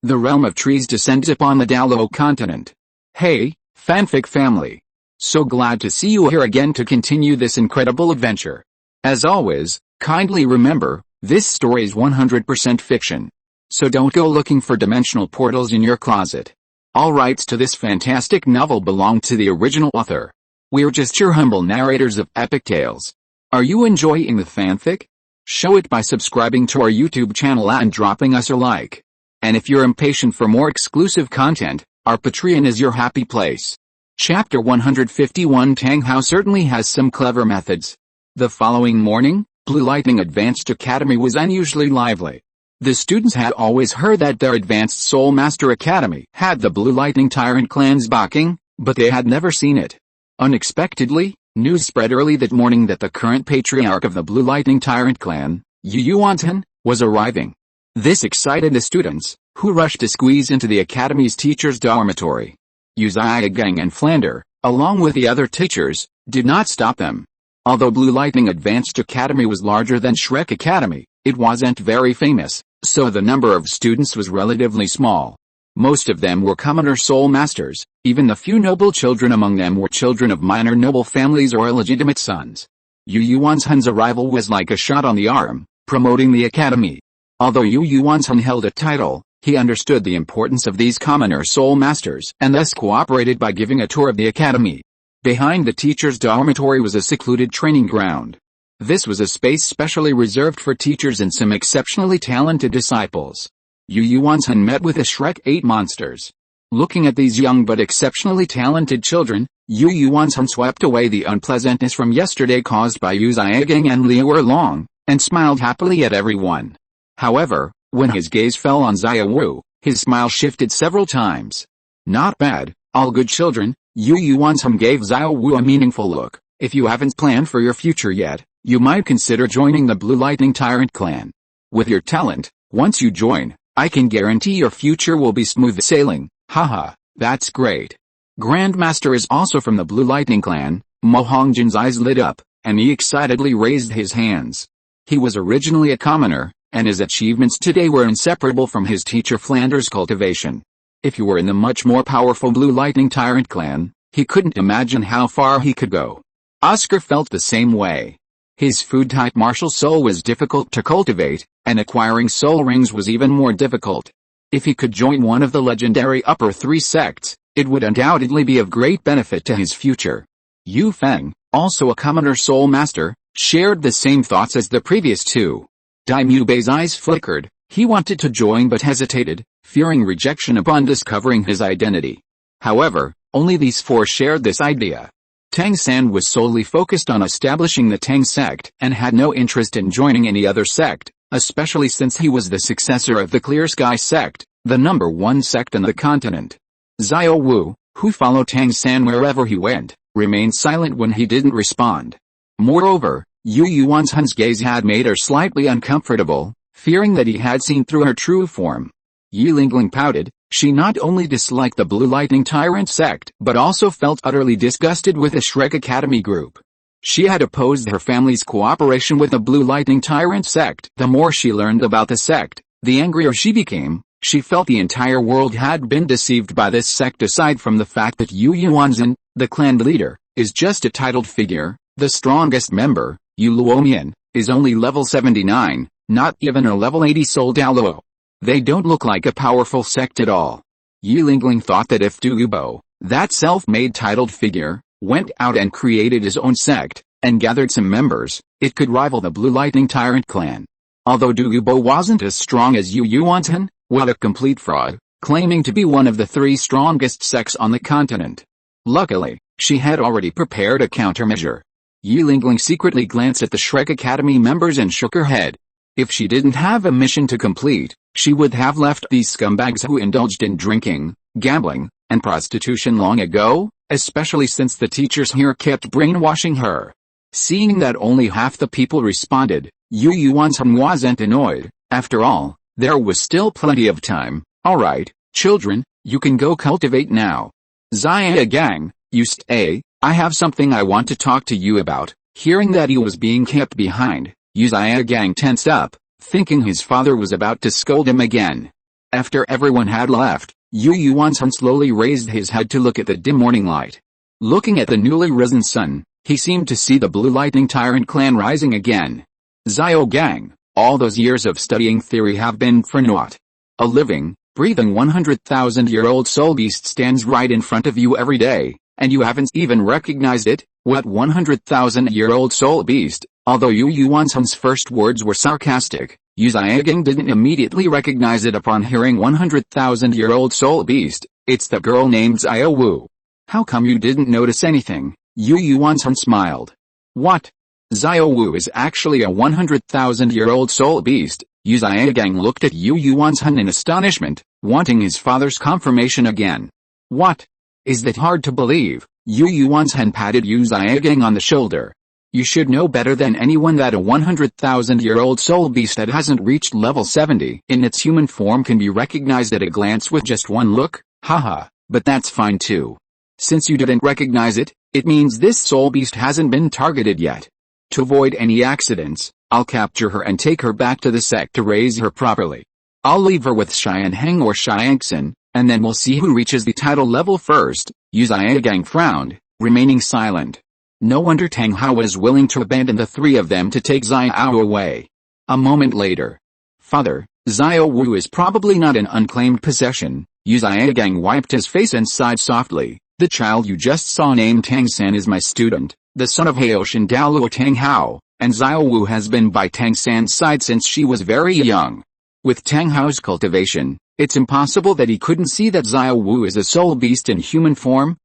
the realm of trees descends upon the Douluo Continent. Hey, fanfic family. So glad to see you here again to continue this incredible adventure. As always, kindly remember, this story is 100% fiction. So don't go looking for dimensional portals in your closet. All rights to this fantastic novel belong to the original author. We're just your humble narrators of epic tales. Are you enjoying the fanfic? Show it by subscribing to our YouTube channel and dropping us a like. And if you're impatient for more exclusive content, our Patreon is your happy place. Chapter 151 Tang House certainly has some clever methods. The following morning, Blue Lightning Advanced Academy was unusually lively. The students had always heard that their Advanced Soul Master Academy had the Blue Lightning Tyrant clan's backing, but they had never seen it. Unexpectedly, news spread early that morning that the current patriarch of the Blue Lightning Tyrant clan, Yu Yuanzhen, was arriving. This excited the students, who rushed to squeeze into the academy's teachers' dormitory. Xiaogang and Flander, along with the other teachers, did not stop them. Although Blue Lightning Advanced Academy was larger than Shrek Academy, it wasn't very famous, so the number of students was relatively small. Most of them were commoner soul masters, even the few noble children among them were children of minor noble families or illegitimate sons. Yu Yuanzhen's arrival was like a shot on the arm, promoting the academy. Although Yu Yuanzhen held a title, he understood the importance of these commoner soul masters and thus cooperated by giving a tour of the academy. Behind the teacher's dormitory was a secluded training ground. This was a space specially reserved for teachers and some exceptionally talented disciples. Yu Yuanzhen met with the Shrek 8 monsters. Looking at these young but exceptionally talented children, Yu Yuanzhen swept away the unpleasantness from yesterday caused by Yu Xiaogang and Liu Erlong, and smiled happily at everyone. However, when his gaze fell on Xiao Wu, his smile shifted several times. Not bad, all good children. Yu Yuanzhen gave Xiao Wu a meaningful look. If you haven't planned for your future yet, you might consider joining the Blue Lightning Tyrant clan. With your talent, once you join, I can guarantee your future will be smooth sailing. Haha, that's great. Grandmaster is also from the Blue Lightning clan. Mo Hongjin's eyes lit up, and he excitedly raised his hands. He was originally a commoner, and his achievements today were inseparable from his teacher Flander's cultivation. If he were in the much more powerful Blue Lightning Tyrant clan, he couldn't imagine how far he could go. Oscar felt the same way. His food-type martial soul was difficult to cultivate, and acquiring soul rings was even more difficult. If he could join one of the legendary upper 3 sects, it would undoubtedly be of great benefit to his future. Yu Feng, also a commoner soul master, shared the same thoughts as the previous two. Daimyo Bei's eyes flickered. He wanted to join but hesitated, fearing rejection upon discovering his identity. However, only these 4 shared this idea. Tang San was solely focused on establishing the Tang sect and had no interest in joining any other sect, especially since he was the successor of the Clear Sky sect, the number 1 sect on the continent. Xiao Wu, who followed Tang San wherever he went, remained silent when he didn't respond. Moreover, Yu Yuanzhen's gaze had made her slightly uncomfortable, fearing that he had seen through her true form. Yi Lingling pouted. She not only disliked the Blue Lightning Tyrant sect but also felt utterly disgusted with the Shrek Academy group. She had opposed her family's cooperation with the Blue Lightning Tyrant sect. The more she learned about the sect, the angrier she became. She felt the entire world had been deceived by this sect aside from the fact that Yu Yuanzhen, the clan leader, is just a titled figure. The strongest member, Yu Luomian, is only level 79, not even a level 80 soul Douluo. They don't look like a powerful sect at all. Yi Lingling thought that if Douluo, that self-made titled figure, went out and created his own sect, and gathered some members, it could rival the Blue Lightning Tyrant clan. Although Douluo wasn't as strong as Yu Yuanzhen, what a complete fraud, claiming to be one of the 3 strongest sects on the continent. Luckily, she had already prepared a countermeasure. Yi Lingling secretly glanced at the Shrek Academy members and shook her head. If she didn't have a mission to complete, she would have left these scumbags who indulged in drinking, gambling, and prostitution long ago, especially since the teachers here kept brainwashing her. Seeing that only half the people responded, Yu Yuanzhen wasn't annoyed. After all, there was still plenty of time. Alright, children, you can go cultivate now. Xiaogang, you stay. I have something I want to talk to you about. Hearing that he was being kept behind, Yu Xiaogang tensed up, thinking his father was about to scold him again. After everyone had left, Yu Yuansun slowly raised his head to look at the dim morning light. Looking at the newly risen sun, he seemed to see the Blue Lightning Tyrant clan rising again. Xiaogang, all those years of studying theory have been for naught. A living, breathing 100,000-year-old soul beast stands right in front of you every day, and you haven't even recognized it. What 100,000-year-old soul beast? Although Yu Yuansun's first words were sarcastic, Yu Xiaogang didn't immediately recognize it upon hearing 100,000-year-old soul beast. It's the girl named Xiao Wu. How come you didn't notice anything? Yu Yuansun smiled. What? Xiao Wu is actually a 100,000-year-old soul beast. Yu Xiaogang looked at Yu Yuansun in astonishment, wanting his father's confirmation again. What? Is that hard to believe? Yu Yuansun patted Yu Xiaogang on the shoulder. You should know better than anyone that a 100,000-year-old soul beast that hasn't reached level 70 in its human form can be recognized at a glance with just one look. Haha, but that's fine too. Since you didn't recognize it, it means this soul beast hasn't been targeted yet. To avoid any accidents, I'll capture her and take her back to the sect to raise her properly. I'll leave her with Xianheng or Xiangxin, and then we'll see who reaches the title level first. Yu Xiaogang frowned, remaining silent. No wonder Tang Hao was willing to abandon the three of them to take Xiao away. A moment later. Father, Xiao Wu is probably not an unclaimed possession. Yu Xiaogang wiped his face and sighed softly. The child you just saw named Tang San is my student, the son of Haoshan Douluo Tang Hao, and Xiao Wu has been by Tang San's side since she was very young. With Tang Hao's cultivation, it's impossible that he couldn't see that Xiao Wu is a soul beast in human form.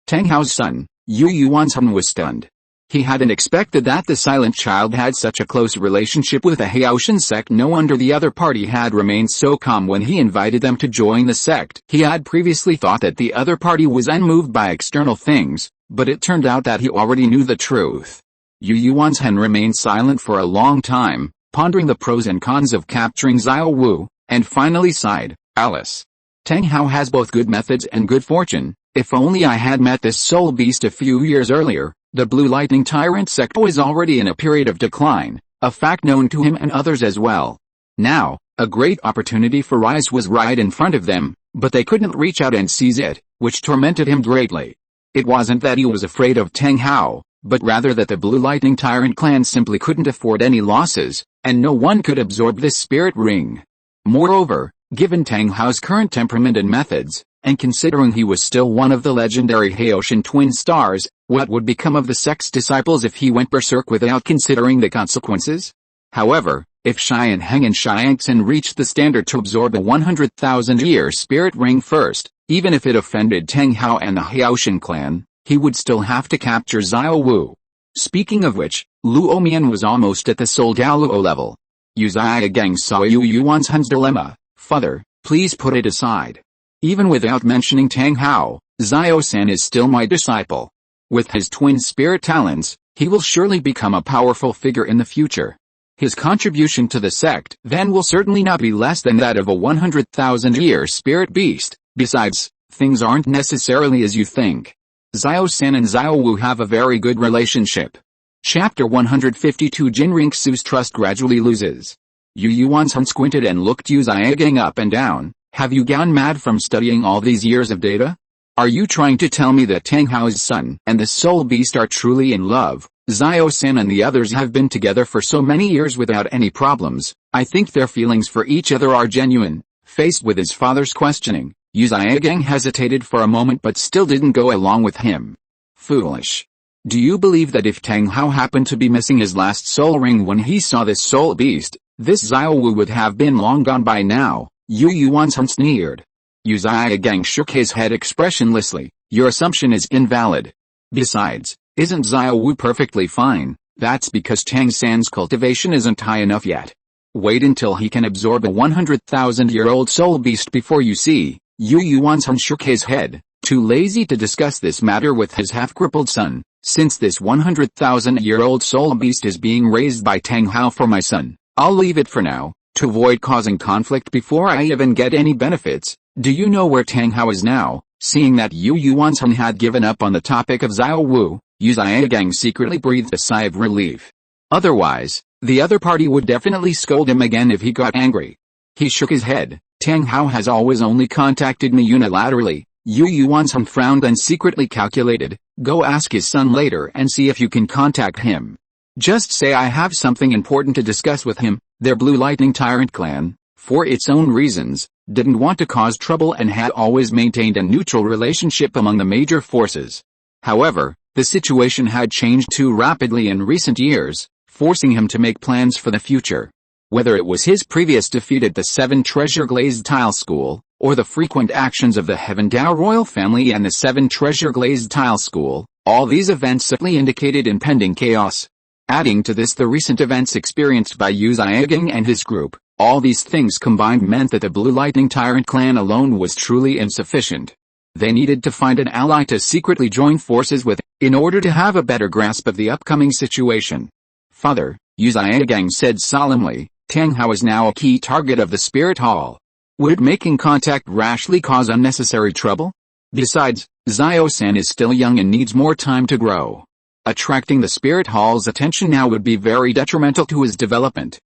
Tang Hao's son. Yu Yuansun was stunned. He hadn't expected that the silent child had such a close relationship with the Haoshan sect. No wonder the other party had remained so calm when he invited them to join the sect. He had previously thought that the other party was unmoved by external things, but it turned out that he already knew the truth. Yu Yuansun remained silent for a long time, pondering the pros and cons of capturing Xiao Wu, and finally sighed. Alice. Tang Hao has both good methods and good fortune. If only I had met this soul beast a few years earlier. The Blue Lightning Tyrant sect was already in a period of decline, a fact known to him and others as well. Now, a great opportunity for rise was right in front of them, but they couldn't reach out and seize it, which tormented him greatly. It wasn't that he was afraid of Tang Hao, but rather that the Blue Lightning Tyrant clan simply couldn't afford any losses, and no one could absorb this spirit ring. Moreover, given Tang Hao's current temperament and methods, and considering he was still one of the legendary Haoshan twin stars, what would become of the sect's disciples if he went berserk without considering the consequences? However, if Xianheng and Xiangxin reached the standard to absorb a 100,000-year spirit ring first, even if it offended Tang Hao and the Haoshan clan, he would still have to capture Xiao Wu. Speaking of which, Luo Mian was almost at the Soul Douluo level. Yu Xiaogang saw Yu Yuansun's dilemma. Father, please put it aside. Even without mentioning Tang Hao, Xiao-san is still my disciple. With his twin spirit talents, he will surely become a powerful figure in the future. His contribution to the sect then will certainly not be less than that of a 100,000-year spirit beast. Besides, things aren't necessarily as you think. Xiao-san and Xiao Wu have a very good relationship. Chapter 152 Qian Renxue's trust gradually loses. Yu Yuansun squinted and looked Yu Xiaogang up and down. Have you gone mad from studying all these years of data? Are you trying to tell me that Tang Hao's son and the soul beast are truly in love? Xiao-san and the others have been together for so many years without any problems. I think their feelings for each other are genuine. Faced with his father's questioning, Yu Xiaogang hesitated for a moment but still didn't go along with him. Foolish. Do you believe that if Tang Hao happened to be missing his last soul ring when he saw this soul beast, this Xiao Wu would have been long gone by now? Yu Yuansun sneered. Yu Xiaogang shook his head expressionlessly. Your assumption is invalid. Besides, isn't Xiao Wu perfectly fine? That's because Tang San's cultivation isn't high enough yet. Wait until he can absorb a 100,000-year-old soul beast before you see. Yu Yuansun shook his head, too lazy to discuss this matter with his half-crippled son. Since this 100,000-year-old soul beast is being raised by Tang Hao for my son, I'll leave it for now. To avoid causing conflict before I even get any benefits. Do you know where Tang Hao is now? Seeing that Yu Yuansun had given up on the topic of Xiao Wu, Yu Xiaogang secretly breathed a sigh of relief. Otherwise, the other party would definitely scold him again if he got angry. He shook his head. Tang Hao has always only contacted me unilaterally. Yu Yuanzhen frowned and secretly calculated, go ask his son later and see if you can contact him. Just say I have something important to discuss with him. Their Blue Lightning Tyrant clan, for its own reasons, didn't want to cause trouble and had always maintained a neutral relationship among the major forces. However, the situation had changed too rapidly in recent years, forcing him to make plans for the future. Whether it was his previous defeat at the 7 Treasure Glazed Tile School, or the frequent actions of the Heaven Dao royal family and the 7 Treasure Glazed Tile School, all these events subtly indicated impending chaos. Adding to this the recent events experienced by Yu Xiaogang and his group, all these things combined meant that the Blue Lightning Tyrant clan alone was truly insufficient. They needed to find an ally to secretly join forces with, in order to have a better grasp of the upcoming situation. Father, Yu Xiaogang said solemnly, Tang Hao is now a key target of the Spirit Hall. Would making contact rashly cause unnecessary trouble? Besides, Xiao-san is still young and needs more time to grow. Attracting the Spirit Hall's attention now would be very detrimental to his development.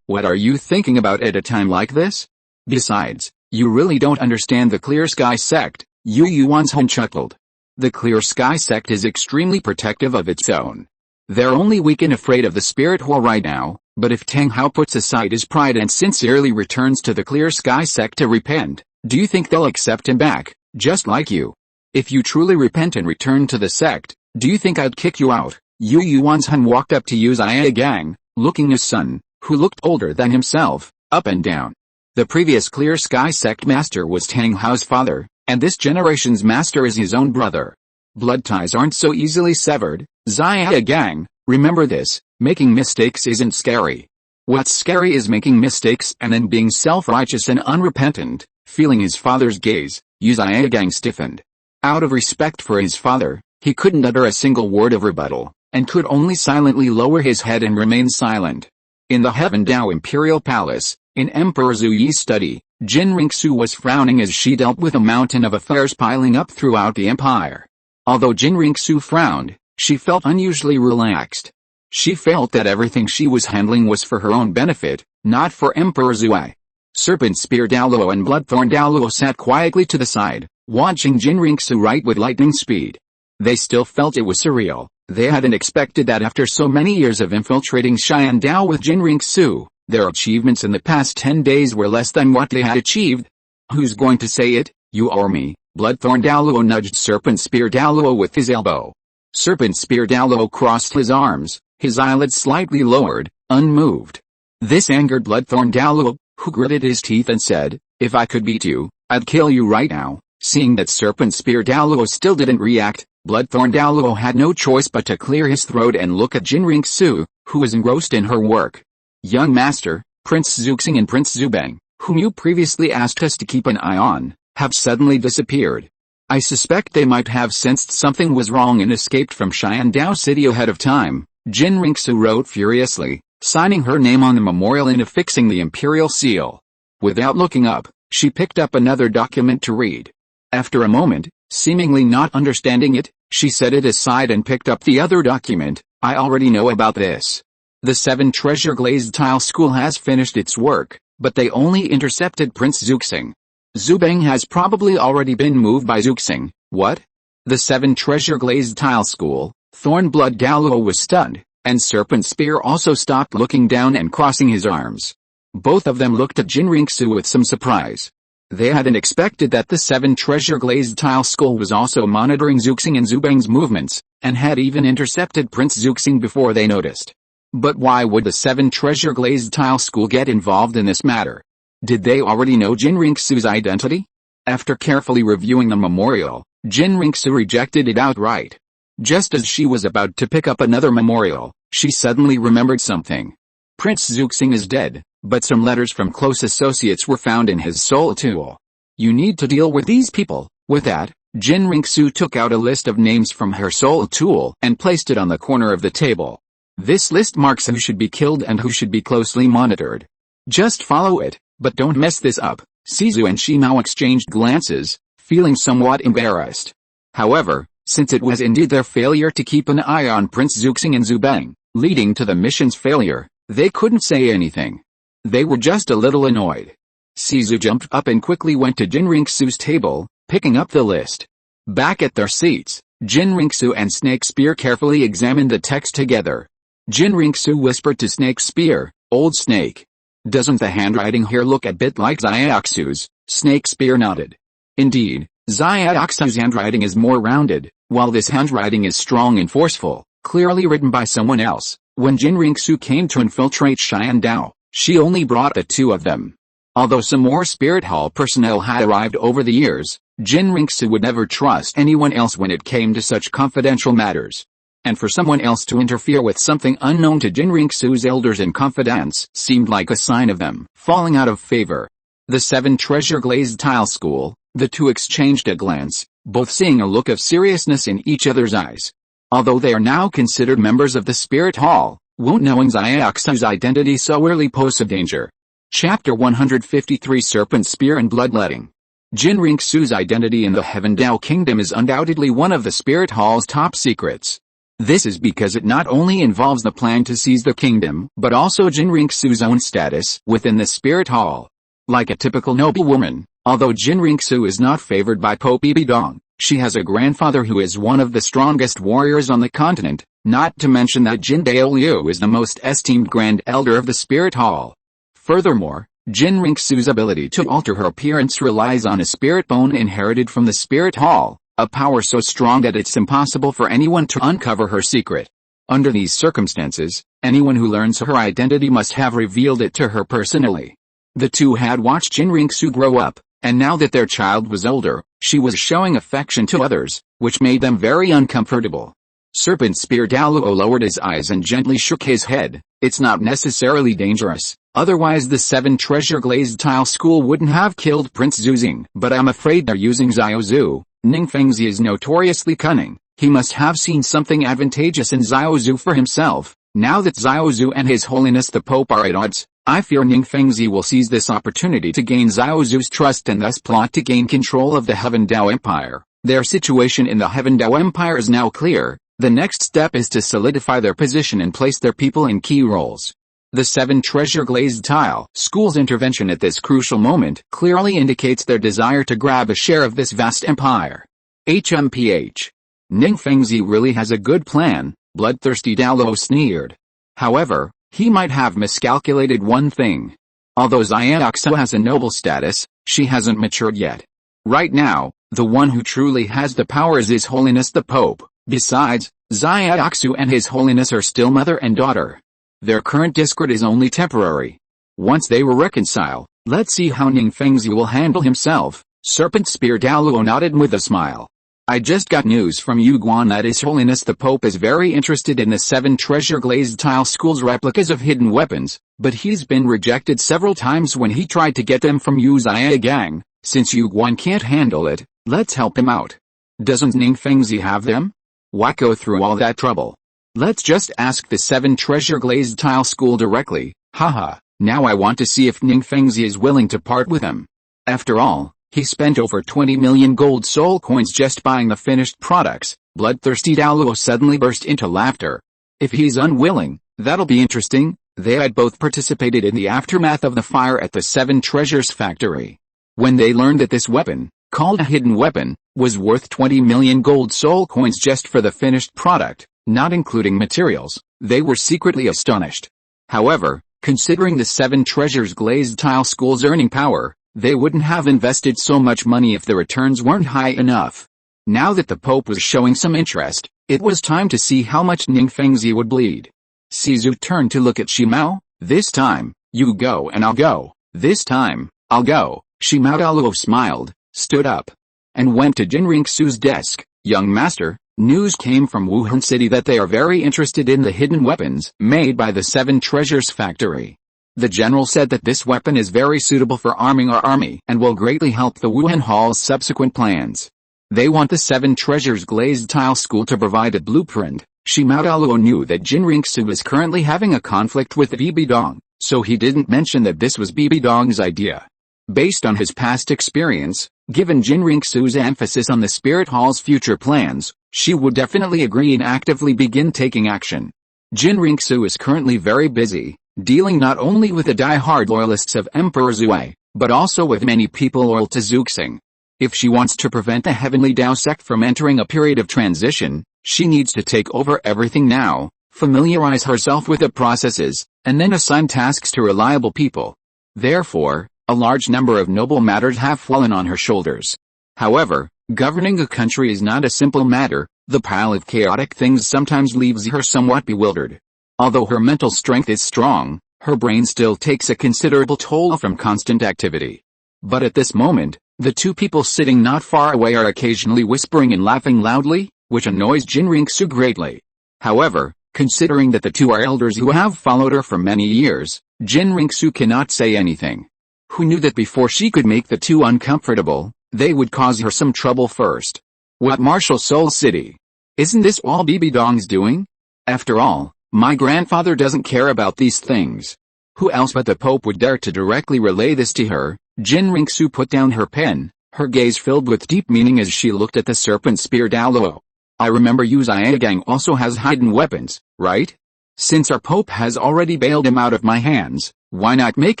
What are you thinking about at a time like this? Besides, you really don't understand the Clear Sky sect, Yu Yuanzhen chuckled. The Clear Sky sect is extremely protective of its own. They're only weak and afraid of the Spirit Hall right now, but if Tang Hao puts aside his pride and sincerely returns to the Clear Sky sect to repent, do you think they'll accept him back, just like you? If you truly repent and return to the sect, do you think I'd kick you out? Yu Yuanzhen walked up to Yu Xiaogang, looking his son, who looked older than himself, up and down. The previous Clear Sky sect master was Tang Hao's father, and this generation's master is his own brother. Blood ties aren't so easily severed, Xiaogang, remember this, making mistakes isn't scary. What's scary is making mistakes and then being self-righteous and unrepentant. Feeling his father's gaze, Yu Xiaogang stiffened. Out of respect for his father, he couldn't utter a single word of rebuttal, and could only silently lower his head and remain silent. In the Heaven Dao Imperial Palace, in Emperor Zhu Yi's study, Qian Renxue was frowning as she dealt with a mountain of affairs piling up throughout the empire. Although Qian Renxue frowned, she felt unusually relaxed. She felt that everything she was handling was for her own benefit, not for Emperor Zhu. Serpent Spear Douluo and Bloodthorn Douluo sat quietly to the side, watching Qian Renxue write with lightning speed. They still felt it was surreal. They hadn't expected that after so many years of infiltrating Xian Dao with Qian Renxue, their achievements in the past 10 days were less than what they had achieved. Who's going to say it, you or me? Bloodthorn Douluo nudged Serpent Spear Douluo with his elbow. Serpent Spear Douluo crossed his arms, his eyelids slightly lowered, unmoved. This angered Bloodthorn Douluo, who gritted his teeth and said, if I could beat you, I'd kill you right now. Seeing that Serpent Spear Douluo still didn't react, Bloodthorn Douluo had no choice but to clear his throat and look at Qian Renxue, who was engrossed in her work. Young Master, Prince Zuxing and Prince Zubang, whom you previously asked us to keep an eye on, have suddenly disappeared. I suspect they might have sensed something was wrong and escaped from Xian Dao City ahead of time, Qian Renxue wrote furiously, signing her name on the memorial and affixing the imperial seal. Without looking up, she picked up another document to read. After a moment, seemingly not understanding it, she set it aside and picked up the other document. I already know about this. The 7 Treasure Glazed Tile School has finished its work, but they only intercepted Prince Zuxing. Zubang has probably already been moved by Zuxing. What? The 7 Treasure Glazed Tile School, Thornblood Douluo was stunned, and Serpent Spear also stopped looking down and crossing his arms. Both of them looked at Qian Renxue with some surprise. They hadn't expected that the 7 Treasure Glazed Tile School was also monitoring Zuxing and Zubang's movements, and had even intercepted Prince Zuxing before they noticed. But why would the 7 Treasure Glazed Tile School get involved in this matter? Did they already know Qian Renxue's identity? After carefully reviewing the memorial, Qian Renxue rejected it outright. Just as she was about to pick up another memorial, she suddenly remembered something. Prince Zuxing is dead, but some letters from close associates were found in his soul tool. You need to deal with these people. With that, Qian Renxue took out a list of names from her soul tool and placed it on the corner of the table. This list marks who should be killed and who should be closely monitored. Just follow it, but don't mess this up. Sizu and she now exchanged glances, feeling somewhat embarrassed. However, since it was indeed their failure to keep an eye on Prince Zuxing and Zubang, leading to the mission's failure, they couldn't say anything. They were just a little annoyed. Sizu jumped up and quickly went to Qian Renxue's table, picking up the list. Back at their seats, Qian Renxue and Snake Spear carefully examined the text together. Qian Renxue whispered to Snake Spear, "Old Snake. Doesn't the handwriting here look a bit like Xiaoxu's?" Snake Spear nodded. Indeed, Xiaoxu's handwriting is more rounded, while this handwriting is strong and forceful, clearly written by someone else. When Qian Renxue came to infiltrate Xiandao, she only brought the two of them. Although some more Spirit Hall personnel had arrived over the years, Qian Renxue would never trust anyone else when it came to such confidential matters. And for someone else to interfere with something unknown to Qian Renxue's elders in confidence seemed like a sign of them falling out of favor. The 7 Treasure Glazed Tile School, the two exchanged a glance, both seeing a look of seriousness in each other's eyes. Although they are now considered members of the Spirit Hall, won't knowing Xiaoxu's identity so early pose a danger. Chapter 153 Serpent Spear and Bloodletting. Qian Renxue's identity in the Heaven Dao Kingdom is undoubtedly one of the Spirit Hall's top secrets. This is because it not only involves the plan to seize the kingdom, but also Qian Renxue's own status within the Spirit Hall. Like a typical noblewoman, although Qian Renxue is not favored by Pope Bibi Dong, she has a grandfather who is one of the strongest warriors on the continent, not to mention that Qian Douluo is the most esteemed Grand Elder of the Spirit Hall. Furthermore, Qian Renxue's ability to alter her appearance relies on a spirit bone inherited from the Spirit Hall, a power so strong that it's impossible for anyone to uncover her secret. Under these circumstances, anyone who learns her identity must have revealed it to her personally. The two had watched Qian Renxue grow up, and now that their child was older, she was showing affection to others, which made them very uncomfortable. Serpent Spear Douluo lowered his eyes and gently shook his head. It's not necessarily dangerous, otherwise the 7 Treasure Glazed Tile School wouldn't have killed Prince Zuzing. But I'm afraid they're using Xiaozu. Ningfengzi is notoriously cunning. He must have seen something advantageous in Xiaozu for himself. Now that Xiaozu and His Holiness the Pope are at odds, I fear Ningfengzi will seize this opportunity to gain Xiaozu's trust and thus plot to gain control of the Heaven Dao Empire. Their situation in the Heaven Dao Empire is now clear. The next step is to solidify their position and place their people in key roles. The 7 Treasure Glazed Tile School's intervention at this crucial moment clearly indicates their desire to grab a share of this vast empire. HMPH. Ningfengzi really has a good plan, bloodthirsty Douluo sneered. However, he might have miscalculated one thing. Although Xiaoxu has a noble status, she hasn't matured yet. Right now, the one who truly has the power is His Holiness the Pope. Besides, Xiaoxu and His Holiness are still mother and daughter. Their current discord is only temporary. Once they will reconcile, let's see how Ningfengzi will handle himself. Serpent Spear Douluo nodded with a smile. I just got news from Yuguan that His Holiness the Pope is very interested in the 7 Treasure Glazed Tile School's replicas of hidden weapons, but he's been rejected several times when he tried to get them from Xiaogang. Since Yuguan can't handle it, let's help him out. Doesn't Ningfengzi have them? Why go through all that trouble? Let's just ask the 7 Treasure Glazed Tile School directly. Haha, now I want to see if Ningfengzi is willing to part with them. After all, he spent over 20 million gold soul coins just buying the finished products. Bloodthirsty Douluo suddenly burst into laughter. If he's unwilling, that'll be interesting. They had both participated in the aftermath of the fire at the 7 Treasures factory. When they learned that this weapon, called a hidden weapon, was worth 20 million gold soul coins just for the finished product, not including materials, they were secretly astonished. However, considering the 7 Treasures Glazed Tile School's earning power, they wouldn't have invested so much money if the returns weren't high enough. Now that the Pope was showing some interest, it was time to see how much Ningfengzi would bleed. Sizu turned to look at Shimao. This time, you go and I'll go. This time, I'll go. Shimao Douluo smiled, stood up, and went to Qian Renxue's desk. Young master, news came from Wuhan City that they are very interested in the hidden weapons made by the 7 Treasures factory. The general said that this weapon is very suitable for arming our army and will greatly help the Wuhan Hall's subsequent plans. They want the 7 Treasures Glazed Tile School to provide a blueprint. Shimao Douluo knew that Qian Renxue was currently having a conflict with Bibi Dong, so he didn't mention that this was Bibi Dong's idea. Based on his past experience, given Qian Renxue's emphasis on the Spirit Hall's future plans, she would definitely agree and actively begin taking action. Qian Renxue is currently very busy, dealing not only with the die-hard loyalists of Emperor Zui, but also with many people loyal to Xuxing. If she wants to prevent the Heavenly Dao sect from entering a period of transition, she needs to take over everything now, familiarize herself with the processes, and then assign tasks to reliable people. Therefore, a large number of noble matters have fallen on her shoulders. However, governing a country is not a simple matter. The pile of chaotic things sometimes leaves her somewhat bewildered. Although her mental strength is strong, her brain still takes a considerable toll from constant activity. But at this moment, the two people sitting not far away are occasionally whispering and laughing loudly, which annoys Qian Renxue greatly. However, considering that the two are elders who have followed her for many years, Qian Renxue cannot say anything. Who knew that before she could make the two uncomfortable, they would cause her some trouble first? What martial soul city? Isn't this all Bibi Dong's doing? After all, my grandfather doesn't care about these things. Who else but the Pope would dare to directly relay this to her? Qian Renxue put down her pen, her gaze filled with deep meaning as she looked at the serpent spear Douluo. I remember Xiaogang also has hidden weapons, right? Since our Pope has already bailed him out of my hands, why not make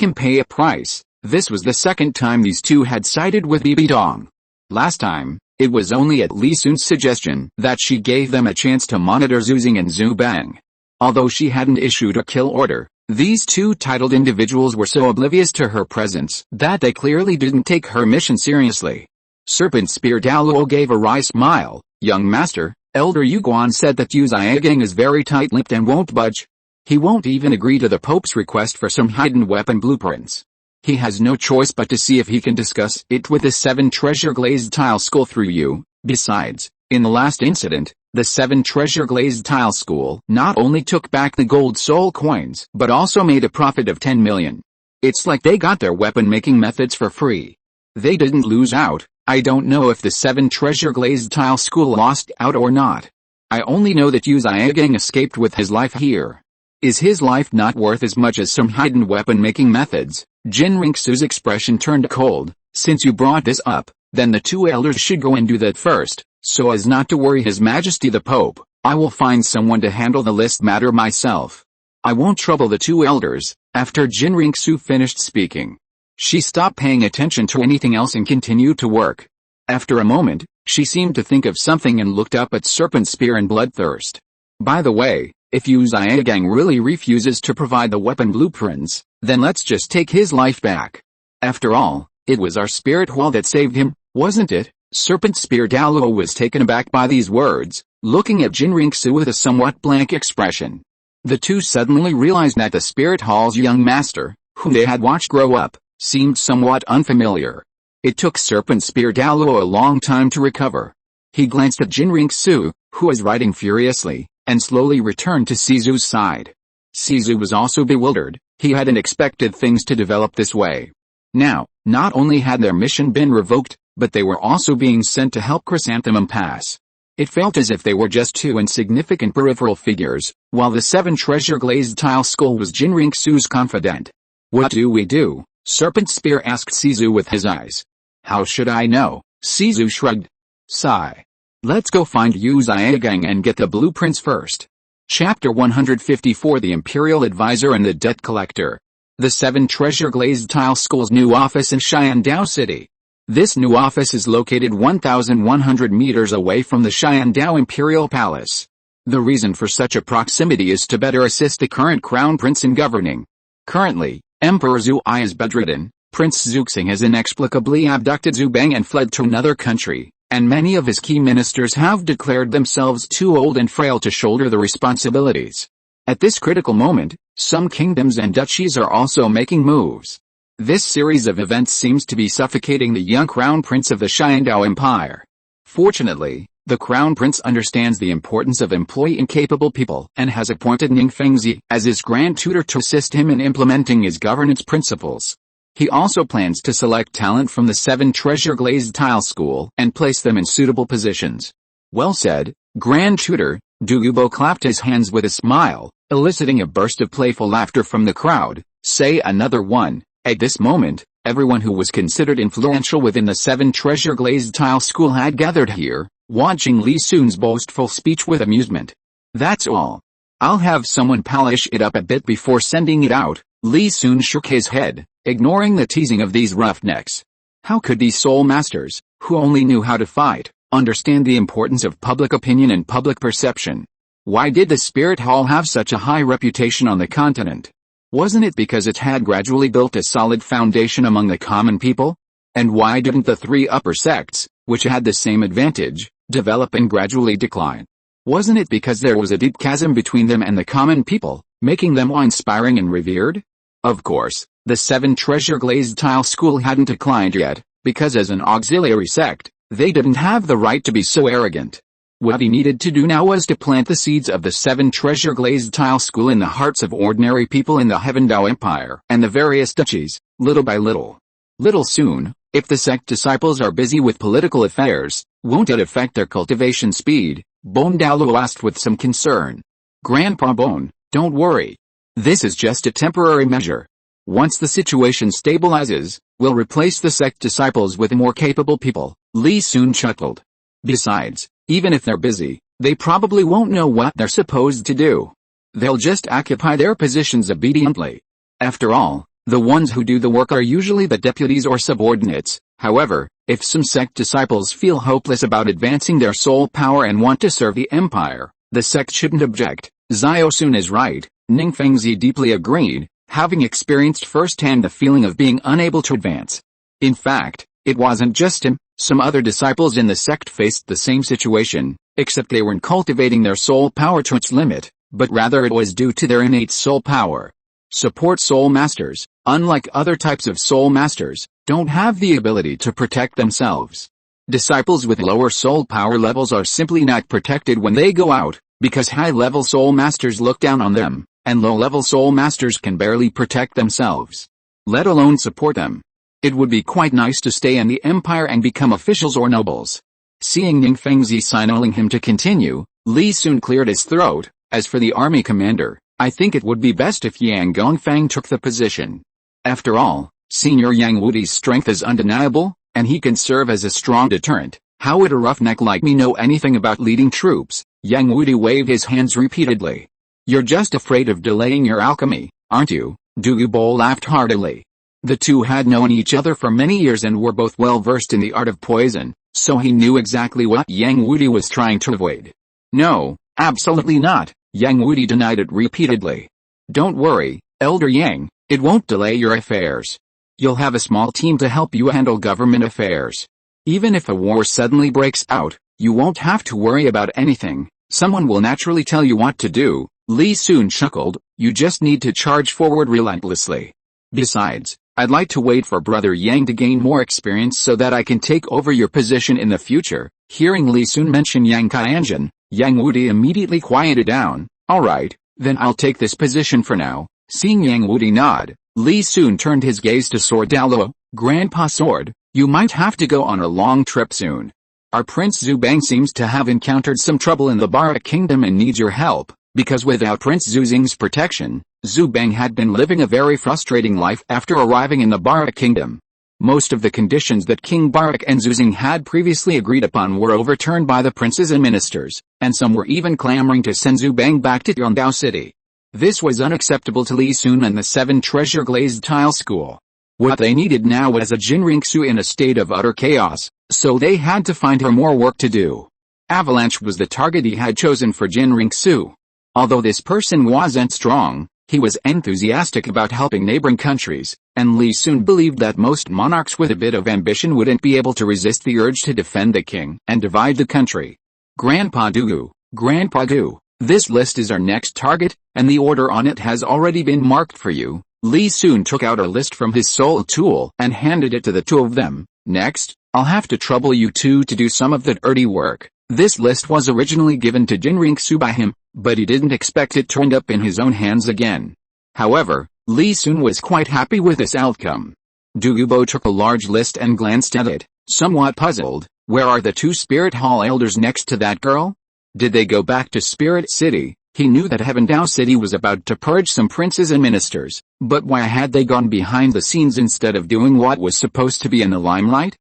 him pay a price? This was the second time these two had sided with Bibi Dong. Last time, it was only at Li Sun's suggestion that she gave them a chance to monitor Xuxing and Xiaogang. Although she hadn't issued a kill order, these two titled individuals were so oblivious to her presence that they clearly didn't take her mission seriously. Serpent Spear Douluo gave a wry smile. Young master, Elder Yuguan said that Xiaogang is very tight-lipped and won't budge. He won't even agree to the Pope's request for some hidden weapon blueprints. He has no choice but to see if he can discuss it with the 7 treasure glazed tile school through you. Besides, in the last incident, the 7 treasure glazed tile school not only took back the gold soul coins but also made a profit of 10 million. It's like they got their weapon making methods for free. They didn't lose out. I don't know if the 7 treasure glazed tile school lost out or not. I only know that Xiaogang escaped with his life here. Is his life not worth as much as some hidden weapon making methods? Qian Renxue's expression turned cold. Since you brought this up, then the two elders should go and do that first, so as not to worry His Majesty the Pope. I will find someone to handle the list matter myself. I won't trouble the two elders. After Qian Renxue finished speaking, she stopped paying attention to anything else and continued to work. After a moment, she seemed to think of something and looked up at Serpent Spear and Bloodthirst. By the way, if Xiaogang really refuses to provide the weapon blueprints, then let's just take his life back. After all, it was our spirit wall that saved him, wasn't it? Serpent Spear Douluo was taken aback by these words, looking at Qian Renxue with a somewhat blank expression. The two suddenly realized that the spirit hall's young master, whom they had watched grow up, seemed somewhat unfamiliar. It took Serpent Spear Douluo a long time to recover. He glanced at Qian Renxue, who was writing furiously, and slowly returned to Sizu's side. Sizu was also bewildered. He hadn't expected things to develop this way. Now, not only had their mission been revoked, but they were also being sent to help Chrysanthemum pass. It felt as if they were just two insignificant peripheral figures, while the 7 treasure glazed tile skull was Qian Renxue's confidant. What do we do? Serpent Spear asked Sizu with his eyes. How should I know? Sizu shrugged. Sigh. Let's go find Xiaogang and get the blueprints first. Chapter 154 The Imperial Advisor and the Debt Collector. The 7 treasure glazed tile school's new office in Xiandao City. This new office is located 1,100 meters away from the Xiandao Imperial Palace. The reason for such a proximity is to better assist the current crown prince in governing. Currently, Emperor Zhuai is bedridden. Prince Xuxing has inexplicably abducted Xiaogang and fled to another country, and many of his key ministers have declared themselves too old and frail to shoulder the responsibilities. At this critical moment, some kingdoms and duchies are also making moves. This series of events seems to be suffocating the young crown prince of the Xiandao Empire. Fortunately, the crown prince understands the importance of employing capable people and has appointed Ning Fengzi as his grand tutor to assist him in implementing his governance principles. He also plans to select talent from the 7 treasure glazed tile school and place them in suitable positions. Well said, Grand Tutor. Douluo clapped his hands with a smile, eliciting a burst of playful laughter from the crowd. Say another one. At this moment, everyone who was considered influential within the 7 treasure glazed tile school had gathered here, watching Li Sun's boastful speech with amusement. That's all. I'll have someone polish it up a bit before sending it out. Li Sun shook his head. ignoring the teasing of these roughnecks. How could these soul masters, who only knew how to fight, understand the importance of public opinion and public perception? Why did the Spirit Hall have such a high reputation on the continent? Wasn't it because it had gradually built a solid foundation among the common people? And why didn't the three upper sects, which had the same advantage, develop and gradually decline? Wasn't it because there was a deep chasm between them and the common people, making them awe-inspiring and revered? Of course, the Seven Treasure Glazed Tile School hadn't declined yet, because as an auxiliary sect, they didn't have the right to be so arrogant. What he needed to do now was to plant the seeds of the Seven Treasure Glazed Tile School in the hearts of ordinary people in the Heaven Dao Empire and the various duchies, little by little. Little soon, if the sect disciples are busy with political affairs, won't it affect their cultivation speed? Bone Douluo asked with some concern. Grandpa Bone, don't worry. This is just a temporary measure. Once the situation stabilizes, we'll replace the sect disciples with more capable people, Li Sun chuckled. Besides, even if they're busy, they probably won't know what they're supposed to do. They'll just occupy their positions obediently. After all, the ones who do the work are usually the deputies or subordinates. However, if some sect disciples feel hopeless about advancing their soul power and want to serve the empire, the sect shouldn't object. Xiao Sun is right, Ning Fengzi deeply agreed, having experienced firsthand the feeling of being unable to advance. In fact, it wasn't just him, some other disciples in the sect faced the same situation, except they weren't cultivating their soul power to its limit, but rather it was due to their innate soul power. Support soul masters, unlike other types of soul masters, don't have the ability to protect themselves. Disciples with lower soul power levels are simply not protected when they go out, because high-level soul masters look down on them, and low-level soul masters can barely protect themselves, let alone support them. It would be quite nice to stay in the empire and become officials or nobles. Seeing Ning Fengzi signaling him to continue, Li Sun cleared his throat. As for the army commander, I think it would be best if Yang Gongfang took the position. After all, Senior Yang Wudi's strength is undeniable, and he can serve as a strong deterrent. How would a roughneck like me know anything about leading troops? Yang Wudi waved his hands repeatedly. You're just afraid of delaying your alchemy, aren't you? Douluo laughed heartily. The two had known each other for many years and were both well versed in the art of poison, so he knew exactly what Yang Wudi was trying to avoid. No, absolutely not, Yang Wudi denied it repeatedly. Don't worry, Elder Yang, it won't delay your affairs. You'll have a small team to help you handle government affairs. Even if a war suddenly breaks out, you won't have to worry about anything. Someone will naturally tell you what to do. Li Sun chuckled, you just need to charge forward relentlessly. Besides, I'd like to wait for Brother Yang to gain more experience so that I can take over your position in the future. Hearing Li Sun mention Yang Qianzhen, Yang Wudi immediately quieted down. Alright, then I'll take this position for now. Seeing Yang Wudi nod, Li Sun turned his gaze to Sword Douluo. Grandpa Sword, you might have to go on a long trip soon. Our Prince Xiaogang seems to have encountered some trouble in the Barak Kingdom and needs your help, because without Prince Zuzing's protection, Xiaogang had been living a very frustrating life after arriving in the Barak Kingdom. Most of the conditions that King Barak and Zuzing had previously agreed upon were overturned by the princes and ministers, and some were even clamoring to send Xiaogang back to Tiandao City. This was unacceptable to Li Sun and the Seven Treasure Glazed Tile School. What they needed now was a Qian Renxue in a state of utter chaos, so they had to find her more work to do. Avalanche was the target he had chosen for Qian Renxue. Although this person wasn't strong, he was enthusiastic about helping neighboring countries, and Li Sun believed that most monarchs with a bit of ambition wouldn't be able to resist the urge to defend the king and divide the country. Grandpa Gu, this list is our next target, and the order on it has already been marked for you. Li Sun took out a list from his soul tool and handed it to the two of them. Next, I'll have to trouble you two to do some of the dirty work. This list was originally given to Qian Renxue by him, but he didn't expect it to end up in his own hands again. However, Li Sun was quite happy with this outcome. Douluo took a large list and glanced at it, somewhat puzzled. Where are the two Spirit Hall elders next to that girl? Did they go back to Spirit City? He knew that Heaven Dao City was about to purge some princes and ministers, but why had they gone behind the scenes instead of doing what was supposed to be in the limelight?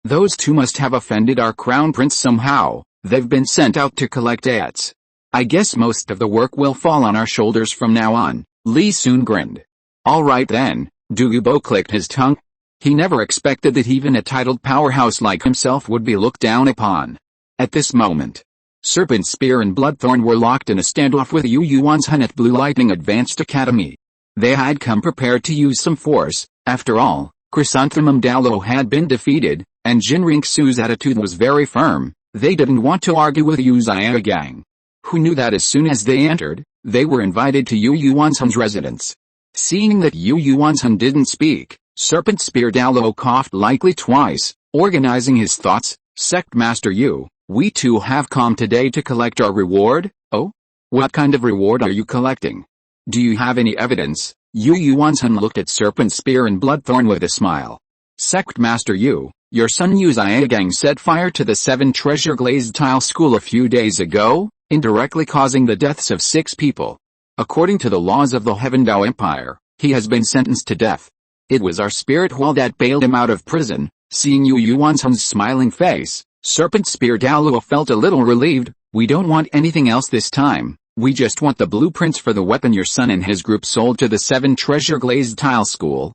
Those two must have offended our crown prince somehow. They've been sent out to collect debts. I guess most of the work will fall on our shoulders from now on. Li Sun grinned. Alright then, Douluo clicked his tongue. He never expected that even a titled powerhouse like himself would be looked down upon. At this moment, Serpent Spear and Bloodthorn were locked in a standoff with Yu Yuan's Hun at Blue Lightning Advanced Academy. They had come prepared to use some force. After all, Chrysanthemum Douluo had been defeated, and Qian Renxue's attitude was very firm. They didn't want to argue with Yu Xiaogang. Who knew that as soon as they entered, they were invited to Yu Yuan's Hun's residence. Seeing that Yu Yuan's Hun didn't speak, Serpent Spear Douluo coughed lightly twice, organizing his thoughts. Sect Master Yu, we too have come today to collect our reward. Oh? What kind of reward are you collecting? Do you have any evidence? Yu Yuan's Hun looked at Serpent Spear and Bloodthorn with a smile. Sect Master Yu, your son Yu Xiaogang set fire to the 7 treasure glazed tile school a few days ago, indirectly causing the deaths of 6 people. According to the laws of the Heaven Dao Empire, he has been sentenced to death. It was our spirit hall that bailed him out of prison. Seeing Yu Yuan's Hun's smiling face, Serpent Spear Douluo felt a little relieved. We don't want anything else this time. We just want the blueprints for the weapon your son and his group sold to the 7 treasure glazed tile school.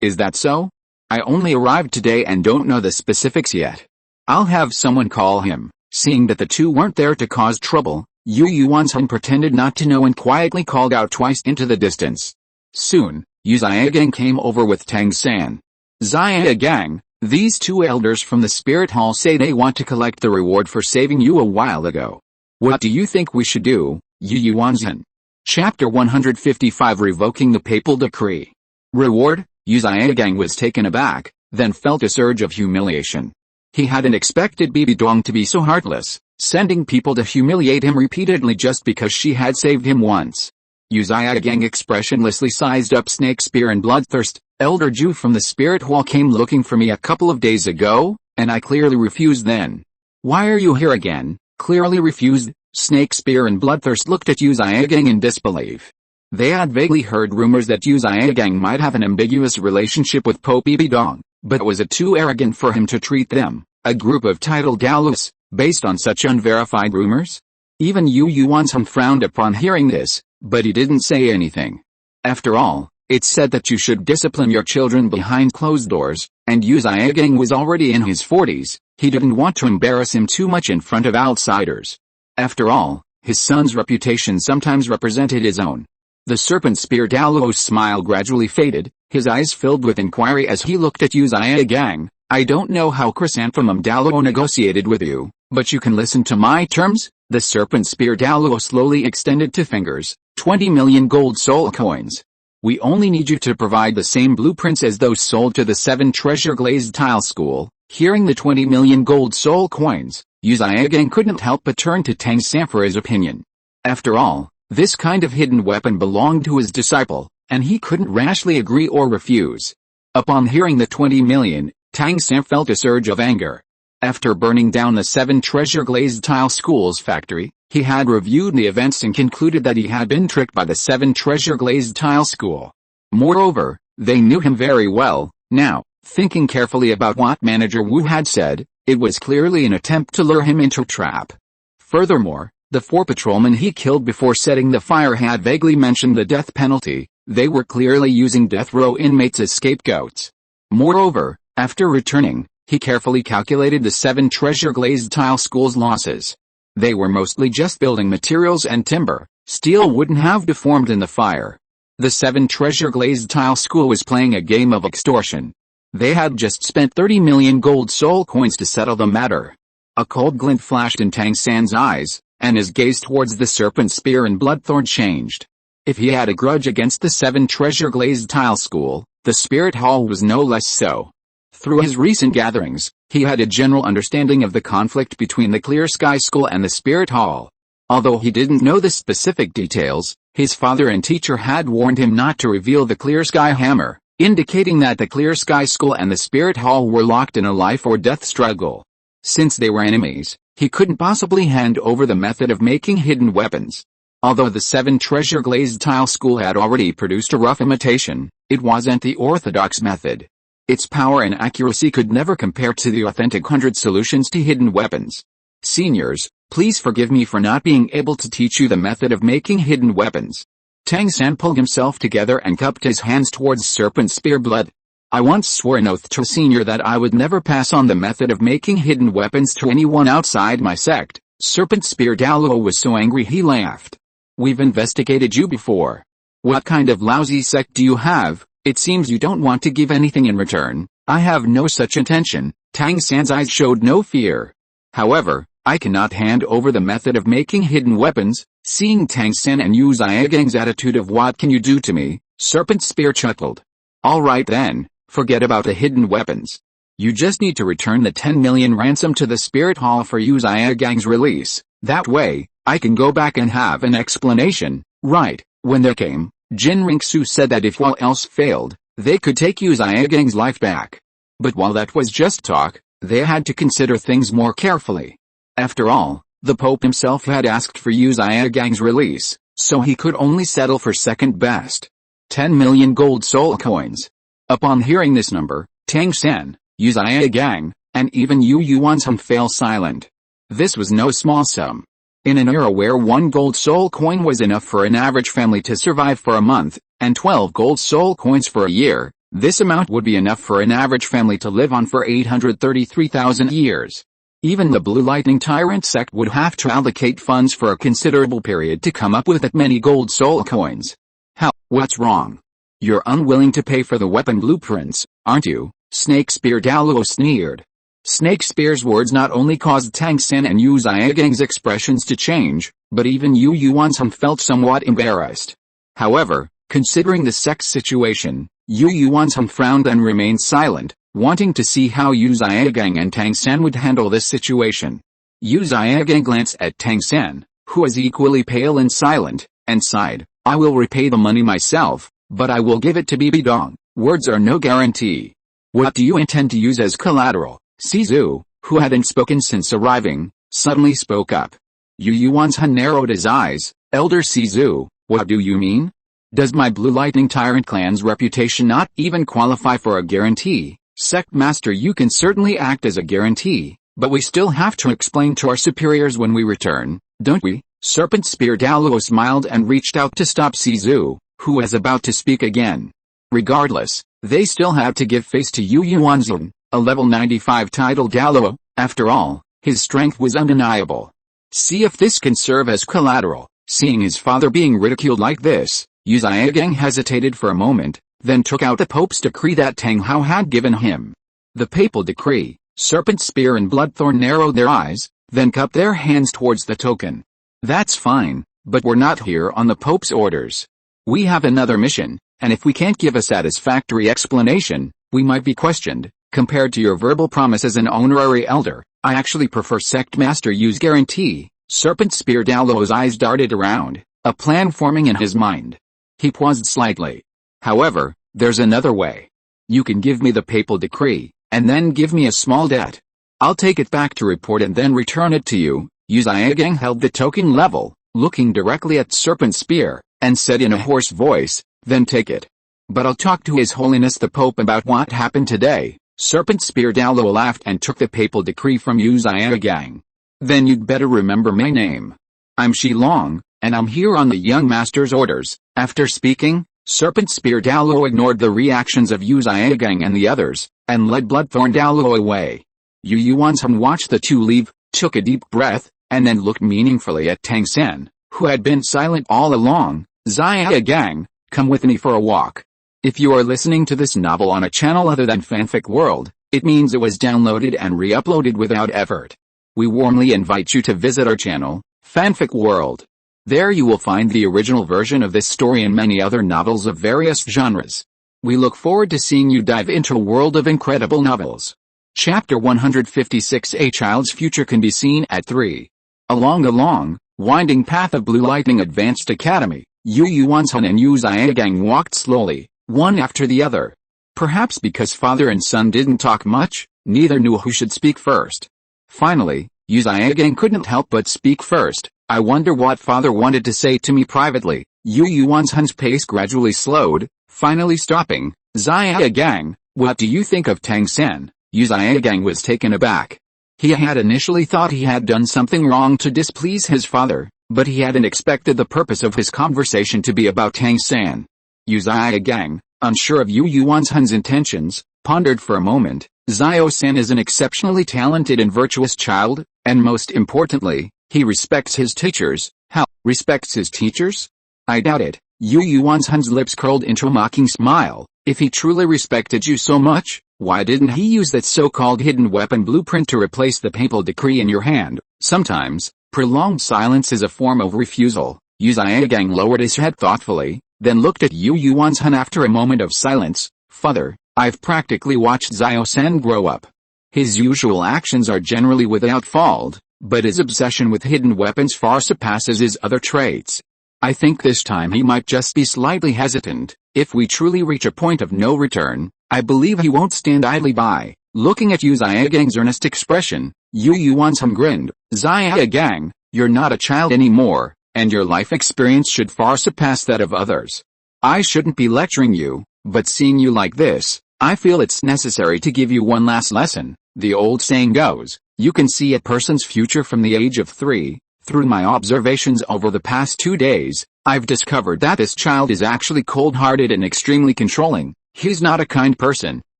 Is that so? I only arrived today and don't know the specifics yet. I'll have someone call him. Seeing that the two weren't there to cause trouble, Yu Yuan's Hun pretended not to know and quietly called out twice into the distance. Soon, Yu Xiaogang came over with Tang-san. Xiaogang, these 2 elders from the spirit hall say they want to collect the reward for saving you a while ago. What do you think we should do, Yu Yuan's Hun? Chapter 155 Revoking the Papal Decree. Reward? Yu Xiaogang was taken aback, then felt a surge of humiliation. He hadn't expected Bibi Dong to be so heartless, sending people to humiliate him repeatedly just because she had saved him once. Yu Xiaogang expressionlessly sized up Snake Spear and Bloodthirst. Elder Ju from the spirit hall came looking for me a couple of days ago, and I clearly refused then. Why are you here again? Clearly refused. Snake Spear and Bloodthirst looked at Yu Xiaogang in disbelief. They had vaguely heard rumors that Yu Xiaogang might have an ambiguous relationship with Pope Bibi Dong, but was it too arrogant for him to treat them, a group of titled Douluos, based on such unverified rumors? Even Yu Yuan's Hun frowned upon hearing this, but he didn't say anything. After all, it's said that you should discipline your children behind closed doors, and Yu Xiaogang was already in his 40s, he didn't want to embarrass him too much in front of outsiders. After all, his son's reputation sometimes represented his own. The Serpent Spear Douluo's smile gradually faded, his eyes filled with inquiry as he looked at Yu Xiaogang. I don't know how Chrysanthemum Douluo negotiated with you, but you can listen to my terms. The Serpent Spear Douluo slowly extended 2 fingers, 20 million gold soul coins. We only need you to provide the same blueprints as those sold to the 7 treasure glazed tile school. Hearing the 20 million gold soul coins, Yu Xiaogang couldn't help but turn to Tang-san for his opinion. After all, this kind of hidden weapon belonged to his disciple, and he couldn't rashly agree or refuse. Upon hearing the 20 million, Tang-san felt a surge of anger. After burning down the 7 treasure glazed tile school's factory, he had reviewed the events and concluded that he had been tricked by the 7 treasure glazed tile school. Moreover, they knew him very well. Now, thinking carefully about what Manager Wu had said, it was clearly an attempt to lure him into a trap. Furthermore, the 4 patrolmen he killed before setting the fire had vaguely mentioned the death penalty. They were clearly using death row inmates as scapegoats. Moreover, after returning, he carefully calculated the 7 treasure glazed tile school's losses. They were mostly just building materials and timber. Steel wouldn't have deformed in the fire. The 7 treasure glazed tile school was playing a game of extortion. They had just spent 30 million gold soul coins to settle the matter. A cold glint flashed in Tang-san's eyes, and his gaze towards the Serpent Spear and Bloodthorn changed. If he had a grudge against the 7 treasure glazed tile school, the spirit hall was no less so. Through his recent gatherings, he had a general understanding of the conflict between the Clear Sky School and the Spirit Hall. Although he didn't know the specific details, his father and teacher had warned him not to reveal the Clear Sky Hammer, indicating that the Clear Sky School and the Spirit Hall were locked in a life-or-death struggle. Since they were enemies, he couldn't possibly hand over the method of making hidden weapons. Although the 7 treasure glazed tile school had already produced a rough imitation, it wasn't the orthodox method. Its power and accuracy could never compare to the authentic 100 solutions to hidden weapons. Seniors, please forgive me for not being able to teach you the method of making hidden weapons. Tang San pulled himself together and cupped his hands towards serpent spear blood. I once swore an oath to Senior that I would never pass on the method of making hidden weapons to anyone outside my sect. Serpent Spear Douluo was so angry he laughed. We've investigated you before. What kind of lousy sect do you have? It seems you don't want to give anything in return. I have no such intention. Tang San's eyes showed no fear. However, I cannot hand over the method of making hidden weapons. Seeing Tang San and Yu Xiaogang's attitude of what can you do to me, Serpent Spear chuckled. Alright then, forget about the hidden weapons. You just need to return the 10 million ransom to the Spirit Hall for Yu Xiaogang's release. That way, I can go back and have an explanation. Right, when they came, Qian Renxue said that if all else failed, they could take Yu Xiaogang's life back. But while that was just talk, they had to consider things more carefully. After all, the Pope himself had asked for Yu Xiaogang's release, so he could only settle for second best. 10 million gold soul coins. Upon hearing this number, Tang San, Yu Xiaogang, and even Yu Yuanzhong fell silent. This was no small sum. In an era where 1 gold soul coin was enough for an average family to survive for a month, and 12 gold soul coins for a year, this amount would be enough for an average family to live on for 833,000 years. Even the Blue Lightning Tyrant sect would have to allocate funds for a considerable period to come up with that many gold soul coins. How, what's wrong? You're unwilling to pay for the weapon blueprints, aren't you? Snake Spear Douluo sneered. Snake Spear's words not only caused Tang San and Yu Xiaogang's expressions to change, but even Yu Yuanzhong felt somewhat embarrassed. However, considering the sect's situation, Yu Yuanzhong frowned and remained silent, wanting to see how Yu Xiaogang and Tang San would handle this situation. Yu Xiaogang glanced at Tang San, who was equally pale and silent, and sighed, I will repay the money myself, but I will give it to Bibi Dong. Words are no guarantee. What do you intend to use as collateral? Sizu, who hadn't spoken since arriving, suddenly spoke up. Yu Yuanzhong narrowed his eyes. Elder Sizu, what do you mean? Does my Blue Lightning Tyrant clan's reputation not even qualify for a guarantee? Sect Master, you can certainly act as a guarantee, but we still have to explain to our superiors when we return, don't we? Serpent Spear Douluo smiled and reached out to stop Sizu, who was about to speak again. Regardless, they still had to give face to Yu Yuanzhong, a level 95 Titled Douluo. After all, his strength was undeniable. See if this can serve as collateral. Seeing his father being ridiculed like this, Yu Xiaogang hesitated for a moment, then took out the Pope's decree that Tang Hao had given him. The papal decree. Serpent Spear and Bloodthorn narrowed their eyes, then cupped their hands towards the token. That's fine, but we're not here on the Pope's orders. We have another mission, and if we can't give a satisfactory explanation, we might be questioned. Compared to your verbal promise as an honorary elder, I actually prefer Sect Master Yu's guarantee. Serpent Spear Douluo's eyes darted around, a plan forming in his mind. He paused slightly. However, there's another way. You can give me the papal decree, and then give me a small debt. I'll take it back to report and then return it to you. Yu Xiaogang held the token level, looking directly at Serpent Spear, and said in a hoarse voice, then take it. But I'll talk to His Holiness the Pope about what happened today. Serpent Spear Douluo laughed and took the papal decree from Yu Xiaogang. Then you'd better remember my name. I'm Xiaogang, and I'm here on the young master's orders. After speaking, Serpent Spear Douluo ignored the reactions of Yu Xiaogang and the others, and led Bloodthorn Douluo away. Yu Yuanzhong watched the two leave, took a deep breath, and then looked meaningfully at Tang San, who had been silent all along. Xiaogang, come with me for a walk. If you are listening to this novel on a channel other than Fanfic World, it means it was downloaded and re-uploaded without effort. We warmly invite you to visit our channel, Fanfic World. There you will find the original version of this story and many other novels of various genres. We look forward to seeing you dive into a world of incredible novels. Chapter 156. A child's future can be seen at 3. Along the long, winding path of Blue Lightning Advanced Academy, Yu Yuanzhong and Yu Xiaogang walked slowly, one after the other. Perhaps because father and son didn't talk much, neither knew who should speak first. Finally, Yu Xiaogang couldn't help but speak first. I wonder what father wanted to say to me privately. Yu Yuanzhong's pace gradually slowed, finally stopping. Xiaogang, what do you think of Tang San? Yu Xiaogang was taken aback. He had initially thought he had done something wrong to displease his father, but he hadn't expected the purpose of his conversation to be about Tang-san. Xiaogang, unsure of Yu Yuanzhen's intentions, pondered for a moment. Xiao-san is an exceptionally talented and virtuous child, and most importantly, he respects his teachers. How? Respects his teachers? I doubt it. Yu Yuanzhen's lips curled into a mocking smile. If he truly respected you so much, why didn't he use that so-called hidden weapon blueprint to replace the papal decree in your hand? Sometimes, prolonged silence is a form of refusal. Xiaogang lowered his head thoughtfully, then looked at Yu Yuanzhen after a moment of silence. Father, I've practically watched Xiao-san grow up. His usual actions are generally without fault, but his obsession with hidden weapons far surpasses his other traits. I think this time he might just be slightly hesitant. If we truly reach a point of no return, I believe he won't stand idly by. Looking at Xiaogang's earnest expression, Yu Yuanzhen grinned. Xiaogang, you're not a child anymore, and your life experience should far surpass that of others. I shouldn't be lecturing you, but seeing you like this, I feel it's necessary to give you one last lesson. The old saying goes, you can see a person's future from the age of 3. Through my observations over the past 2 days, I've discovered that this child is actually cold-hearted and extremely controlling. He's not a kind person.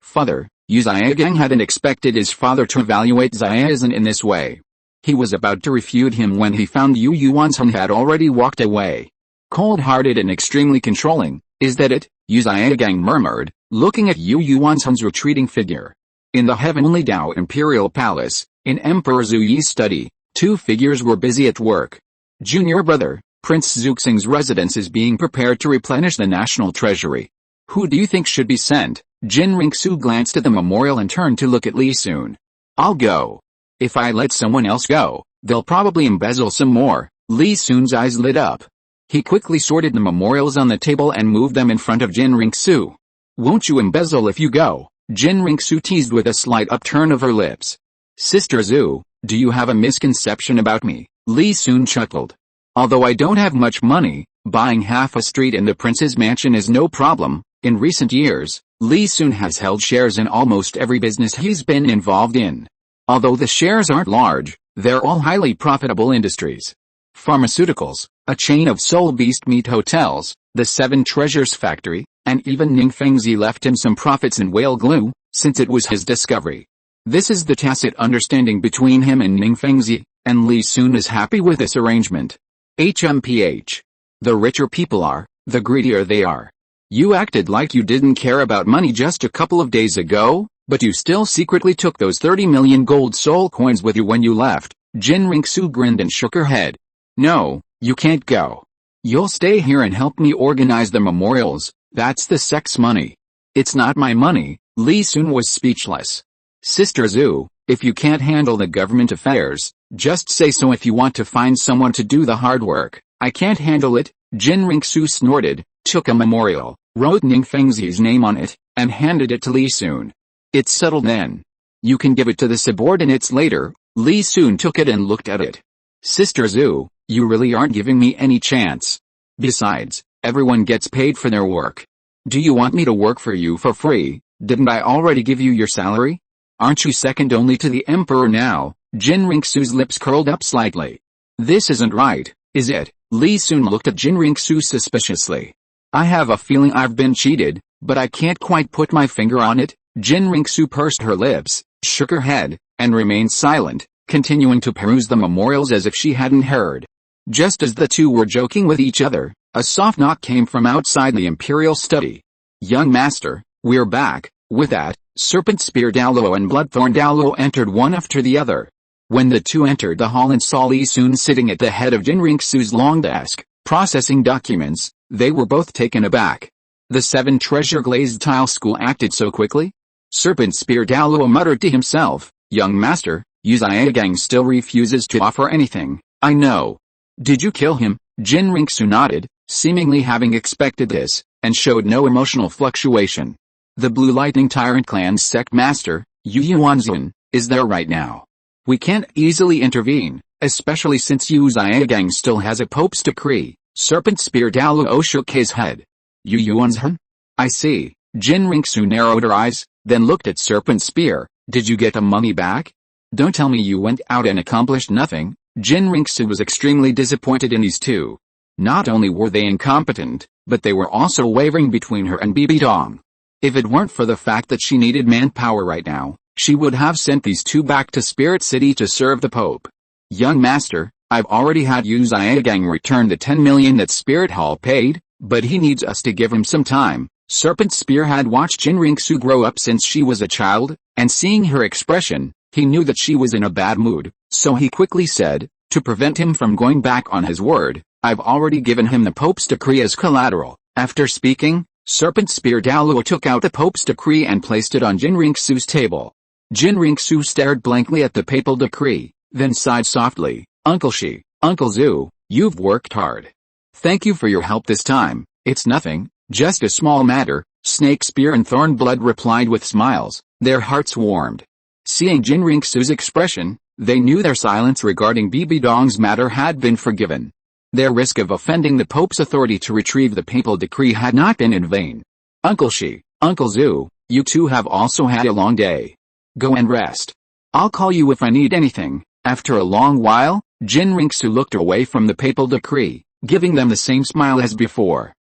Father, Xiaogang hadn't expected his father to evaluate Xiaozhen in this way. He was about to refute him when he found Yu Yuanzhen had already walked away. Cold-hearted and extremely controlling, is that it? Xiaogang murmured, looking at Yu Yuanzhen's retreating figure. In the Heavenly Dao Imperial Palace, in Emperor Zhu Yi's study, 2 figures were busy at work. Junior brother, Prince Zuxing's residence is being prepared to replenish the national treasury. Who do you think should be sent? Qian Renxue glanced at the memorial and turned to look at Li Sun. I'll go. If I let someone else go, they'll probably embezzle some more. Li Sun's eyes lit up. He quickly sorted the memorials on the table and moved them in front of Qian Renxue. Won't you embezzle if you go? Qian Renxue teased with a slight upturn of her lips. Sister Zhu, do you have a misconception about me? Li Sun chuckled. Although I don't have much money, buying half a street in the prince's mansion is no problem. In recent years, Li Sun has held shares in almost every business he's been involved in. Although the shares aren't large, they're all highly profitable industries. Pharmaceuticals, a chain of soul beast meat hotels, the 7 Treasures factory, and even Ningfengzi left him some profits in whale glue, since it was his discovery. This is the tacit understanding between him and Ningfengzi, and Li Sun is happy with this arrangement. HMPH. The richer people are, the greedier they are. You acted like you didn't care about money just a couple of days ago, but you still secretly took those 30 million gold soul coins with you when you left. Qian Renxue grinned and shook her head. No, you can't go. You'll stay here and help me organize the memorials. That's the sex money. It's not my money. Li Sun was speechless. Sister Zhu, if you can't handle the government affairs, just say so. If you want to find someone to do the hard work. I can't handle it. Qian Renxue snorted, took a memorial, wrote Ningfengzi's name on it, and handed it to Li Sun. It's settled then. You can give it to the subordinates later. Li Sun took it and looked at it. Sister Zhu, you really aren't giving me any chance. Besides, everyone gets paid for their work. Do you want me to work for you for free? Didn't I already give you your salary? Aren't you second only to the emperor now? Qian Renxue's lips curled up slightly. This isn't right, is it? Li Sun looked at Qian Renxue suspiciously. I have a feeling I've been cheated, but I can't quite put my finger on it. Qian Renxue pursed her lips, shook her head, and remained silent, continuing to peruse the memorials as if she hadn't heard. Just as the two were joking with each other, a soft knock came from outside the imperial study. Young master, we're back. With that, Serpent Spear Douluo and Bloodthorn Douluo entered one after the other. When the two entered the hall and saw Li Sun sitting at the head of Qian Renxue's long desk, processing documents, they were both taken aback. The 7 Treasure Glazed Tile School acted so quickly? Serpent Spear Douluo muttered to himself, young master, Xiaogang still refuses to offer anything. I know. Did you kill him? Qian Renxue nodded, seemingly having expected this, and showed no emotional fluctuation. The Blue Lightning Tyrant Clan's sect master, Yu Yuanzhen, is there right now. We can't easily intervene, especially since Yu Xiaogang still has a pope's decree. Serpent Spear Douluo shook his head. Yu Yuanzhen? I see. Qian Renxue narrowed her eyes, then looked at Serpent Spear. Did you get the money back? Don't tell me you went out and accomplished nothing. Qian Renxue was extremely disappointed in these two. Not only were they incompetent, but they were also wavering between her and Bibi Dong. If it weren't for the fact that she needed manpower right now, she would have sent these two back to Spirit City to serve the Pope. Young master, I've already had Xiaogang return the 10 million that Spirit Hall paid, but he needs us to give him some time. Serpent Spear had watched Qian Renxue grow up since she was a child, and seeing her expression, he knew that she was in a bad mood, so he quickly said, to prevent him from going back on his word, I've already given him the Pope's decree as collateral. After speaking, Serpent Spear Douluo took out the Pope's decree and placed it on Qian Renxue's table. Qian Renxue stared blankly at the papal decree, then sighed softly, Uncle Zhu, you've worked hard. Thank you for your help this time. It's nothing, just a small matter, Snake Spear and Thornblood replied with smiles, their hearts warmed. Seeing Qian Renxue's expression, they knew their silence regarding Bibi Dong's matter had been forgiven. Their risk of offending the Pope's authority to retrieve the papal decree had not been in vain. Uncle Zhu, you two have also had a long day. Go and rest. I'll call you if I need anything. After a long while, Qian Renxue looked away from the papal decree, giving them the same smile as before.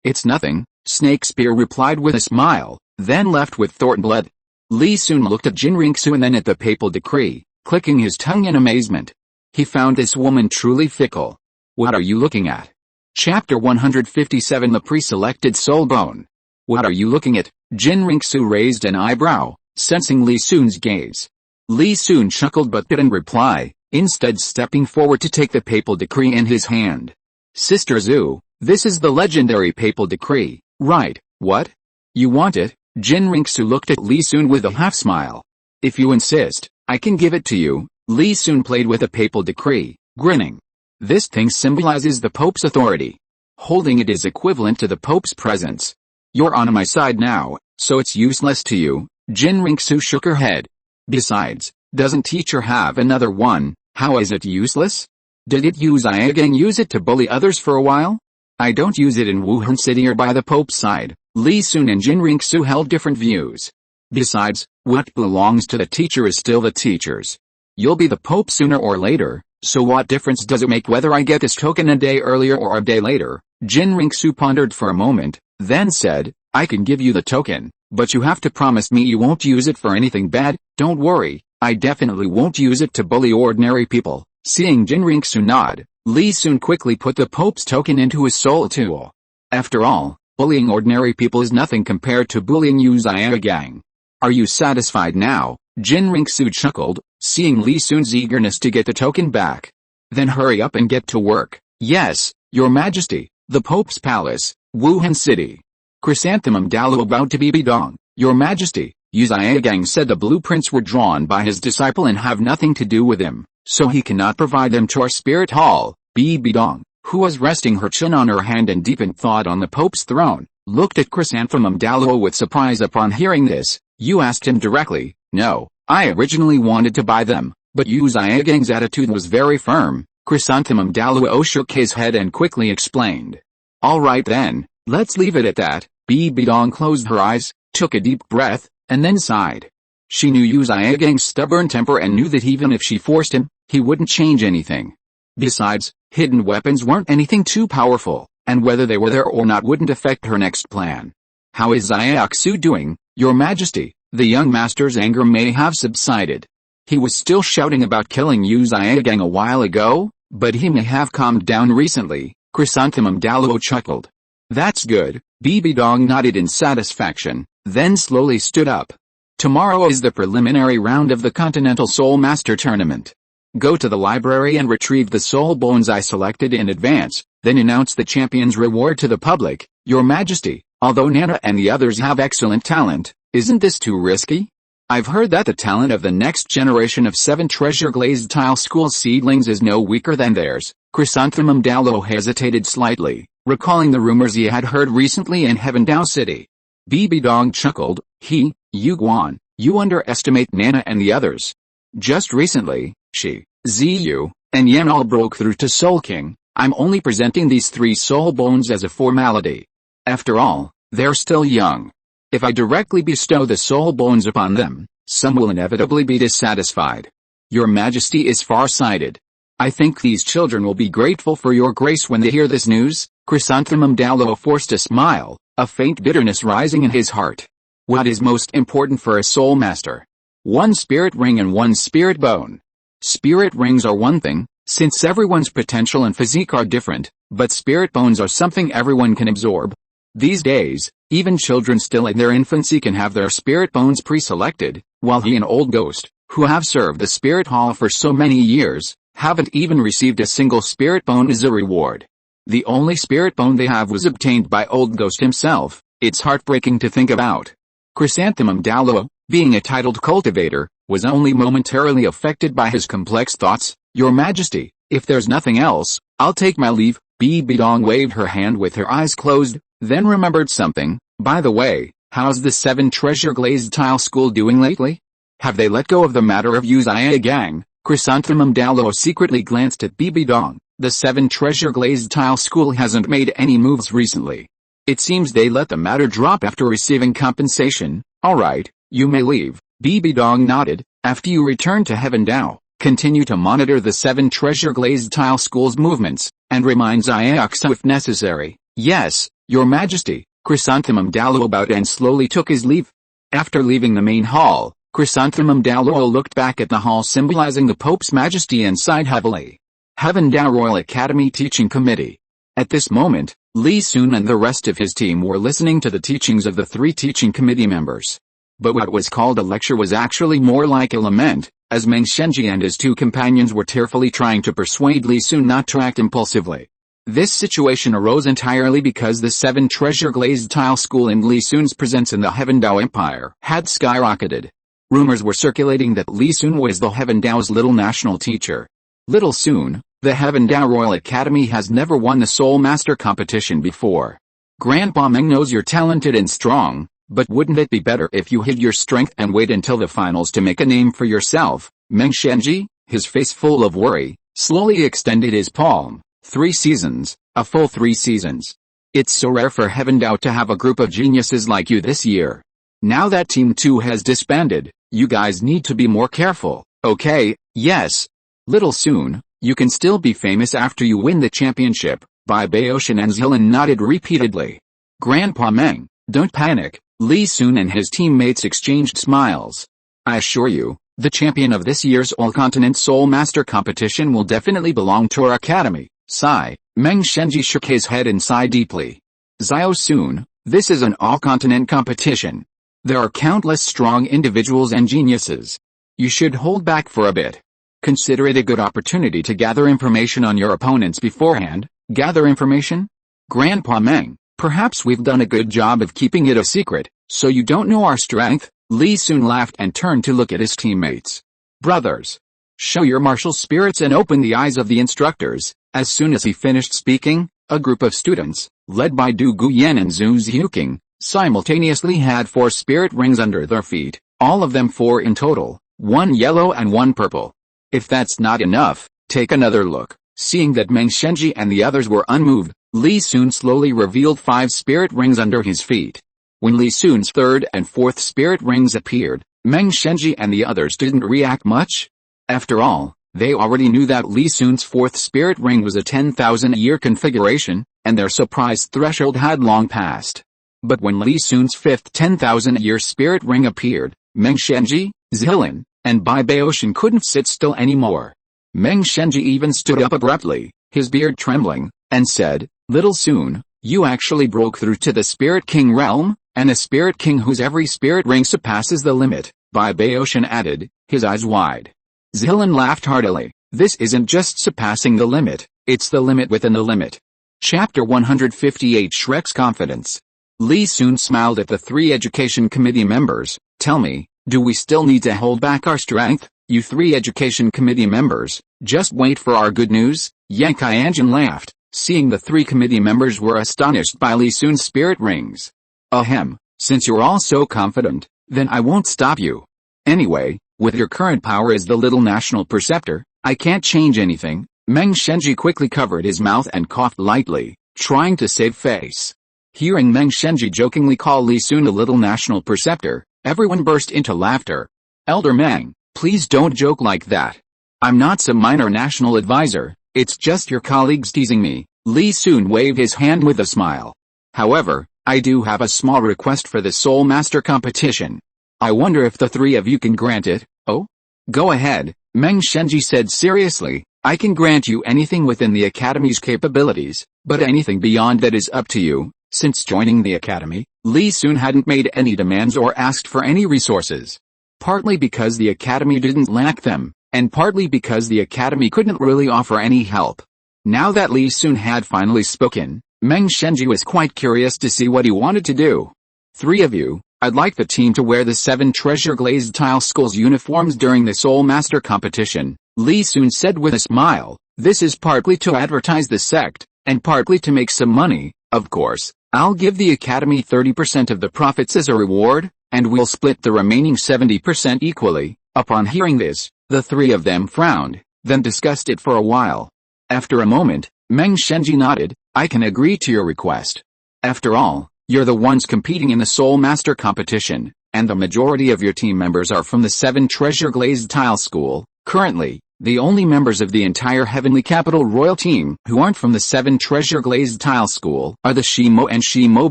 It's nothing, Snake Spear replied with a smile, then left with Thornblood. Li Sun looked at Qian Renxue and then at the papal decree, clicking his tongue in amazement. He found this woman truly fickle. What are you looking at? Chapter 157 The Pre-Selected Soul Bone. What are you looking at? Qian Renxue raised an eyebrow, sensing Li Sun's gaze. Li Sun chuckled but didn't reply, instead stepping forward to take the papal decree in his hand. Sister Zhu, this is the legendary papal decree, right? What? You want it? Qian Renxue looked at Li Sun with a half-smile. If you insist, I can give it to you. Li Sun played with the papal decree, grinning. This thing symbolizes the Pope's authority. Holding it is equivalent to the Pope's presence. You're on my side now, so it's useless to you. Qian Renxue shook her head. Besides, doesn't teacher have another one? How is it useless? Did it Xiaogang use it to bully others for a while? I don't use it in Wuhan City or by the Pope's side. Li Sun and Qian Renxue held different views. Besides, what belongs to the teacher is still the teacher's. You'll be the Pope sooner or later, so what difference does it make whether I get this token a day earlier or a day later? Qian Renxue pondered for a moment, then said, I can give you the token, but you have to promise me you won't use it for anything bad. Don't worry, I definitely won't use it to bully ordinary people. Seeing Qian Renxue nod, Li Sun quickly put the Pope's token into his soul tool. After all, bullying ordinary people is nothing compared to bullying Xiaogang. Are you satisfied now? Qian Renxue chuckled, seeing Li Sun's eagerness to get the token back. Then hurry up and get to work. Yes, Your Majesty. The Pope's Palace, Wuhan City. Chrysanthemum Douluo bowed to Bibi Dong. Your Majesty, Xiaogang said the blueprints were drawn by his disciple and have nothing to do with him, so he cannot provide them to our Spirit Hall. Bibi Dong, who was resting her chin on her hand and deep in thought on the Pope's throne, looked at Chrysanthemum Douluo with surprise upon hearing this. You asked him directly. No, I originally wanted to buy them, but Xiaogang's attitude was very firm. Chrysanthemum Douluo shook his head and quickly explained. All right then, let's leave it at that. Bibi Dong closed her eyes, took a deep breath, and then sighed. She knew Xiaogang's stubborn temper and knew that even if she forced him, he wouldn't change anything. Besides, hidden weapons weren't anything too powerful, and whether they were there or not wouldn't affect her next plan. How is Xiaoxu doing, Your Majesty? The young master's anger may have subsided. He was still shouting about killing Xiaogang a while ago, but he may have calmed down recently. Chrysanthemum Douluo chuckled. That's good. Bibi Dong nodded in satisfaction, then slowly stood up. Tomorrow is the preliminary round of the Continental Soul Master Tournament. Go to the library and retrieve the soul bones I selected in advance, then announce the champion's reward to the public. Your Majesty, although Nana and the others have excellent talent, isn't this too risky? I've heard that the talent of the next generation of 7 treasure glazed tile school seedlings is no weaker than theirs. Chrysanthemum Douluo hesitated slightly, recalling the rumors he had heard recently in Heavendao City. Bibi Dong chuckled. You Guan, you underestimate Nana and the others. Just recently, she, Ziyu, and Yan all broke through to Soul King. I'm only presenting these 3 soul bones as a formality. After all, they're still young. If I directly bestow the soul bones upon them, some will inevitably be dissatisfied. Your Majesty is far-sighted. I think these children will be grateful for your grace when they hear this news." Chrysanthemum Douluo forced a smile, a faint bitterness rising in his heart. What is most important for a soul master? 1 spirit ring and 1 spirit bone. Spirit rings are one thing, since everyone's potential and physique are different, but spirit bones are something everyone can absorb. These days, even children still in their infancy can have their spirit bones pre-selected, while he and Old Ghost, who have served the spirit hall for so many years, haven't even received a single spirit bone as a reward. The only spirit bone they have was obtained by Old Ghost himself. It's heartbreaking to think about. Chrysanthemum Douluo, being a titled cultivator, was only momentarily affected by his complex thoughts. "Your Majesty, if there's nothing else, I'll take my leave." Bibi Dong waved her hand with her eyes closed, then remembered something. "By the way, how's the 7 Treasure Glazed Tile School doing lately? Have they let go of the matter of Xiaogang?" Chrysanthemum Douluo secretly glanced at Bibi Dong. "The 7 Treasure Glazed Tile School hasn't made any moves recently. It seems they let the matter drop after receiving compensation." "Alright, you may leave." Bibi Dong nodded. "After you return to Heaven Dao, continue to monitor the 7 Treasure Glazed Tile School's movements, and remind Xiaogang if necessary." "Yes, Your Majesty." Chrysanthemum Douluo bowed and slowly took his leave. After leaving the main hall, Chrysanthemum Douluo looked back at the hall symbolizing the Pope's Majesty and sighed heavily. Heaven Dao Royal Academy Teaching Committee. At this moment, Li Sun and the rest of his team were listening to the teachings of the 3 teaching committee members. But what was called a lecture was actually more like a lament, as Meng Shenji and his 2 companions were tearfully trying to persuade Li Sun not to act impulsively. This situation arose entirely because the 7 Treasure Glazed Tile School and Li Sun's presence in the Heaven Dao Empire had skyrocketed. Rumors were circulating that Li Sun was the Heaven Dao's little national teacher. Little Sun, the Heaven Dao Royal Academy has never won the Soul Master competition before. Grandpa Meng knows you're talented and strong, but wouldn't it be better if you hid your strength and wait until the finals to make a name for yourself? Meng Shenji, his face full of worry, slowly extended his palm. 3 seasons, a full 3 seasons. It's so rare for Heaven Dao to have a group of geniuses like you this year. Now that Team 2 has disbanded, you guys need to be more careful, okay? Yes. Little Sun, you can still be famous after you win the championship. Bibi Dong and Zilan nodded repeatedly. Grandpa Meng, don't panic. Li Sun and his teammates exchanged smiles. I assure you, the champion of this year's All-Continent Soul Master competition will definitely belong to our academy. Sigh. Meng Shenji shook his head and sighed deeply. Xiao Sun, this is an all-continent competition. There are countless strong individuals and geniuses. You should hold back for a bit. Consider it a good opportunity to gather information on your opponents beforehand. Gather information? Grandpa Meng, perhaps we've done a good job of keeping it a secret, so you don't know our strength. Li Sun laughed and turned to look at his teammates. Brothers, show your martial spirits and open the eyes of the instructors. As soon as he finished speaking, a group of students, led by Du Guyan and Zhu Xiuqing, simultaneously had 4 spirit rings under their feet, all of them 4 in total, 1 yellow and 1 purple. If that's not enough, take another look. Seeing that Meng Shenji and the others were unmoved, Li Sun slowly revealed 5 spirit rings under his feet. When Li Sun's 3rd and 4th spirit rings appeared, Meng Shenji and the others didn't react much. After all, they already knew that Li Sun's 4th spirit ring was a 10,000-year configuration, and their surprise threshold had long passed. But when Li Sun's 5th 10,000-year spirit ring appeared, Meng Shenji, Zilan, and Bibi Dong couldn't sit still anymore. Meng Shenji even stood up abruptly, his beard trembling, and said, Little Sun, you actually broke through to the Spirit King realm, and a Spirit King whose every spirit ring surpasses the limit, Bibi Dong added, his eyes wide. Zilan laughed heartily. This isn't just surpassing the limit, it's the limit within the limit. Chapter 158 Shrek's Confidence. Li Sun smiled at the 3 education committee members. Tell me, do we still need to hold back our strength? You 3 education committee members, just wait for our good news? Yang Qianjin laughed, seeing the 3 committee members were astonished by Li Sun's spirit rings. Ahem, since you're all so confident, then I won't stop you. Anyway, with your current power as the little national preceptor, I can't change anything. Meng Shenji quickly covered his mouth and coughed lightly, trying to save face. Hearing Meng Shenji jokingly call Li Sun a little national preceptor, everyone burst into laughter. Elder Meng, please don't joke like that. I'm not some minor national advisor, it's just your colleagues teasing me. Li Sun waved his hand with a smile. However, I do have a small request for the Soul Master competition. I wonder if the three of you can grant it. Oh? Go ahead, Meng Shenji said seriously. I can grant you anything within the Academy's capabilities, but anything beyond that is up to you. Since joining the Academy, Li Sun hadn't made any demands or asked for any resources. Partly because the Academy didn't lack them, and partly because the Academy couldn't really offer any help. Now that Li Sun had finally spoken, Meng Shenji was quite curious to see what he wanted to do. Three of you, I'd like the team to wear the 7 treasure glazed tile schools uniforms during the Soul Master competition, Li Sun said with a smile. This is partly to advertise the sect, and partly to make some money. Of course, I'll give the Academy 30% of the profits as a reward, and we'll split the remaining 70% equally. Upon hearing this, the three of them frowned, then discussed it for a while. After a moment, Meng Shenji nodded. I can agree to your request. After all, you're the ones competing in the Soul Master competition, and the majority of your team members are from the 7 treasure glazed tile school. Currently, the only members of the entire Heavenly Capital Royal team who aren't from the 7 treasure glazed tile school are the Shimo and Shimo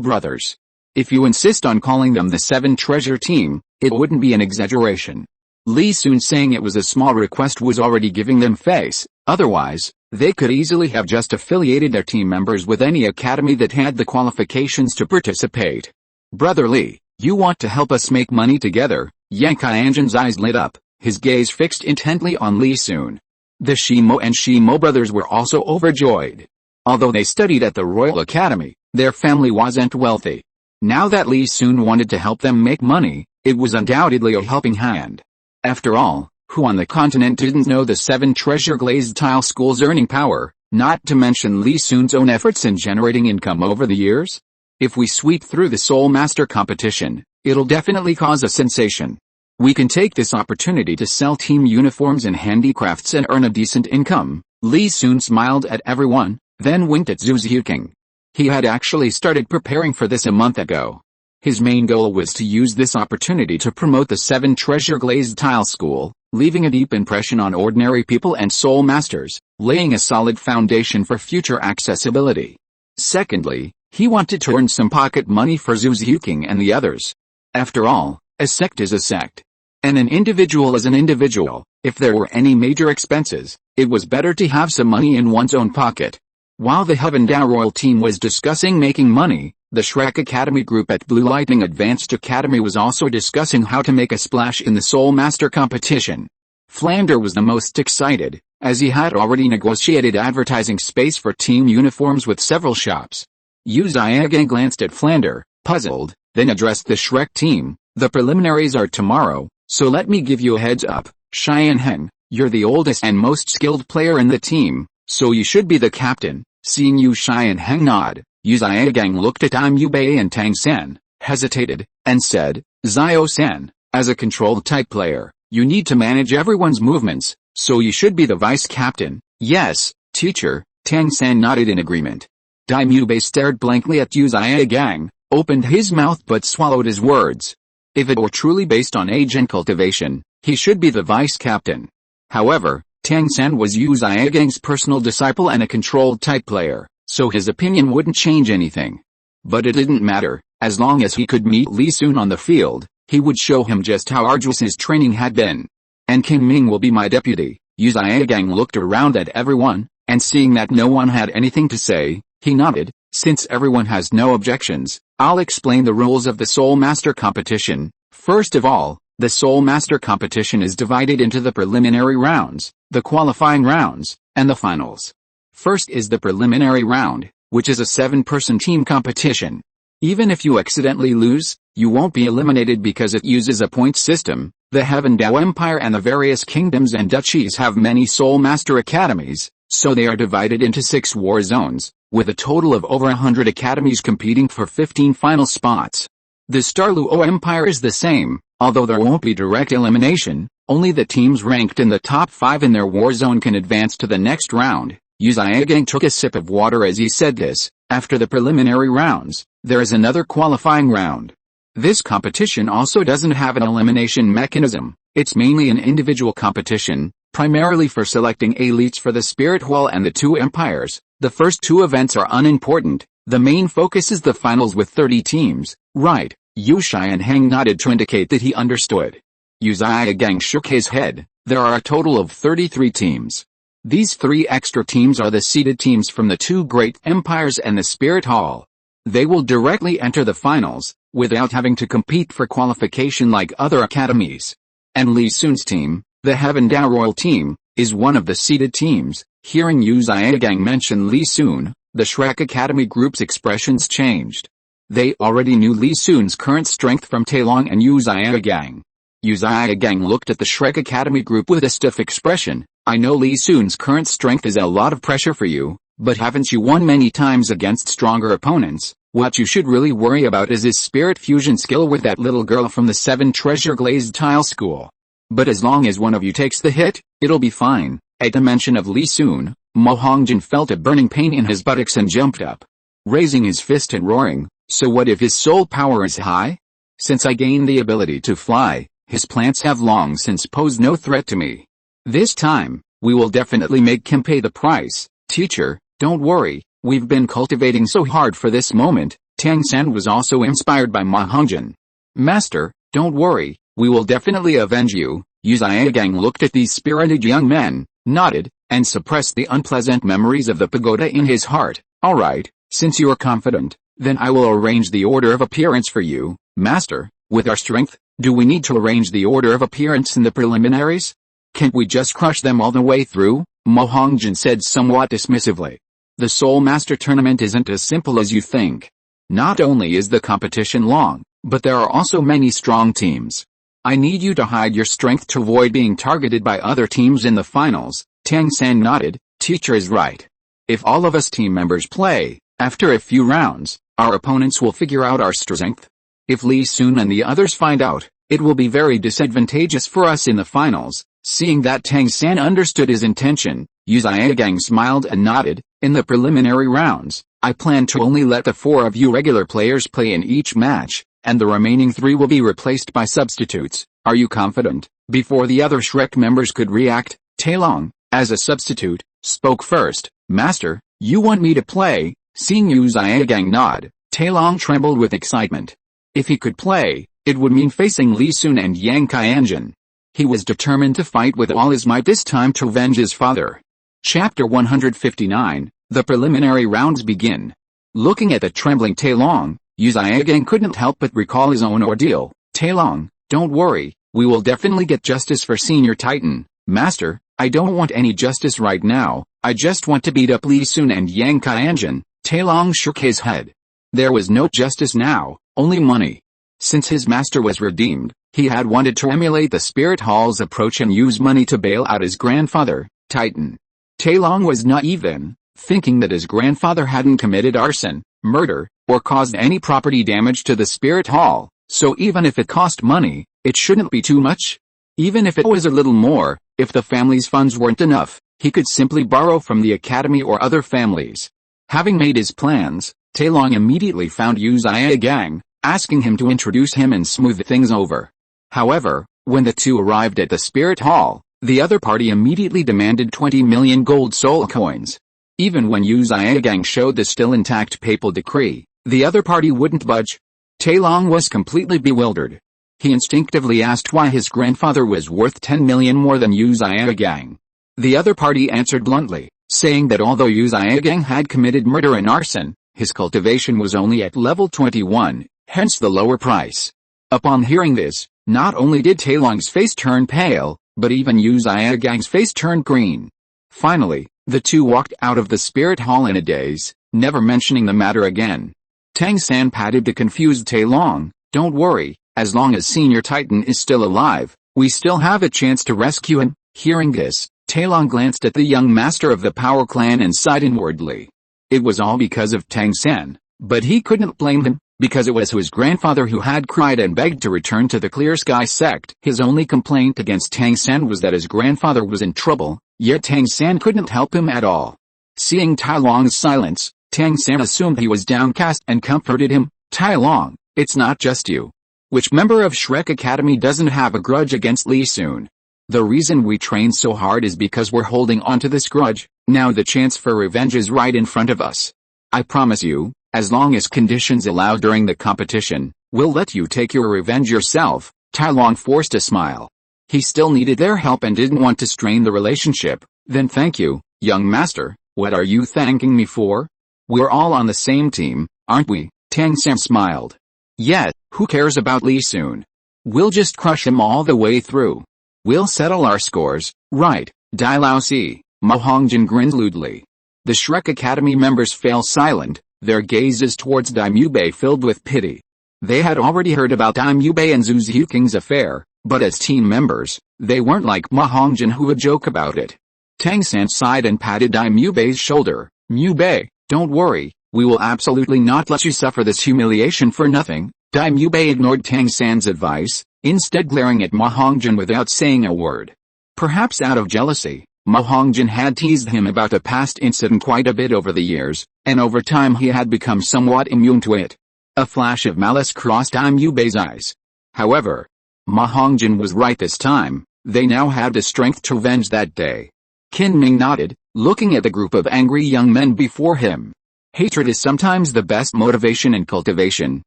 brothers. If you insist on calling them the 7 treasure team, it wouldn't be an exaggeration. Li Sun saying it was a small request was already giving them face. Otherwise, they could easily have just affiliated their team members with any academy that had the qualifications to participate. Brother Li, you want to help us make money together? Yang Qianzhen's eyes lit up, his gaze fixed intently on Li Sun. The Shimo and Shimo brothers were also overjoyed. Although they studied at the Royal Academy, their family wasn't wealthy. Now that Li Sun wanted to help them make money, it was undoubtedly a helping hand. After all, who on the continent didn't know the 7 treasure glazed tile schools' earning power, not to mention Li Sun's own efforts in generating income over the years? If we sweep through the Soul Master competition, it'll definitely cause a sensation. We can take this opportunity to sell team uniforms and handicrafts and earn a decent income. Li Sun smiled at everyone, then winked at Zhu Xiaogang. He had actually started preparing for this a month ago. His main goal was to use this opportunity to promote the 7 treasure glazed tile school, leaving a deep impression on ordinary people and soul masters, laying a solid foundation for future accessibility. Secondly, he wanted to earn some pocket money for Zhu Xiaogang and the others. After all, a sect is a sect. And an individual is an individual. If there were any major expenses, it was better to have some money in one's own pocket. While the Heaven Dao Royal team was discussing making money, the Shrek Academy group at Blue Lightning Advanced Academy was also discussing how to make a splash in the Soul Master competition. Flander was the most excited, as he had already negotiated advertising space for team uniforms with several shops. Yu Xiaogang glanced at Flander, puzzled, then addressed the Shrek team. The preliminaries are tomorrow, so let me give you a heads up. Xianheng, you're the oldest and most skilled player in the team, so you should be the captain. Seeing Yu Xianheng nod, Yu Xiaogang looked at Yu Bei and Tang San, hesitated, and said, Xiao San, as a controlled type player, you need to manage everyone's movements, so you should be the vice captain. Yes, teacher, Tang San nodded in agreement. Yu Bei stared blankly at Yu Xiaogang, opened his mouth but swallowed his words. If it were truly based on age and cultivation, he should be the vice captain. However, Tang San was Yu Xiaogang's personal disciple and a controlled type player, so his opinion wouldn't change anything. But it didn't matter, as long as he could meet Li Sun on the field, he would show him just how arduous his training had been. And King Ming will be my deputy. Yu Xiaogang looked around at everyone, and seeing that no one had anything to say, he nodded. Since everyone has no objections, I'll explain the rules of the Soul Master competition. First of all, the Soul Master competition is divided into the preliminary rounds, the qualifying rounds, and the finals. First is the preliminary round, which is a 7-person team competition. Even if you accidentally lose, you won't be eliminated because it uses a point system. The Heaven Dao Empire and the various kingdoms and duchies have many Soul Master academies, so they are divided into 6 war zones, with a total of over 100 academies competing for 15 final spots. The Starluo Empire is the same, although there won't be direct elimination. Only the teams ranked in the top 5 in their war zone can advance to the next round. Yu Xiaogang took a sip of water as he said this. After the preliminary rounds, there is another qualifying round. This competition also doesn't have an elimination mechanism. It's mainly an individual competition. primarily for selecting elites for the Spirit Hall and the two empires. The first two events are unimportant. The main focus is the finals with 30 teams. Right, Yu Xianhang nodded to indicate that he understood. Yu Xiaogang shook his head. There are a total of 33 teams. These 3 extra teams are the seeded teams from the 2 great empires and the Spirit Hall. They will directly enter the finals, without having to compete for qualification like other academies. And Li Sun's team, the Heaven Dao Royal team, is one of the seeded teams. Hearing Yu Xiaogang mention Li Sun, the Shrek Academy group's expressions changed. They already knew Li Sun's current strength from Tailong and Yu Xiaogang. Yu Xiaogang looked at the Shrek Academy group with a stiff expression. I know Li Sun's current strength is a lot of pressure for you, but haven't you won many times against stronger opponents? What you should really worry about is his spirit fusion skill with that little girl from the 7 Treasure Glazed Tile School. But as long as one of you takes the hit, it'll be fine. At the mention of Li Sun, Mo Hongjin felt a burning pain in his buttocks and jumped up, raising his fist and roaring. So what if his soul power is high? Since I gained the ability to fly, his plants have long since posed no threat to me. This time, we will definitely make him pay the price. Teacher, don't worry, we've been cultivating so hard for this moment. Tang San was also inspired by Ma Hongjin. Master, don't worry, we will definitely avenge you. Yu Xiaogang looked at these spirited young men, nodded, and suppressed the unpleasant memories of the pagoda in his heart. Alright, since you are confident, then I will arrange the order of appearance for you. Master, with our strength, do we need to arrange the order of appearance in the preliminaries? Can't we just crush them all the way through? Mo Hongjin said somewhat dismissively. The Soul Master tournament isn't as simple as you think. Not only is the competition long, but there are also many strong teams. I need you to hide your strength to avoid being targeted by other teams in the finals. Tang San nodded. Teacher is right. If all of us team members play, after a few rounds, our opponents will figure out our strength. If Li Sun and the others find out, it will be very disadvantageous for us in the finals. Seeing that Tang San understood his intention, Yu Xiaogang smiled and nodded. In the preliminary rounds, I plan to only let the 4 of you regular players play in each match, and the remaining 3 will be replaced by substitutes. Are you confident? Before the other Shrek members could react, Tailong, as a substitute, spoke first. Master, you want me to play? Seeing Yu Xiaogang nod, Tailong trembled with excitement. If he could play, it would mean facing Li Sun and Yang Qianjin. He was determined to fight with all his might this time to avenge his father. Chapter 159, The preliminary rounds begin. Looking at the trembling Tailong, Yu Xiaogang couldn't help but recall his own ordeal. Tailong, don't worry, we will definitely get justice for Senior Titan. Master, I don't want any justice right now, I just want to beat up Li Sun and Yang Qianjin. Tailong shook his head. There was no justice now, only money. Since his master was redeemed, he had wanted to emulate the Spirit Hall's approach and use money to bail out his grandfather, Titan. Tailong was naive then, thinking that his grandfather hadn't committed arson, murder, or caused any property damage to the Spirit Hall, so even if it cost money, it shouldn't be too much. Even if it was a little more, if the family's funds weren't enough, he could simply borrow from the academy or other families. Having made his plans, Tailong immediately found Yu Xiaogang, asking him to introduce him and smooth things over. However, when the two arrived at the Spirit Hall, the other party immediately demanded 20 million gold soul coins. Even when Yu Xiaogang showed the still intact papal decree, the other party wouldn't budge. Tailong was completely bewildered. He instinctively asked why his grandfather was worth 10 million more than Yu Xiaogang. The other party answered bluntly, saying that although Yu Xiaogang had committed murder and arson, his cultivation was only at level 21, hence the lower price. Upon hearing this, not only did Tailong's face turn pale, but even Yu Xiaogang's face turned green. Finally, the two walked out of the Spirit Hall in a daze, never mentioning the matter again. Tang San patted the confused Tailong. Don't worry, as long as Senior Titan is still alive, we still have a chance to rescue him. Hearing this, Tailong glanced at the young master of the Power Clan and sighed inwardly. It was all because of Tang San, but he couldn't blame him, because it was his grandfather who had cried and begged to return to the Clear Sky sect. His only complaint against Tang San was that his grandfather was in trouble, yet Tang San couldn't help him at all. Seeing Tailong's silence, Tang San assumed he was downcast and comforted him. Tailong, it's not just you. Which member of Shrek Academy doesn't have a grudge against Li Sun? The reason we train so hard is because we're holding on to this grudge. Now the chance for revenge is right in front of us. I promise you, as long as conditions allow during the competition, we'll let you take your revenge yourself." Tai Long forced a smile. He still needed their help and didn't want to strain the relationship. "Then thank you, young master. What are you thanking me for? We're all on the same team, aren't we?" Tang Sam smiled. "Yeah, who cares about Li Sun? We'll just crush him all the way through. We'll settle our scores, right?" Dai Lao Si, Ma Hongjin grinned lewdly. The Shrek Academy members fell silent, their gazes towards Daimyo filled with pity. They had already heard about Daimyo and Zhu Zhuking's affair, but as team members, they weren't like Ma Hongjin who would joke about it. Tang San sighed and patted Daimyo's shoulder. "Mubei, don't worry, we will absolutely not let you suffer this humiliation for nothing." Daimyo ignored Tang San's advice, instead glaring at Ma Hongjin without saying a word. Perhaps out of jealousy, Ma Hongjin had teased him about a past incident quite a bit over the years, and over time he had become somewhat immune to it. A flash of malice crossed Daimyo's eyes. However, Ma Hongjin was right this time. They now had the strength to avenge that day. Qin Ming nodded, looking at the group of angry young men before him. Hatred is sometimes the best motivation and cultivation.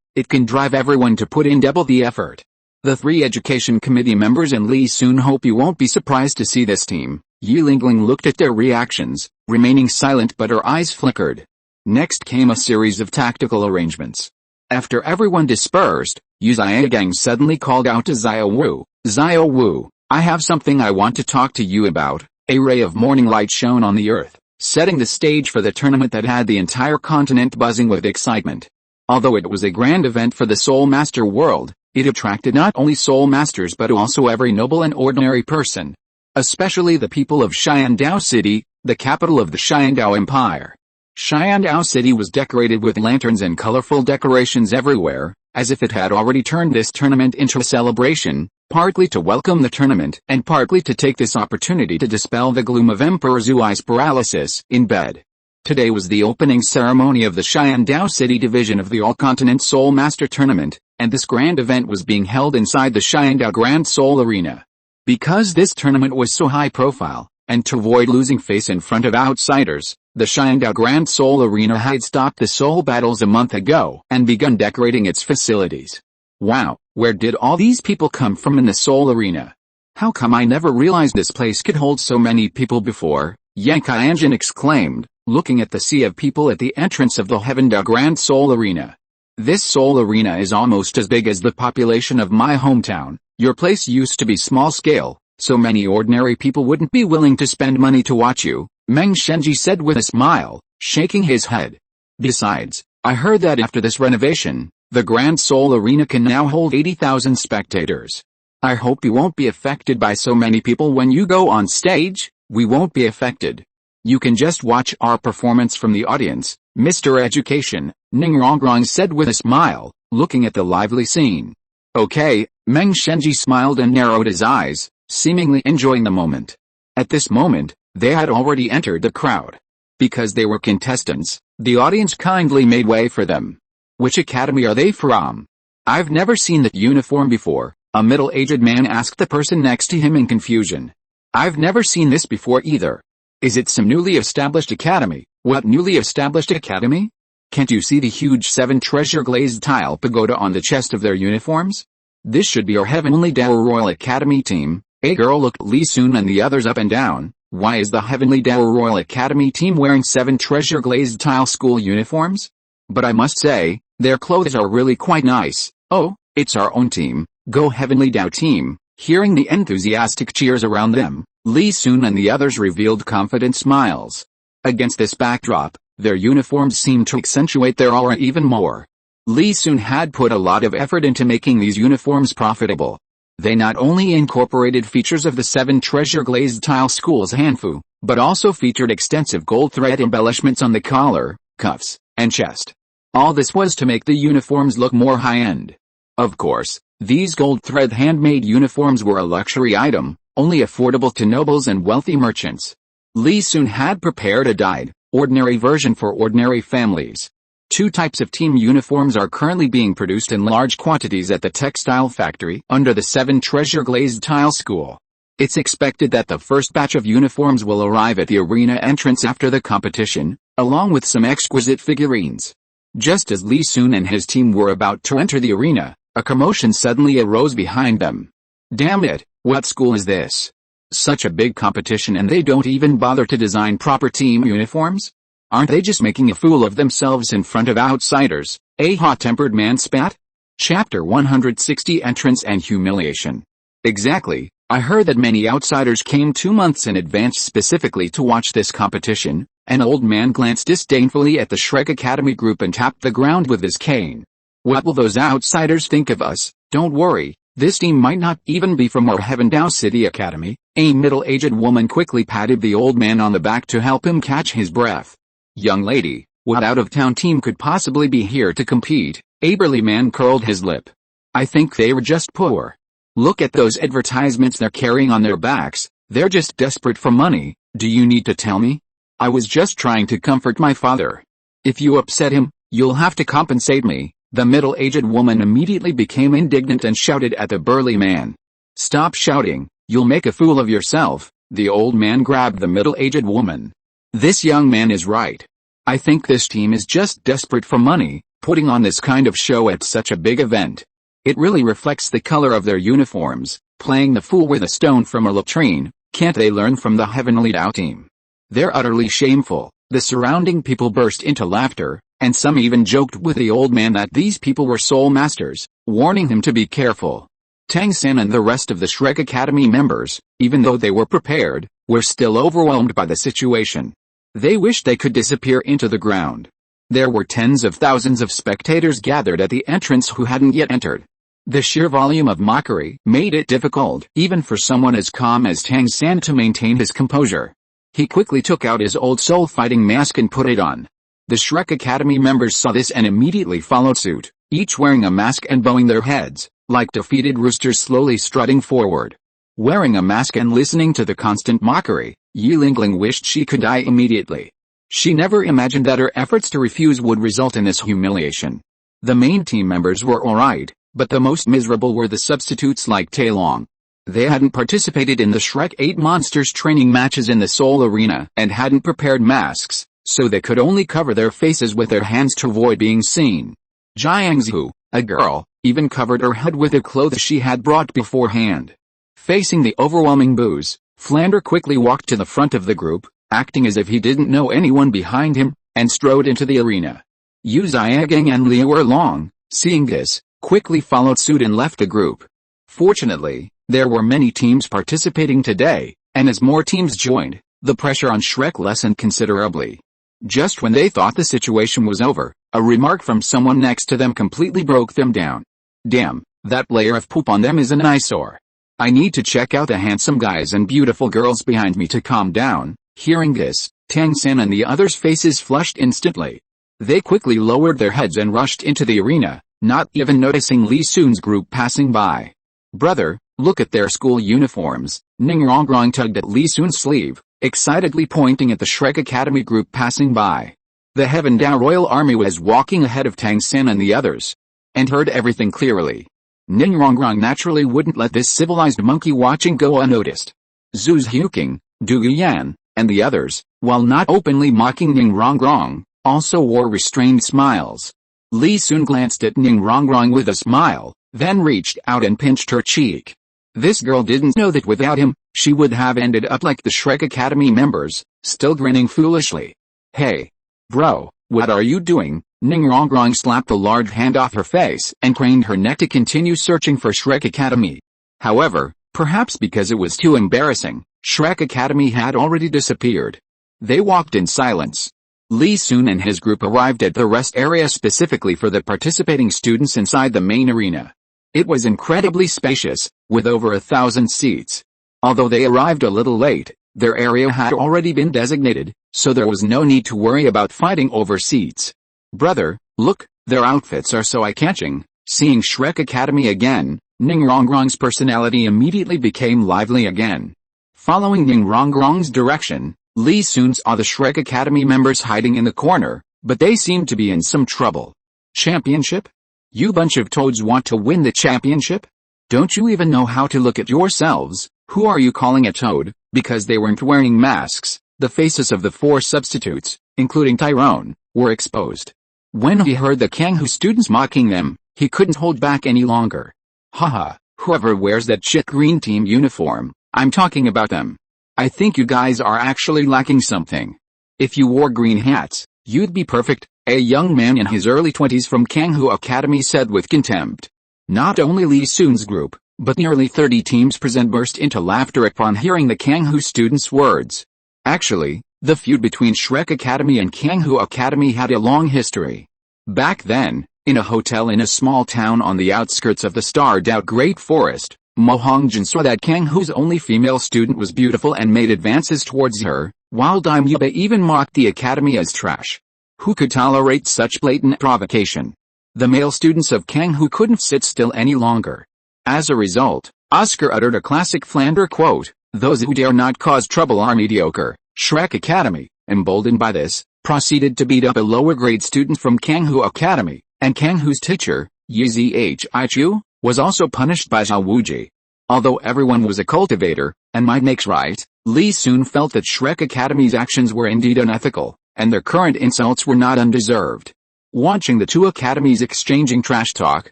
It can drive everyone to put in double the effort. The 3 education committee members and Li Sun hope you won't be surprised to see this team. Yi Lingling looked at their reactions, remaining silent but her eyes flickered. Next came a series of tactical arrangements. After everyone dispersed, Yu Xiaogang suddenly called out to Xiao Wu. "Xiao Wu, I have something I want to talk to you about." A ray of morning light shone on the earth, setting the stage for the tournament that had the entire continent buzzing with excitement. Although it was a grand event for the Soul Master world, it attracted not only Soul Masters but also every noble and ordinary person. Especially the people of Xiandao City, the capital of the Xiandao Empire. Xiandao City was decorated with lanterns and colorful decorations everywhere, as if it had already turned this tournament into a celebration, partly to welcome the tournament and partly to take this opportunity to dispel the gloom of Emperor Zui's paralysis in bed. Today was the opening ceremony of the Xiandao City division of the All-Continent Soul Master Tournament, and this grand event was being held inside the Xiandao Grand Soul Arena. Because this tournament was so high profile, and to avoid losing face in front of outsiders, the Xiandao Grand Soul Arena had stopped the soul battles a month ago and begun decorating its facilities. Wow, where did all these people come from in the Soul Arena? How come I never realized this place could hold so many people before? Yang Qianjin exclaimed, looking at the sea of people at the entrance of the Heavendao Grand Soul Arena. This Soul Arena is almost as big as the population of my hometown. Your place used to be small scale, so many ordinary people wouldn't be willing to spend money to watch you, Meng Shenji said with a smile, shaking his head. Besides, I heard that after this renovation, the Grand Soul Arena can now hold 80,000 spectators. I hope you won't be affected by so many people when you go on stage. We won't be affected. You can just watch our performance from the audience, Mr. Education, Ning Rongrong said with a smile, looking at the lively scene. Okay, Meng Shenji smiled and narrowed his eyes, seemingly enjoying the moment. At this moment, they had already entered the crowd. Because they were contestants, the audience kindly made way for them. Which academy are they from? I've never seen that uniform before, a middle-aged man asked the person next to him in confusion. I've never seen this before either. Is it some newly established academy? What newly established academy? Can't you see the huge 7 treasure glazed tile pagoda on the chest of their uniforms? This should be our Heavenly Dao Royal Academy team. A girl looked Li Sun and the others up and down. Why is the Heavenly Dao Royal Academy team wearing 7 treasure glazed tile school uniforms? But I must say, their clothes are really quite nice. Oh, it's our own team. Go Heavenly Dao team. Hearing the enthusiastic cheers around them, Li Sun and the others revealed confident smiles. Against this backdrop, their uniforms seemed to accentuate their aura even more. Li Sun had put a lot of effort into making these uniforms profitable. They not only incorporated features of the 7 treasure glazed tile school's hanfu, but also featured extensive gold thread embellishments on the collar, cuffs, and chest. All this was to make the uniforms look more high-end. Of course, these gold thread handmade uniforms were a luxury item, only affordable to nobles and wealthy merchants. Li Sun had prepared a dyed, ordinary version for ordinary families. 2 types of team uniforms are currently being produced in large quantities at the textile factory under the 7 treasure glazed tile school. It's expected that the first batch of uniforms will arrive at the arena entrance after the competition, along with some exquisite figurines. Just as Li Sun and his team were about to enter the arena, a commotion suddenly arose behind them. Damn it, what school is this? Such a big competition and they don't even bother to design proper team uniforms? Aren't they just making a fool of themselves in front of outsiders? A hot-tempered man spat. Chapter 160 Entrance and Humiliation. Exactly, I heard that many outsiders came 2 months in advance specifically to watch this competition. An old man glanced disdainfully at the Shrek Academy group and tapped the ground with his cane. What will those outsiders think of us? Don't worry, this team might not even be from our Heavendao City Academy. A middle-aged woman quickly patted the old man on the back to help him catch his breath. Young lady, what out-of-town team could possibly be here to compete? A burly man curled his lip. I think they were just poor. Look at those advertisements they're carrying on their backs, they're just desperate for money. Do you need to tell me? I was just trying to comfort my father. If you upset him, you'll have to compensate me. The middle-aged woman immediately became indignant and shouted at the burly man. Stop shouting, you'll make a fool of yourself. The old man grabbed the middle-aged woman. This young man is right. I think this team is just desperate for money, putting on this kind of show at such a big event. It really reflects the color of their uniforms, playing the fool with a stone from a latrine. Can't they learn from the Heavenly Dao team? They're utterly shameful. The surrounding people burst into laughter, and some even joked with the old man that these people were soul masters, warning him to be careful. Tang San and the rest of the Shrek Academy members, even though they were prepared, were still overwhelmed by the situation. They wished they could disappear into the ground. There were tens of thousands of spectators gathered at the entrance who hadn't yet entered. The sheer volume of mockery made it difficult even for someone as calm as Tang San to maintain his composure. He quickly took out his old soul-fighting mask and put it on. The Shrek Academy members saw this and immediately followed suit, each wearing a mask and bowing their heads, like defeated roosters slowly strutting forward. Wearing a mask and listening to the constant mockery, Yi Lingling wished she could die immediately. She never imagined that her efforts to refuse would result in this humiliation. The main team members were alright, but the most miserable were the substitutes like Tai Long. They hadn't participated in the Shrek 8 Monsters training matches in the Seoul Arena and hadn't prepared masks, so they could only cover their faces with their hands to avoid being seen. Jiangzhu, a girl, even covered her head with the clothes she had brought beforehand. Facing the overwhelming boos, Flander quickly walked to the front of the group, acting as if he didn't know anyone behind him, and strode into the arena. Yu Xiaogang and Liu Erlong, seeing this, quickly followed suit and left the group. Fortunately, there were many teams participating today, and as more teams joined, the pressure on Shrek lessened considerably. Just when they thought the situation was over, a remark from someone next to them completely broke them down. Damn, that layer of poop on them is an eyesore. I need to check out the handsome guys and beautiful girls behind me to calm down. Hearing this, Tang San and the others' faces flushed instantly. They quickly lowered their heads and rushed into the arena, not even noticing Li Sun's group passing by. Brother, look at their school uniforms. Ning Rongrong tugged at Li Sun's sleeve, excitedly pointing at the Shrek Academy group passing by. The Heavendao Royal Army was walking ahead of Tang San and the others, and heard everything clearly. Ning Rongrong naturally wouldn't let this civilized monkey watching go unnoticed. Zhu Zhuking, Du Yan, and the others, while not openly mocking Ning Rongrong, also wore restrained smiles. Li Sun glanced at Ning Rongrong with a smile, then reached out and pinched her cheek. This girl didn't know that without him, she would have ended up like the Shrek Academy members, still grinning foolishly. Hey! Bro, what are you doing? Ning Rongrong slapped a large hand off her face and craned her neck to continue searching for Shrek Academy. However, perhaps because it was too embarrassing, Shrek Academy had already disappeared. They walked in silence. Li Sun and his group arrived at the rest area specifically for the participating students inside the main arena. It was incredibly spacious, with over 1,000 seats. Although they arrived a little late, their area had already been designated, so there was no need to worry about fighting over seats. Brother, look, their outfits are so eye-catching. Seeing Shrek Academy again, Ning Rongrong's personality immediately became lively again. Following Ning Rongrong's direction, Li Sun saw the Shrek Academy members hiding in the corner, but they seemed to be in some trouble. Championship? You bunch of toads want to win the championship? Don't you even know how to look at yourselves? Who are you calling a toad? Because they weren't wearing masks, the faces of the 4 substitutes, including Tyrone, were exposed. When he heard the Kanghu students mocking them, he couldn't hold back any longer. Haha, whoever wears that shit green team uniform, I'm talking about them. I think you guys are actually lacking something. If you wore green hats, you'd be perfect, a young man in his early 20s from Kanghu Academy said with contempt. Not only Lee Soon's group, but nearly 30 teams present burst into laughter upon hearing the Kanghu students' words. Actually, the feud between Shrek Academy and Kanghu Academy had a long history. Back then, in a hotel in a small town on the outskirts of the starred-out Great Forest, Mo Hongjin saw that Kanghu's only female student was beautiful and made advances towards her, while Daimyube even mocked the academy as trash. Who could tolerate such blatant provocation? The male students of Kanghu couldn't sit still any longer. As a result, Oscar uttered a classic Flander quote, "Those who dare not cause trouble are mediocre." Shrek Academy, emboldened by this, proceeded to beat up a lower-grade student from Kanghu Academy, and Kanghu's teacher, Yizhichu, was also punished by Zhao Wuji. Although everyone was a cultivator, and might makes right, Lee soon felt that Shrek Academy's actions were indeed unethical, and their current insults were not undeserved. Watching the 2 academies exchanging trash talk,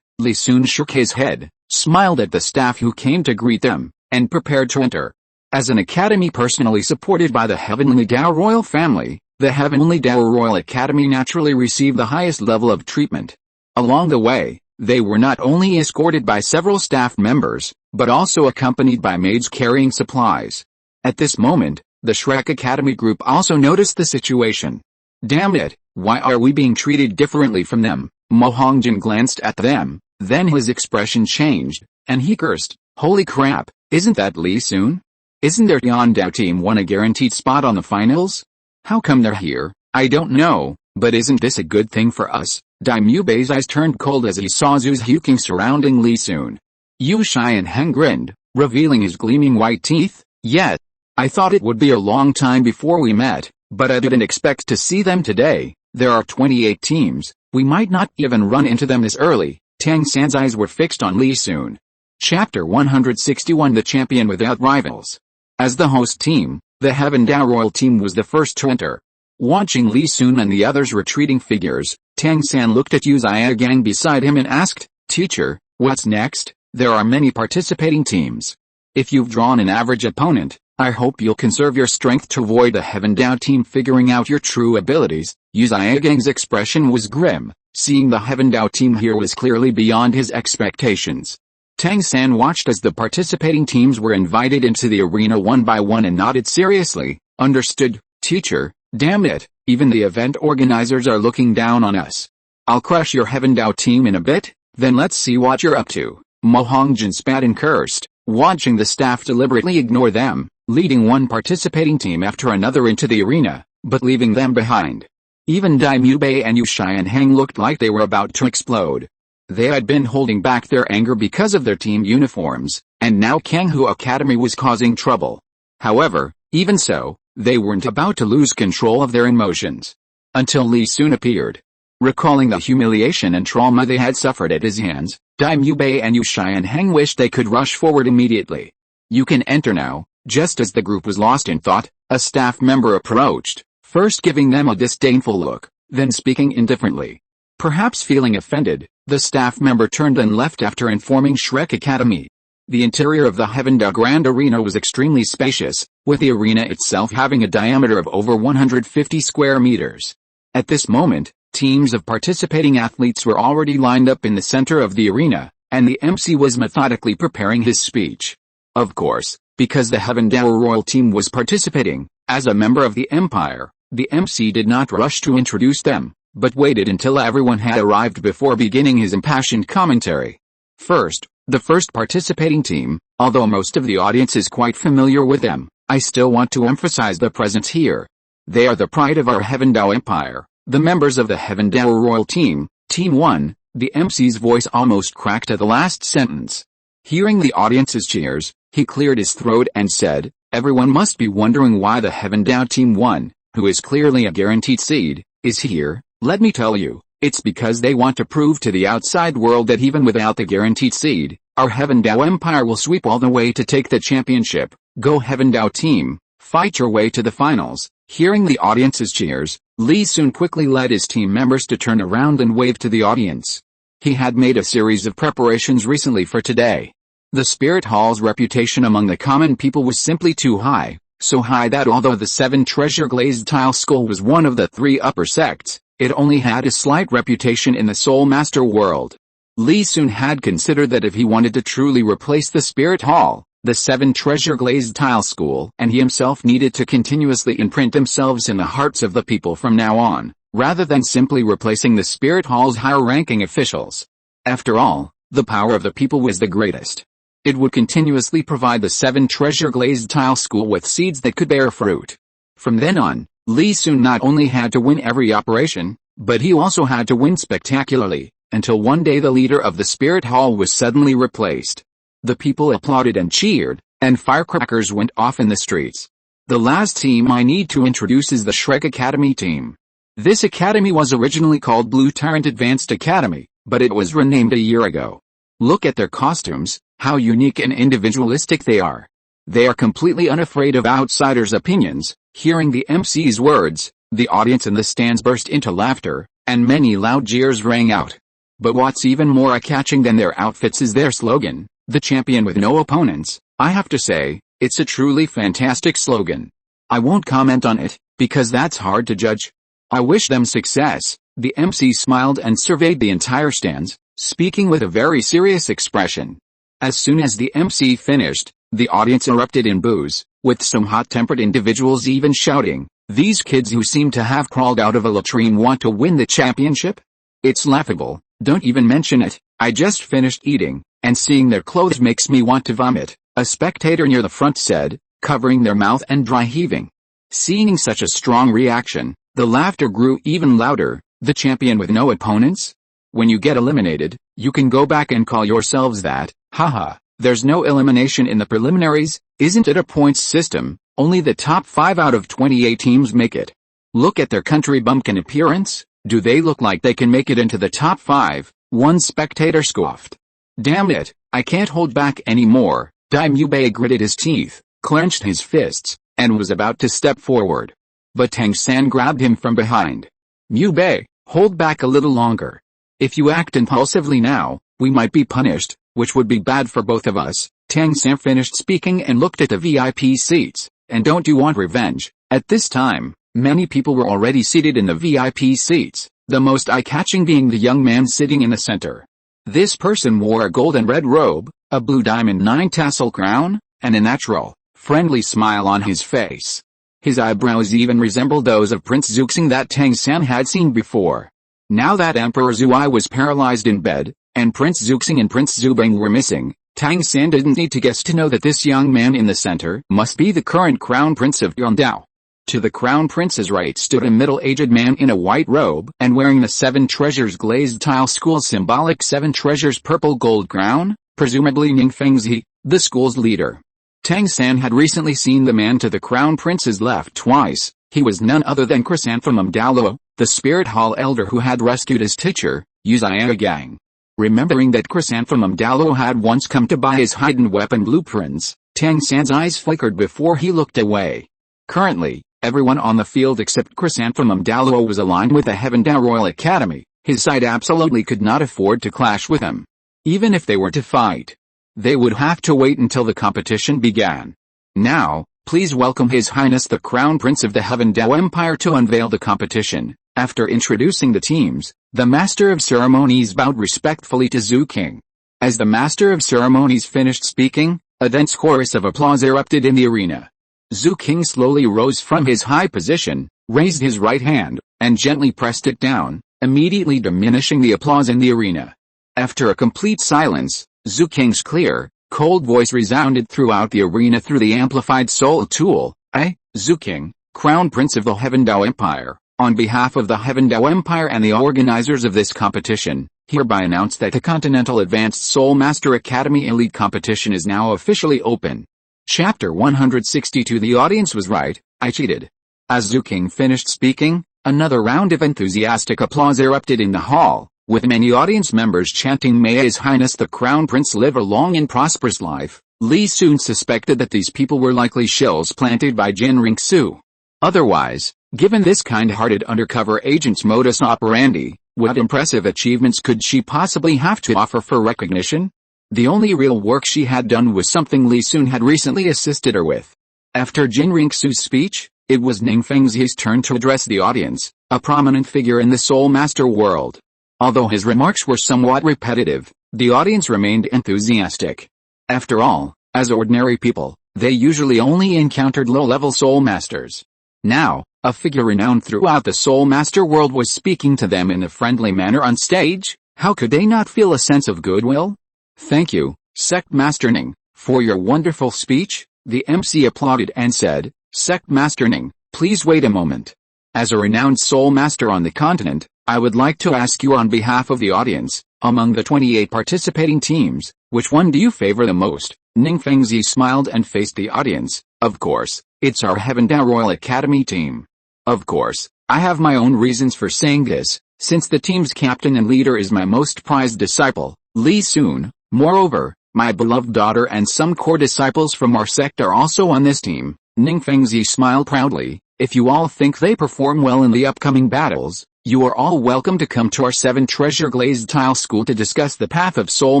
Lee soon shook his head, smiled at the staff who came to greet them, and prepared to enter. As an academy personally supported by the Heavenly Dao royal family, the Heavenly Dao Royal Academy naturally received the highest level of treatment. Along the way, they were not only escorted by several staff members, but also accompanied by maids carrying supplies. At this moment, the Shrek Academy group also noticed the situation. Damn it, why are we being treated differently from them? Mo Hongjin glanced at them, then his expression changed, and he cursed, "Holy crap, isn't that Lee Soon? Isn't their Tiandao team won a guaranteed spot on the finals? How come they're here? I don't know, but isn't this a good thing for us?" Daimyube's eyes turned cold as he saw Zhu's huking surrounding Lee Soon. Yu Xianheng grinned, revealing his gleaming white teeth. "Yet, I thought it would be a long time before we met, but I didn't expect to see them today. There are 28 teams, we might not even run into them this early." Tang San's eyes were fixed on Lee Soon. Chapter 161 The Champion Without Rivals. As the host team, the Heaven Dao Royal team was the first to enter. Watching Lee Soon and the others' retreating figures, Tang San looked at Yu Xiaogang beside him and asked, "Teacher, what's next? There are many participating teams. If you've drawn an average opponent, I hope you'll conserve your strength to avoid the Heaven Dao team figuring out your true abilities." Yu Xiaogang's expression was grim. Seeing the Heaven Dao team here was clearly beyond his expectations. Tang San watched as the participating teams were invited into the arena one by one and nodded seriously. "Understood, teacher. Damn it, even the event organizers are looking down on us. I'll crush your Heaven Dao team in a bit, then let's see what you're up to." Mo Hongjin spat and cursed, watching the staff deliberately ignore them, leading one participating team after another into the arena, but leaving them behind. Even Daimyube and Yu Xianheng looked like they were about to explode. They had been holding back their anger because of their team uniforms, and now Kanghu Academy was causing trouble. However, even so, they weren't about to lose control of their emotions. Until Lee Soon appeared. Recalling the humiliation and trauma they had suffered at his hands, Daimyube and Yu Xianheng wished they could rush forward immediately. "You can enter now." Just as the group was lost in thought, a staff member approached, first giving them a disdainful look, then speaking indifferently. Perhaps feeling offended, the staff member turned and left after informing Shrek Academy. The interior of the Heaven Dao Grand Arena was extremely spacious, with the arena itself having a diameter of over 150 square meters. At this moment, teams of participating athletes were already lined up in the center of the arena, and the MC was methodically preparing his speech. Of course, because the Heaven Dao Royal team was participating, as a member of the Empire, the MC did not rush to introduce them, but waited until everyone had arrived before beginning his impassioned commentary. First, the first participating team, although most of the audience is quite familiar with them, I still want to emphasize their presence here. They are the pride of our Heaven Dao Empire, the members of the Heaven Dao Royal Team, Team 1, the MC's voice almost cracked at the last sentence. Hearing the audience's cheers, he cleared his throat and said, "Everyone must be wondering why the Heaven Dao Team 1, who is clearly a guaranteed seed, is here. Let me tell you, it's because they want to prove to the outside world that even without the guaranteed seed, Our Heaven Dao Empire will sweep all the way to take the championship. Go Heaven Dao team, fight your way to the finals. Hearing the audience's cheers, Li Sun quickly led his team members to turn around and wave to the audience. He had made a series of preparations recently for today. The Spirit Hall's reputation among the common people was simply too high, so high that although the 7 treasure glazed tile school was one of the 3 upper sects, it only had a slight reputation in the Soul Master world. Li Sun had considered that if he wanted to truly replace the Spirit Hall, the 7 treasure glazed tile school and he himself needed to continuously imprint themselves in the hearts of the people from now on, rather than simply replacing the Spirit Hall's higher-ranking officials. After all, the power of the people was the greatest. It would continuously provide the 7 treasure glazed tile school with seeds that could bear fruit. From then on, Li Sun not only had to win every operation, but he also had to win spectacularly, until one day the leader of the Spirit Hall was suddenly replaced. The people applauded and cheered, and firecrackers went off in the streets. The last team I need to introduce is the Shrek Academy team. This academy was originally called Blue Tyrant Advanced Academy, but it was renamed a year ago. Look at their costumes, how unique and individualistic they are. They are completely unafraid of outsiders' opinions. Hearing the MC's words, the audience in the stands burst into laughter, and many loud jeers rang out. But what's even more eye-catching than their outfits is their slogan, the champion with no opponents. I have to say, it's a truly fantastic slogan. I won't comment on it, because that's hard to judge. I wish them success. The MC smiled and surveyed the entire stands, speaking with a very serious expression. As soon as the MC finished, the audience erupted in boos, with some hot-tempered individuals even shouting, "These kids who seem to have crawled out of a latrine want to win the championship? It's laughable, don't even mention it, I just finished eating, and seeing their clothes makes me want to vomit," a spectator near the front said, covering their mouth and dry heaving. Seeing such a strong reaction, the laughter grew even louder. The champion with no opponents? When you get eliminated, you can go back and call yourselves that, haha, there's no elimination in the preliminaries, isn't it a points system, only the top 5 out of 28 teams make it. Look at their country bumpkin appearance, do they look like they can make it into the top 5, one spectator scoffed. Damn it, I can't hold back anymore. Dai Mubei gritted his teeth, clenched his fists, and was about to step forward. But Tang-san grabbed him from behind. Mubei, hold back a little longer. If you act impulsively now, we might be punished, which would be bad for both of us. Tang-san finished speaking and looked at the VIP seats. And don't you want revenge? At this time, many people were already seated in the VIP seats, the most eye-catching being the young man sitting in the center. This person wore a gold and red robe, a blue diamond 9-tassel crown, and a natural, friendly smile on his face. His eyebrows even resembled those of Prince Zuxing that Tang-san had seen before. Now that Emperor Zuai was paralyzed in bed, and Prince Zuxing and Prince Zubing were missing, Tang-san didn't need to guess to know that this young man in the center must be the current Crown Prince of Yondao. To the Crown Prince's right stood a middle-aged man in a white robe and wearing the 7 treasures glazed tile school's symbolic 7 treasures purple gold crown, presumably Ning Fengzi, the school's leader. Tang-san had recently seen the man to the Crown Prince's left twice. He was none other than Chrysanthemum Douluo, the Spirit Hall elder who had rescued his teacher, Xiaogang. Remembering that Chrysanthemum Douluo had once come to buy his hidden weapon blueprints, Tang-san's eyes flickered before he looked away. Currently, everyone on the field except Chrysanthemum Douluo was aligned with the Heaven Dao Royal Academy. His side absolutely could not afford to clash with him. Even if they were to fight, they would have to wait until the competition began. Now, please welcome His Highness the Crown Prince of the Heaven Dao Empire to unveil the competition. After introducing the teams, the Master of Ceremonies bowed respectfully to Zhu King. As the Master of Ceremonies finished speaking, a dense chorus of applause erupted in the arena. Zhu King slowly rose from his high position, raised his right hand, and gently pressed it down, immediately diminishing the applause in the arena. After a complete silence, Zhu King's clear, cold voice resounded throughout the arena through the amplified soul tool. I, Zhu King, Crown Prince of the Heaven Dao Empire, on behalf of the Heaven Dao Empire and the organizers of this competition, hereby announce that the Continental Advanced Soul Master Academy Elite Competition is now officially open. Chapter 162. The audience was right, I cheated. As Zhu King finished speaking, another round of enthusiastic applause erupted in the hall, With many audience members chanting "May His Highness the Crown Prince live a long and prosperous life," Li soon suspected that these people were likely shills planted by Qian Renxue. Otherwise, given this kind-hearted undercover agent's modus operandi, what impressive achievements could she possibly have to offer for recognition? The only real work she had done was something Li Sun had recently assisted her with. After Qian Renxue's speech, it was Ningfengzi's turn to address the audience, a prominent figure in the Soul Master world. Although his remarks were somewhat repetitive, the audience remained enthusiastic. After all, as ordinary people, they usually only encountered low-level Soul Masters. Now, a figure renowned throughout the Soul Master world was speaking to them in a friendly manner on stage. How could they not feel a sense of goodwill? "Thank you, Sect Master Ning, for your wonderful speech," the MC applauded and said. "Sect Master Ning, please wait a moment. As a renowned Soul Master on the continent, I would like to ask you on behalf of the audience, among the 28 participating teams, which one do you favor the most?" Ningfengzi smiled and faced the audience. "Of course, it's our Heavendao Royal Academy team. Of course, I have my own reasons for saying this, since the team's captain and leader is my most prized disciple, Li Sun. Moreover, my beloved daughter and some core disciples from our sect are also on this team." Ningfengzi smiled proudly. "If you all think they perform well in the upcoming battles, you are all welcome to come to our 7 Treasure Glazed Tile School to discuss the path of Soul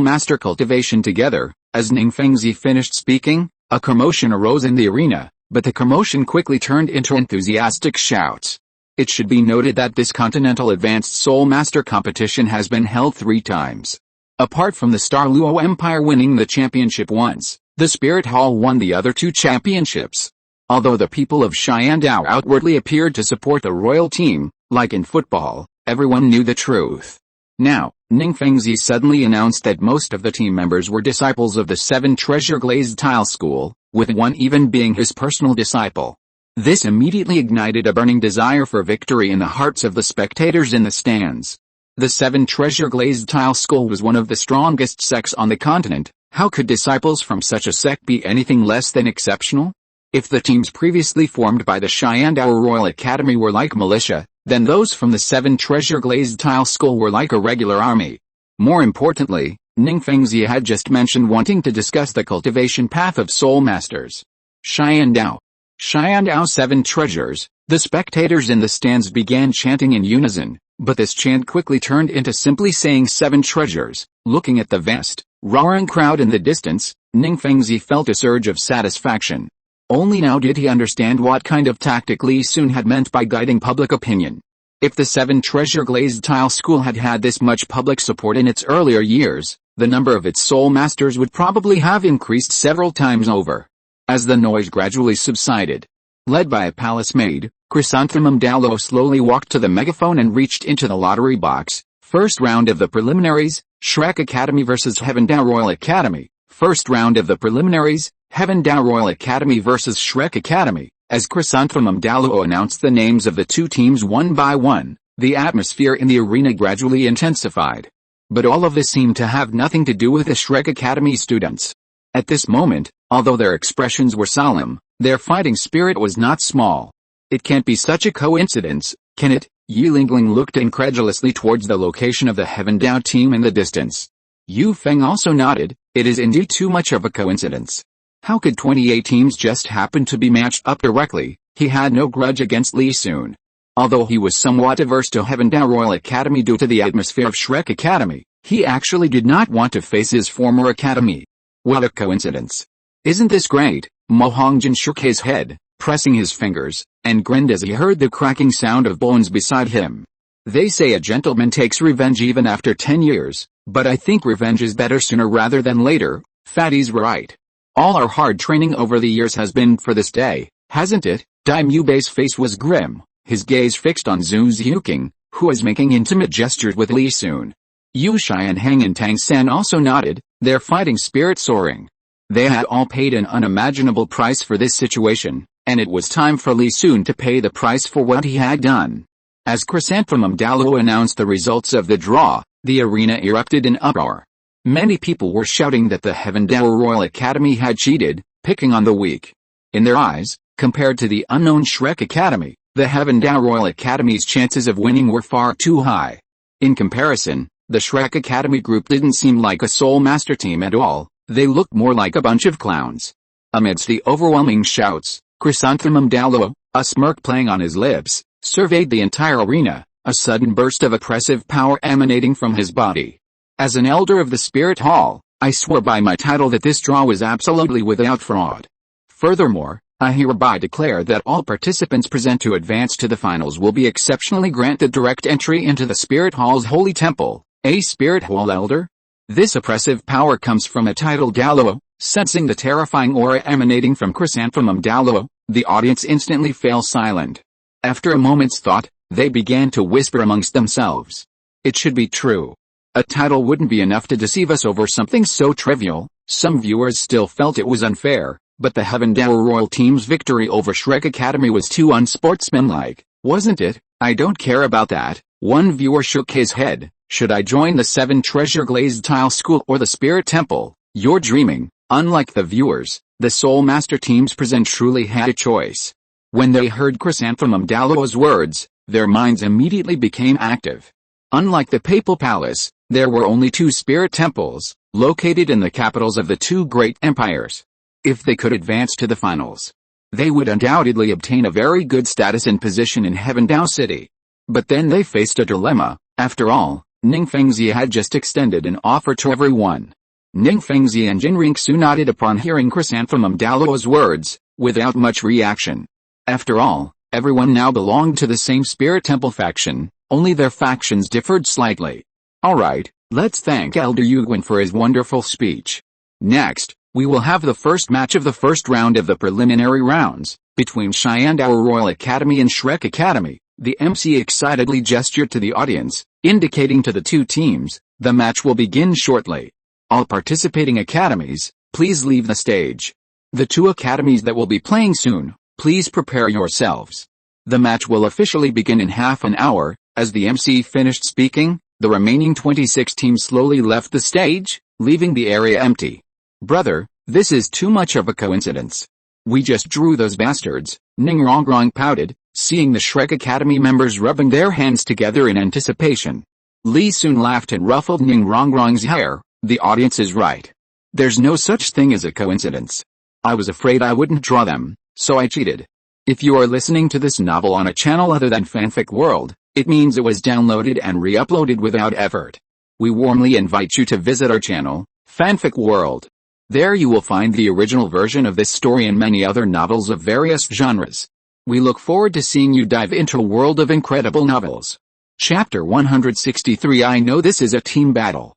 Master cultivation together." As Ningfengzi finished speaking, a commotion arose in the arena, but the commotion quickly turned into enthusiastic shouts. It should be noted that this Continental Advanced Soul Master competition has been held 3 times. Apart from the Star Luo Empire winning the championship once, the Spirit Hall won the other 2 championships. Although the people of Xiandao outwardly appeared to support the royal team, like in football, everyone knew the truth. Now, Ningfengzi suddenly announced that most of the team members were disciples of the 7 Treasure Glazed Tile School, with one even being his personal disciple. This immediately ignited a burning desire for victory in the hearts of the spectators in the stands. The 7 Treasure Glazed Tile School was one of the strongest sects on the continent. How could disciples from such a sect be anything less than exceptional? If the teams previously formed by the Xiandao Royal Academy were like militia, then those from the 7 Treasure Glazed Tile School were like a regular army. More importantly, Ningfengzi had just mentioned wanting to discuss the cultivation path of Soul Masters. Xiandao. 7 treasures. The spectators in the stands began chanting in unison, but this chant quickly turned into simply saying 7 treasures. Looking at the vast, roaring crowd in the distance, Ningfengzi felt a surge of satisfaction. Only now did he understand what kind of tactic Li Sun had meant by guiding public opinion. If the 7 Treasure Glazed Tile School had had this much public support in its earlier years, the number of its Soul Masters would probably have increased several times over. As the noise gradually subsided, led by a palace maid, Chrysanthemum Douluo slowly walked to the megaphone and reached into the lottery box. First round of the preliminaries, Shrek Academy vs Heavendao Royal Academy. First round of the preliminaries, Heavendao Royal Academy vs Shrek Academy. As Chrysanthemum Douluo announced the names of the 2 teams one by one, the atmosphere in the arena gradually intensified. But all of this seemed to have nothing to do with the Shrek Academy students. At this moment, although their expressions were solemn, their fighting spirit was not small. It can't be such a coincidence, can it? Yi Lingling looked incredulously towards the location of the Heavendao team in the distance. Yu Feng also nodded. It is indeed too much of a coincidence. How could 28 teams just happen to be matched up directly? He had no grudge against Li Sun. Although he was somewhat averse to Heavendao Royal Academy due to the atmosphere of Shrek Academy, he actually did not want to face his former academy. What a coincidence. Isn't this great? Mo Hongjin shook his head, pressing his fingers, and grinned as he heard the cracking sound of bones beside him. They say a gentleman takes revenge even after 10 years, but I think revenge is better sooner rather than later. Fatty's right. All our hard training over the years has been for this day, hasn't it? Daimyo Bei's face was grim, his gaze fixed on Zhu Xiuqing, who was making intimate gestures with Li Sun. Yu Xianheng and Tang San also nodded, their fighting spirit soaring. They had all paid an unimaginable price for this situation, and it was time for Li Sun to pay the price for what he had done. As Chrysanthemum Douluo announced the results of the draw, the arena erupted in uproar. Many people were shouting that the Heavendao Royal Academy had cheated, picking on the weak. In their eyes, compared to the unknown Shrek Academy, the Heavendao Royal Academy's chances of winning were far too high. In comparison, The Shrek Academy group didn't seem like a Soul Master team at all, they looked more like a bunch of clowns. Amidst the overwhelming shouts, Chrysanthemum Douluo, a smirk playing on his lips, surveyed the entire arena, a sudden burst of oppressive power emanating from his body. As an elder of the Spirit Hall, I swore by my title that this draw was absolutely without fraud. Furthermore, I hereby declare that all participants present to advance to the finals will be exceptionally granted direct entry into the Spirit Hall's Holy Temple, a Spirit Hall Elder? This oppressive power comes from a Titled Douluo. Sensing the terrifying aura emanating from Chrysanthemum Douluo, the audience instantly fell silent. After a moment's thought, they began to whisper amongst themselves. It should be true. A title wouldn't be enough to deceive us over something so trivial. Some viewers still felt it was unfair, but the Heaven Dower Royal team's victory over Shrek Academy was too unsportsmanlike, wasn't it? I don't care about that. One viewer shook his head. Should I join the 7 Treasure Glazed Tile School or the Spirit Temple? You're dreaming. Unlike the viewers, the Soul Master team's present truly had a choice. When they heard Chrysanthemum Douluo's words, their minds immediately became active. Unlike the Papal Palace, there were only 2 spirit temples, located in the capitals of the 2 great empires. If they could advance to the finals, they would undoubtedly obtain a very good status and position in Heaven Dao City. But then they faced a dilemma. After all, Ningfengzi had just extended an offer to everyone. Ningfengzi and Qian Renxue nodded upon hearing Chrysanthemum Douluo's words, without much reaction. After all, everyone now belonged to the same Spirit Temple faction, only their factions differed slightly. Alright, let's thank Elder Xiaogang for his wonderful speech. Next, we will have the first match of the first round of the preliminary rounds, between Xiandao Royal Academy and Shrek Academy. The MC excitedly gestured to the audience, indicating to the 2 teams, the match will begin shortly. All participating academies, please leave the stage. The 2 academies that will be playing soon, please prepare yourselves. The match will officially begin in half an hour. As the MC finished speaking, the remaining 26 teams slowly left the stage, leaving the area empty. Brother, this is too much of a coincidence. We just drew those bastards, Ningrongrong pouted, seeing the Shrek Academy members rubbing their hands together in anticipation. Li Sun laughed and ruffled Ningrongrong's hair. The audience is right. There's no such thing as a coincidence. I was afraid I wouldn't draw them, so I cheated. If you are listening to this novel on a channel other than Fanfic World, it means it was downloaded and re-uploaded without effort. We warmly invite you to visit our channel, Fanfic World. There you will find the original version of this story and many other novels of various genres. We look forward to seeing you dive into a world of incredible novels. Chapter 163. I know this is a team battle.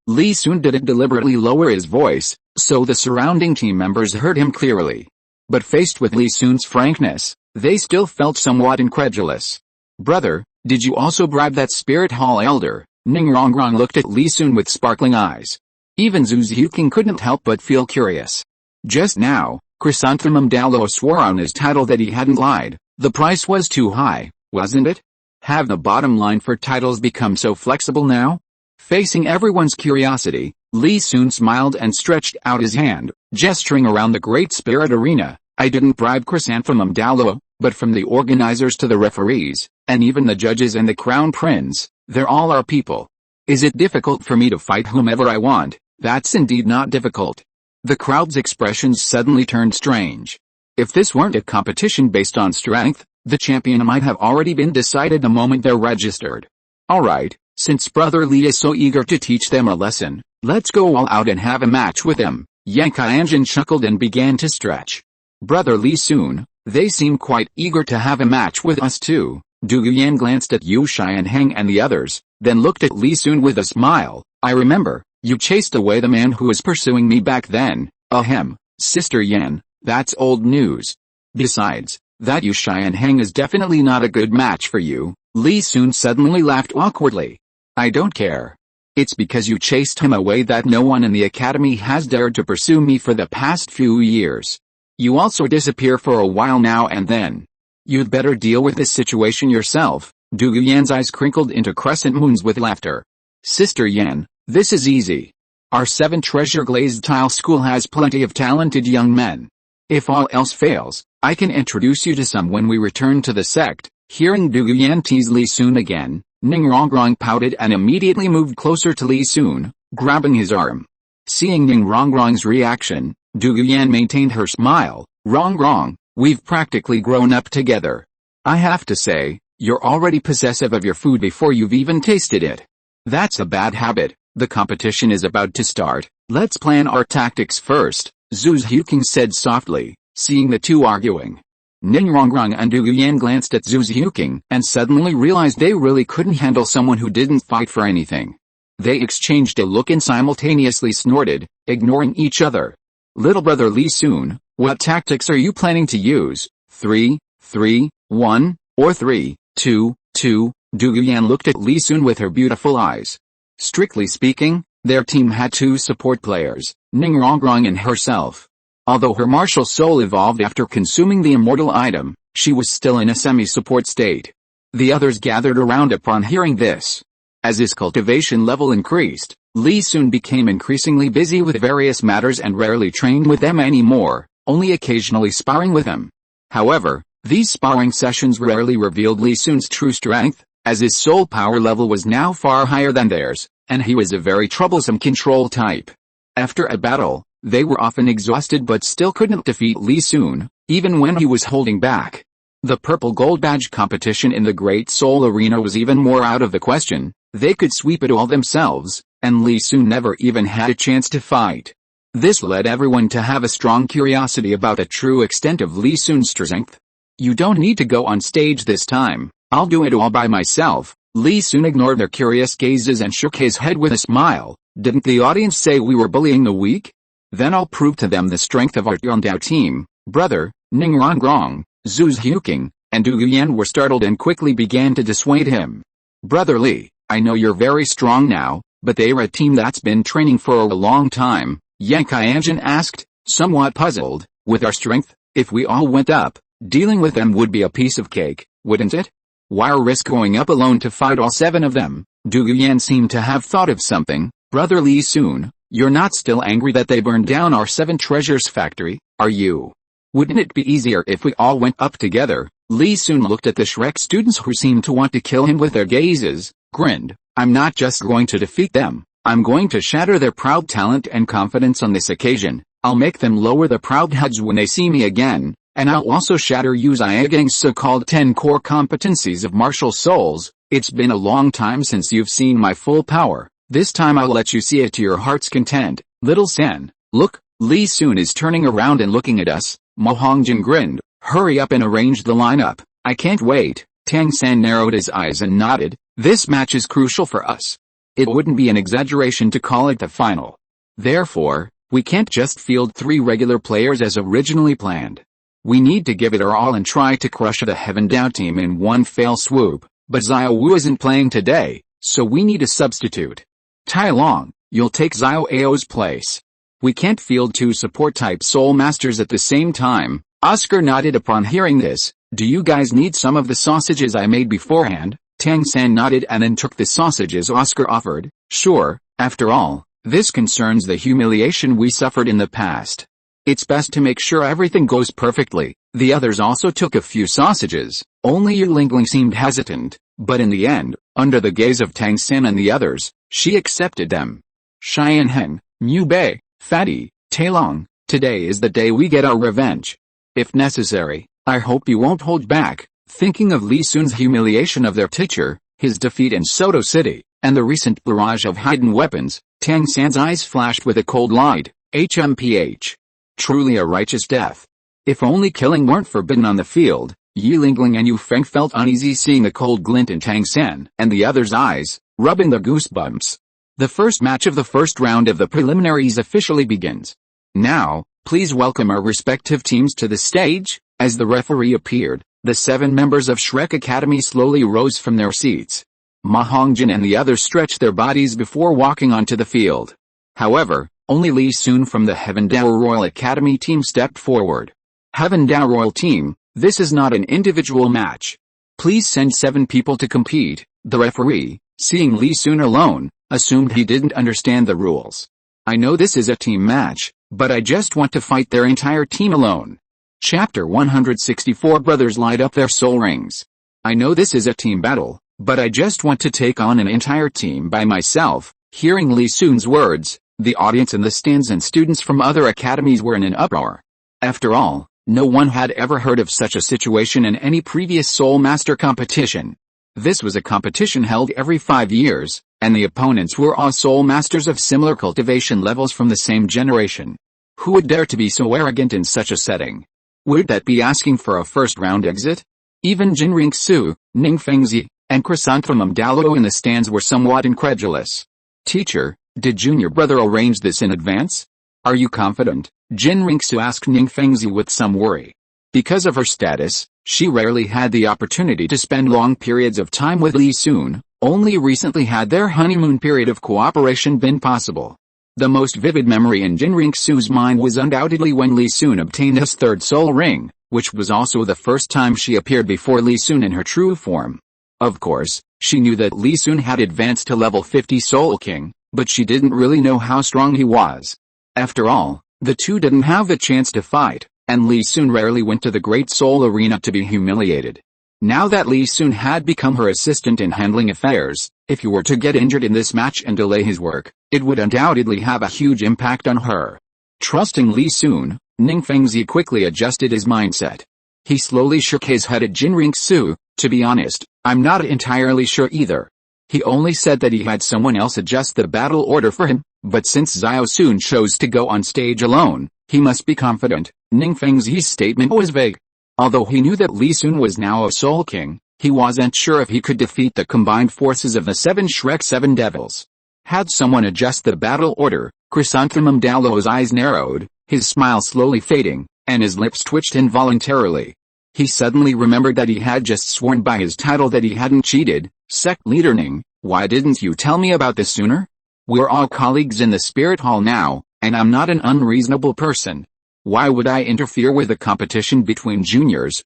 Li Sun didn't deliberately lower his voice, so the surrounding team members heard him clearly. But faced with Li Sun's frankness, they still felt somewhat incredulous. Brother, did you also bribe that Spirit Hall Elder? Ningrongrong looked at Li Sun with sparkling eyes. Even Zhu Xiuqing couldn't help but feel curious. Just now, Chrysanthemum Douluo swore on his title that he hadn't lied. The price was too high, wasn't it? Have the bottom line for titles become so flexible now? Facing everyone's curiosity, Li Sun smiled and stretched out his hand, gesturing around the Great Spirit Arena. I didn't bribe Chrysanthemum Douluo, but from the organizers to the referees, and even the judges and the Crown Prince, they're all our people. Is it difficult for me to fight whomever I want? That's indeed not difficult. The crowd's expressions suddenly turned strange. If this weren't a competition based on strength, the champion might have already been decided the moment they're registered. Alright, since Brother Li is so eager to teach them a lesson, let's go all out and have a match with him. Yang Qianjin chuckled and began to stretch. Brother Li Sun, they seem quite eager to have a match with us too. Du Yuyan glanced at Yu Xianheng and the others, then looked at Li Sun with a smile. I remember, you chased away the man who was pursuing me back then. Ahem, Sister Yan, that's old news. Besides, that Yu Xianheng is definitely not a good match for you. Li Sun suddenly laughed awkwardly. I don't care. It's because you chased him away that no one in the academy has dared to pursue me for the past few years. You also disappear for a while now and then. You'd better deal with this situation yourself. Du Yuyan's eyes crinkled into crescent moons with laughter. Sister Yan, this is easy. Our 7 Treasure Glazed Tile School has plenty of talented young men. If all else fails, I can introduce you to some when we return to the sect. Hearing Du Yuyan tease Li Sun again, Ningrongrong pouted and immediately moved closer to Li Sun, grabbing his arm. Seeing Ningrongrong's reaction, Douluo maintained her smile. Rongrong, we've practically grown up together. I have to say, you're already possessive of your food before you've even tasted it. That's a bad habit. The competition is about to start. Let's plan our tactics first, Xiaogang said softly, seeing the two arguing. Ningrongrong and Douluo glanced at Xiaogang and suddenly realized they really couldn't handle someone who didn't fight for anything. They exchanged a look and simultaneously snorted, ignoring each other. Little brother Li Sun, what tactics are you planning to use? 3, 3, 1, or 3, 2, 2? Douluo looked at Li Sun with her beautiful eyes. Strictly speaking, their team had two support players, Ningrongrong and herself. Although her martial soul evolved after consuming the immortal item, she was still in a semi-support state. The others gathered around upon hearing this. As his cultivation level increased, Li Sun became increasingly busy with various matters and rarely trained with them anymore, only occasionally sparring with them. However, these sparring sessions rarely revealed Li Sun's true strength, as his soul power level was now far higher than theirs, and he was a very troublesome control type. After a battle, they were often exhausted but still couldn't defeat Li Sun, even when he was holding back. The purple gold badge competition in the Great Soul Arena was even more out of the question. They could sweep it all themselves, and Li Sun never even had a chance to fight. This led everyone to have a strong curiosity about the true extent of Li Sun's strength. You don't need to go on stage this time, I'll do it all by myself. Li Sun ignored their curious gazes and shook his head with a smile. Didn't the audience say we were bullying the weak? Then I'll prove to them the strength of our Douluo team. Brother, Ningrongrong, Xiaogang, and Douluo were startled and quickly began to dissuade him. Brother Li, I know you're very strong now, but they're a team that's been training for a long time, Qian asked, somewhat puzzled. With our strength, if we all went up, dealing with them would be a piece of cake, wouldn't it? Why risk going up alone to fight all 7 of them? Douluo seemed to have thought of something. Brother Li Sun, you're not still angry that they burned down our 7 treasures factory, are you? Wouldn't it be easier if we all went up together? Li Sun looked at the Shrek students who seemed to want to kill him with their gazes, grinned. I'm not just going to defeat them, I'm going to shatter their proud talent and confidence on this occasion. I'll make them lower their proud heads when they see me again, and I'll also shatter Xiaogang's so-called 10 core competencies of martial souls. It's been a long time since you've seen my full power. This time I'll let you see it to your heart's content. Little Sen, look, Li Sun is turning around and looking at us. Mahongjin grinned. Hurry up and arrange the lineup. I can't wait. Tang San narrowed his eyes and nodded. This match is crucial for us. It wouldn't be an exaggeration to call it the final. Therefore, we can't just field 3 regular players as originally planned. We need to give it our all and try to crush the Heaven Dao team in one fell swoop. But Xiao Wu isn't playing today, so we need a substitute. Tai Long, you'll take Xiao Ao's place. We can't field 2 support-type soul masters at the same time. Oscar nodded upon hearing this. Do you guys need some of the sausages I made beforehand? Tang San nodded and then took the sausages Oscar offered. Sure, after all, this concerns the humiliation we suffered in the past. It's best to make sure everything goes perfectly. The others also took a few sausages. Only Yulingling seemed hesitant, but in the end, under the gaze of Tang San and the others, she accepted them. Xianheng, Mu Bei, Fatty, Tailong, today is the day we get our revenge. If necessary, I hope you won't hold back. Thinking of Li Sun's humiliation of their teacher, his defeat in Soto City, and the recent barrage of hidden weapons, Tang San's eyes flashed with a cold light. HMPH. Truly a righteous death. If only killing weren't forbidden on the field. Yilingling and Yu Feng felt uneasy seeing the cold glint in Tang San and the others' eyes, rubbing their goosebumps. The first match of the first round of the preliminaries officially begins. Now, please welcome our respective teams to the stage. As the referee appeared, the 7 members of Shrek Academy slowly rose from their seats. Mahongjin and the others stretched their bodies before walking onto the field. However, only Li Sun from the Heaven Dao Royal Academy team stepped forward. Heaven Dao Royal team, this is not an individual match. Please send 7 people to compete. The referee, seeing Li Sun alone, assumed he didn't understand the rules. I know this is a team match, but I just want to fight their entire team alone. Chapter 164 Brothers light up their soul rings. I know this is a team battle, But I just want to take on an entire team by myself." Hearing Li Sun's words, the audience in the stands and students from other academies were in an uproar. After all, no one had ever heard of such a situation in any previous Soul Master competition. This was a competition held every 5 years, and the opponents were all Soul Masters of similar cultivation levels from the same generation. Who would dare to be so arrogant in such a setting? Would that be asking for a first-round exit? Even Qian Renxue, Ning Fengzi, and Chrysanthemum Douluo in the stands were somewhat incredulous. "Teacher, did junior brother arrange this in advance? Are you confident?" Qian Renxue asked Ning Fengzi with some worry. Because of her status, she rarely had the opportunity to spend long periods of time with Li Sun. Only recently had their honeymoon period of cooperation been possible. The most vivid memory in Qian Renxue's mind was undoubtedly when Li Sun obtained his third soul ring, which was also the first time she appeared before Li Sun in her true form. Of course, she knew that Li Sun had advanced to level 50 Soul King, but she didn't really know how strong he was. After all, the two didn't have the chance to fight, and Li Sun rarely went to the Great Soul Arena to be humiliated. Now that Li Sun had become her assistant in handling affairs, if he were to get injured in this match and delay his work, it would undoubtedly have a huge impact on her. Trusting Li Sun, Ning Fengzi quickly adjusted his mindset. He slowly shook his head at Qian Renxue. "To be honest, I'm not entirely sure either. He only said that he had someone else adjust the battle order for him, but since Xiao Sun chose to go on stage alone, he must be confident." Ning Fengzi's statement was vague. Although he knew that Li Sun was now a Soul King, he wasn't sure if he could defeat the combined forces of the 7 Shrek 7 Devils. Had someone adjust the battle order, Chrysanthemum Douluo's eyes narrowed, his smile slowly fading, and his lips twitched involuntarily. He suddenly remembered that he had just sworn by his title that he hadn't cheated. "Sect leader Ning, why didn't you tell me about this sooner? We're all colleagues in the spirit hall now, and I'm not an unreasonable person. Why would I interfere with the competition between juniors?"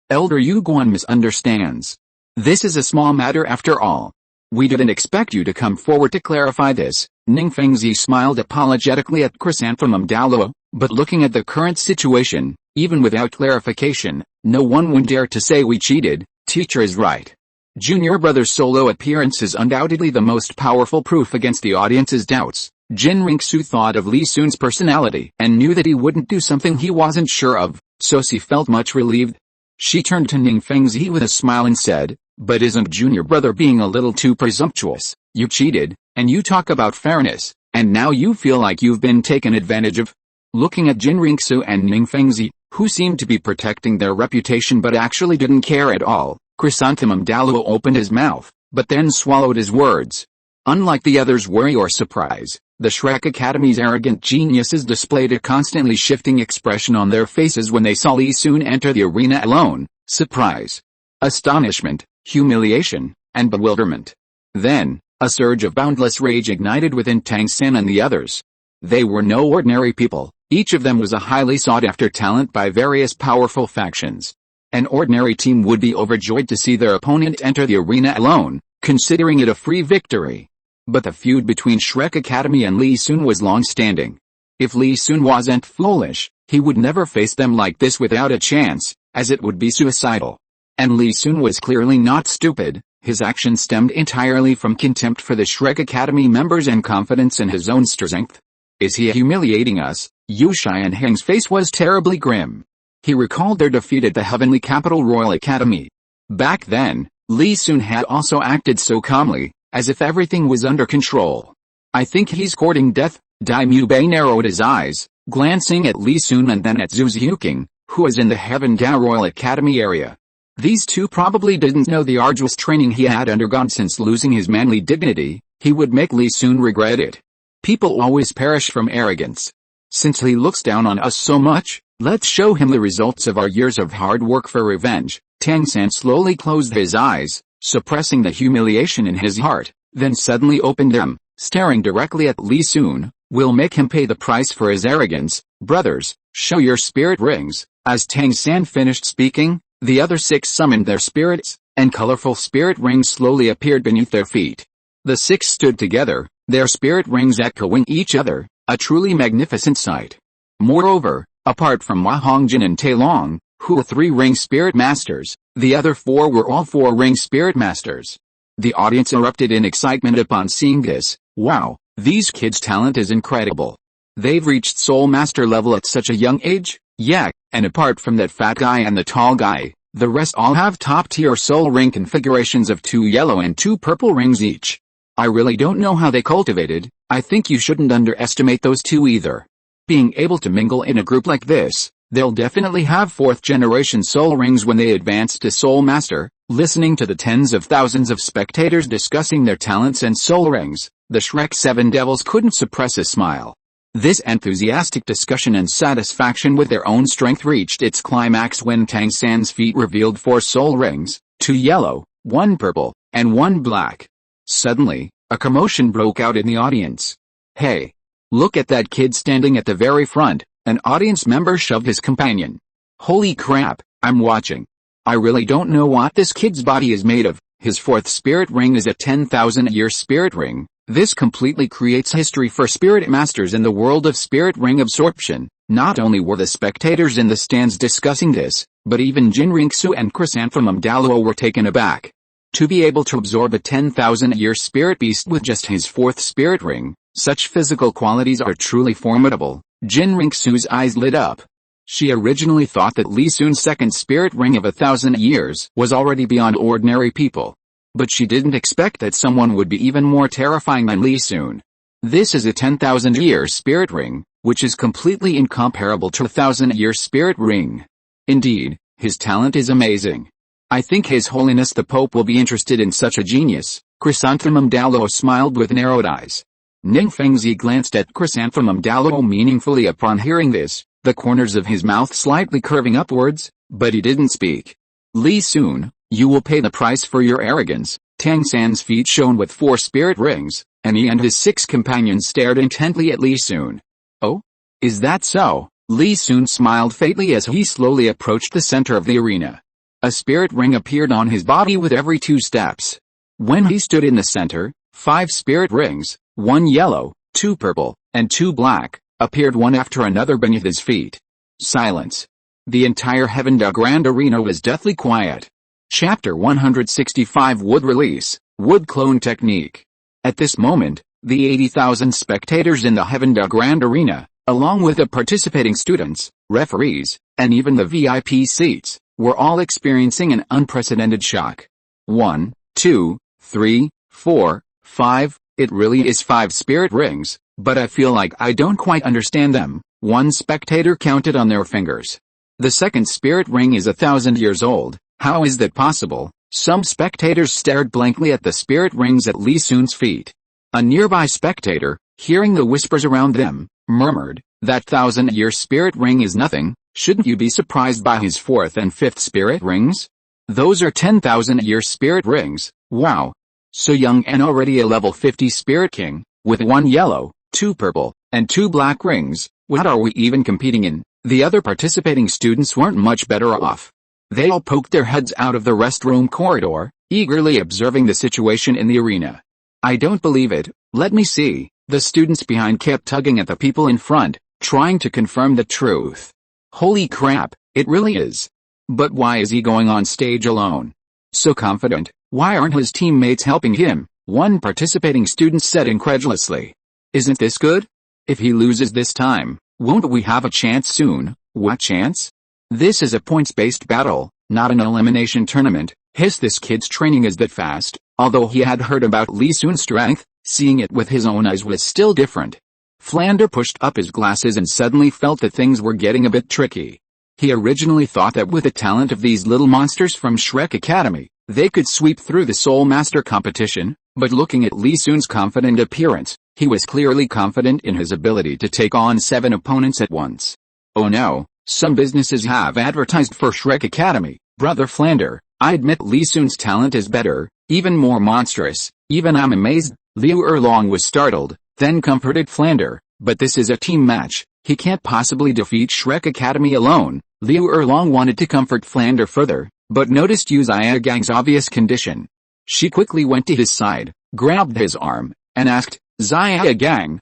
Elder Yuguan misunderstands. "This is a small matter after all. We didn't expect you to come forward to clarify this." Ning Fengzi smiled apologetically at Chrysanthemum Douluo, but looking at the current situation, even without clarification, no one would dare to say we cheated. Teacher is right. Junior brother's solo appearance is undoubtedly the most powerful proof against the audience's doubts. Qian Renxue thought of Li Sun's personality and knew that he wouldn't do something he wasn't sure of, so she felt much relieved. She turned to Ning Fengzi with a smile and said, "But isn't junior brother being a little too presumptuous? You cheated, and you talk about fairness, and now you feel like you've been taken advantage of?" Looking at Qian Renxue and Ning Fengzi, who seemed to be protecting their reputation but actually didn't care at all, Chrysanthemum Douluo opened his mouth, but then swallowed his words. Unlike the others' worry or surprise, the Shrek Academy's arrogant geniuses displayed a constantly shifting expression on their faces when they saw Li Sun enter the arena alone: surprise, astonishment, humiliation, and bewilderment. Then, a surge of boundless rage ignited within Tang San and the others. They were no ordinary people, each of them was a highly sought-after talent by various powerful factions. An ordinary team would be overjoyed to see their opponent enter the arena alone, considering it a free victory. But the feud between Shrek Academy and Li Sun was long-standing. If Li Sun wasn't foolish, he would never face them like this without a chance, as it would be suicidal. And Li Sun was clearly not stupid. His action stemmed entirely from contempt for the Shrek Academy members and confidence in his own strength. "Is he humiliating us?" Yu Xianheng's face was terribly grim. He recalled their defeat at the Heavenly Capital Royal Academy. Back then, Li Sun had also acted so calmly, as if everything was under control. "I think he's courting death." Dai Mubei narrowed his eyes, glancing at Li Sun and then at Zhu Xiuqing, who was in the Heaven Dao Royal Academy area. These two probably didn't know the arduous training he had undergone since losing his manly dignity. He would make Li Sun regret it. People always perish from arrogance. Since he looks down on us so much, let's show him the results of our years of hard work for revenge. Tang San slowly closed his eyes, suppressing the humiliation in his heart, then suddenly opened them, staring directly at Li Sun. "We'll make him pay the price for his arrogance. Brothers, show your spirit rings." As Tang San finished speaking, the other 6 summoned their spirits, and colorful spirit rings slowly appeared beneath their feet. The 6 stood together, their spirit rings echoing each other, a truly magnificent sight. Moreover, apart from Ma Hongjin and Tai Long, Who are 3 ring spirit masters? The other 4 were all 4 ring spirit masters. The audience erupted in excitement upon seeing this. Wow, these kids' talent is incredible. They've reached soul master level at such a young age? Yeah, and apart from that fat guy and the tall guy, the rest all have top-tier soul ring configurations of 2 yellow and 2 purple rings each. I really don't know how they cultivated. I think you shouldn't underestimate those 2 either. Being able to mingle in a group like this, they'll definitely have 4th generation soul rings when they advance to soul master. Listening to the tens of thousands of spectators discussing their talents and soul rings, the Shrek 7 Devils couldn't suppress a smile. This enthusiastic discussion and satisfaction with their own strength reached its climax when Tang San's feet revealed 4 soul rings, 2 yellow, 1 purple, and 1 black. Suddenly, a commotion broke out in the audience. Hey! Look at that kid standing at the very front, an audience member shoved his companion. Holy crap, I'm watching. I really don't know what this kid's body is made of. His 4th spirit ring is a 10,000-year spirit ring. This completely creates history for spirit masters in the world of spirit ring absorption. Not only were the spectators in the stands discussing this, but even Qian Renxue and Chrysanthemum Douluo were taken aback. To be able to absorb a 10,000-year spirit beast with just his 4th spirit ring, such physical qualities are truly formidable. Qian Renxue's eyes lit up. She originally thought that Li Sun's 2nd spirit ring of 1,000 years was already beyond ordinary people. But she didn't expect that someone would be even more terrifying than Li Sun. This is a 10,000-year spirit ring, which is completely incomparable to a 1,000-year spirit ring. Indeed, his talent is amazing. I think His Holiness the Pope will be interested in such a genius. Chrysanthemum Douluo smiled with narrowed eyes. Ning Fengzi glanced at Chrysanthemum Douluo meaningfully upon hearing this, the corners of his mouth slightly curving upwards, but he didn't speak. Li Sun, you will pay the price for your arrogance. Tang San's feet shone with 4 spirit rings, and he and his 6 companions stared intently at Li Sun. Oh? Is that so? Li Sun smiled faintly as he slowly approached the center of the arena. A spirit ring appeared on his body with every 2 steps. When he stood in the center, 5 spirit rings, 1 yellow, 2 purple, and 2 black, appeared one after another beneath his feet. Silence. The entire Heaven Da Grand Arena was deathly quiet. Chapter 165 Wood Release, Wood Clone Technique. At this moment, the 80,000 spectators in the Heaven Da Grand Arena, along with the participating students, referees, and even the VIP seats, were all experiencing an unprecedented shock. 1, 2, 3, 4, 5, it really is 5 spirit rings, but I feel like I don't quite understand them. One spectator counted on their fingers. The 2nd spirit ring is 1,000 years old. How is that possible? Some spectators stared blankly at the spirit rings at Li Sun's feet. A nearby spectator, hearing the whispers around them, murmured, that 1,000-year spirit ring is nothing. Shouldn't you be surprised by his 4th and 5th spirit rings? Those are 10,000-year spirit rings. Wow. So young and already a level 50 spirit king, with 1 yellow, 2 purple, and 2 black rings. What are we even competing in? The other participating students weren't much better off. They all poked their heads out of the restroom corridor, eagerly observing the situation in the arena. I don't believe it. Let me see. The students behind kept tugging at the people in front, trying to confirm the truth. Holy crap, it really is. But why is he going on stage alone? So confident, why aren't his teammates helping him? One participating student said incredulously. Isn't this good? If he loses this time, won't we have a chance soon? What chance? This is a points-based battle, not an elimination tournament. This kid's training is that fast. Although he had heard about Li Sun's strength, seeing it with his own eyes was still different. Flander pushed up his glasses and suddenly felt that things were getting a bit tricky. He originally thought that with the talent of these little monsters from Shrek Academy, they could sweep through the Soul Master competition, but looking at Li Sun's confident appearance, he was clearly confident in his ability to take on 7 opponents at once. Oh no, some businesses have advertised for Shrek Academy. Brother Flander, I admit Li Sun's talent is better, even more monstrous. Even I'm amazed. Liu Erlong was startled, then comforted Flander, but this is a team match. He can't possibly defeat Shrek Academy alone. Liu Erlong wanted to comfort Flander further, but noticed Xiaogang's obvious condition. She quickly went to his side, grabbed his arm, and asked, Xiaogang,